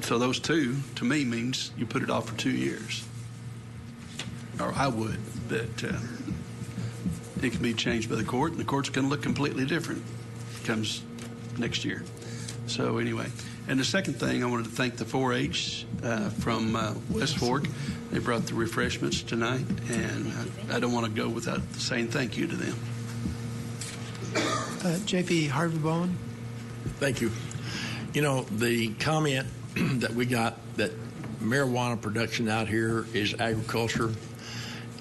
Speaker 5: so those two, to me, means you put it off for 2 years. Or I would. But it can be changed by the court, and the court's going to look completely different comes next year. So anyway, and the second thing, I wanted to thank the 4-H from West Fork. They brought the refreshments tonight, and I don't want to go without saying thank you to them.
Speaker 1: J.P. Harvey Bowen.
Speaker 8: Thank you. You know, the comment that we got that marijuana production out here is agriculture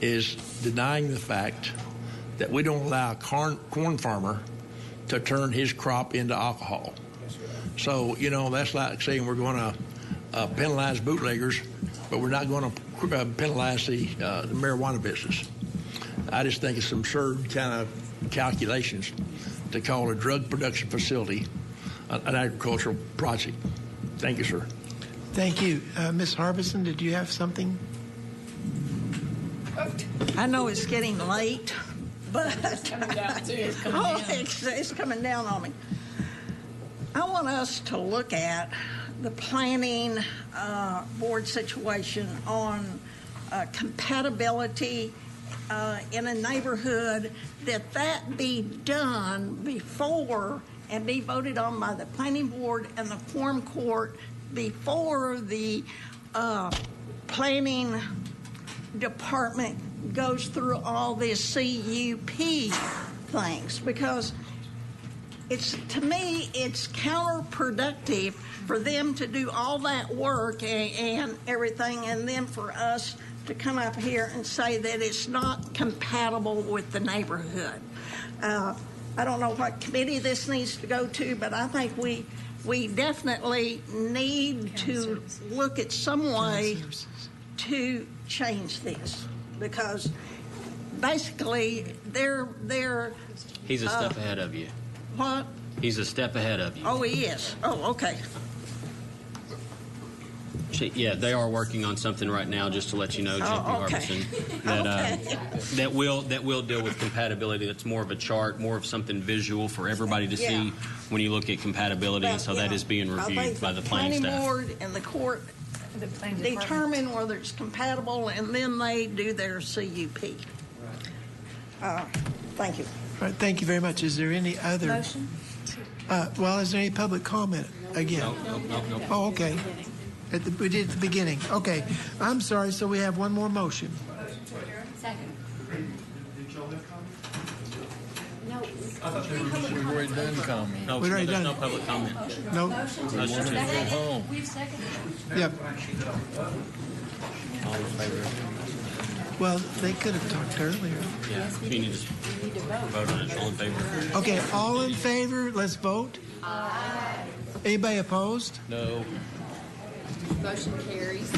Speaker 8: is denying the fact that we don't allow a corn farmer to turn his crop into alcohol. So, that's like saying we're going to penalize bootleggers, but we're not going to penalize the marijuana business. I just think it's some absurd kind of calculations to call a drug production facility an agricultural project. Thank you, sir.
Speaker 1: Thank you. Ms. Harbison, did you have something?
Speaker 6: I know it's getting late, but
Speaker 4: It's coming down, too.
Speaker 6: it's coming down on me. I want us to look at the planning board situation on compatibility in a neighborhood, that be done before and be voted on by the planning board and the quorum court before the planning department goes through all this CUP things, because to me it's counterproductive for them to do all that work and everything, and then for us to come up here and say that it's not compatible with the neighborhood. I don't know what committee this needs to go to, but I think we definitely need to look at some way to change this, because basically they're
Speaker 14: He's a step ahead of you.
Speaker 6: What?
Speaker 14: He's a step ahead of you.
Speaker 6: Oh, he is. Oh, okay.
Speaker 14: Yeah, they are working on something right now, just to let you know, J.P. Harbison, that will deal with compatibility. That's more of a chart, more of something visual for everybody to see when you look at compatibility. And so that is being reviewed by the planning staff.
Speaker 6: Board and the court determine whether it's compatible, and then they do their CUP. Thank you.
Speaker 1: All right, thank you very much. Is there any other?
Speaker 18: Motion?
Speaker 1: Is there any public comment again?
Speaker 14: No.
Speaker 1: Oh, okay. We did at the beginning. Okay. I'm sorry. So we have one more motion.
Speaker 4: Second. No.
Speaker 16: We've already done comment.
Speaker 14: No,
Speaker 1: We've already
Speaker 14: there's
Speaker 1: done
Speaker 14: no
Speaker 1: it.
Speaker 14: public comment.
Speaker 1: No.
Speaker 16: We want to go home.
Speaker 4: We've seconded.
Speaker 1: Yep.
Speaker 14: All in favor?
Speaker 1: Well, they could have talked earlier.
Speaker 14: Yeah. You need to vote on it. All in favor?
Speaker 1: Okay. All in favor? Let's vote.
Speaker 4: Aye.
Speaker 1: Anybody opposed?
Speaker 16: No.
Speaker 4: Motion carries.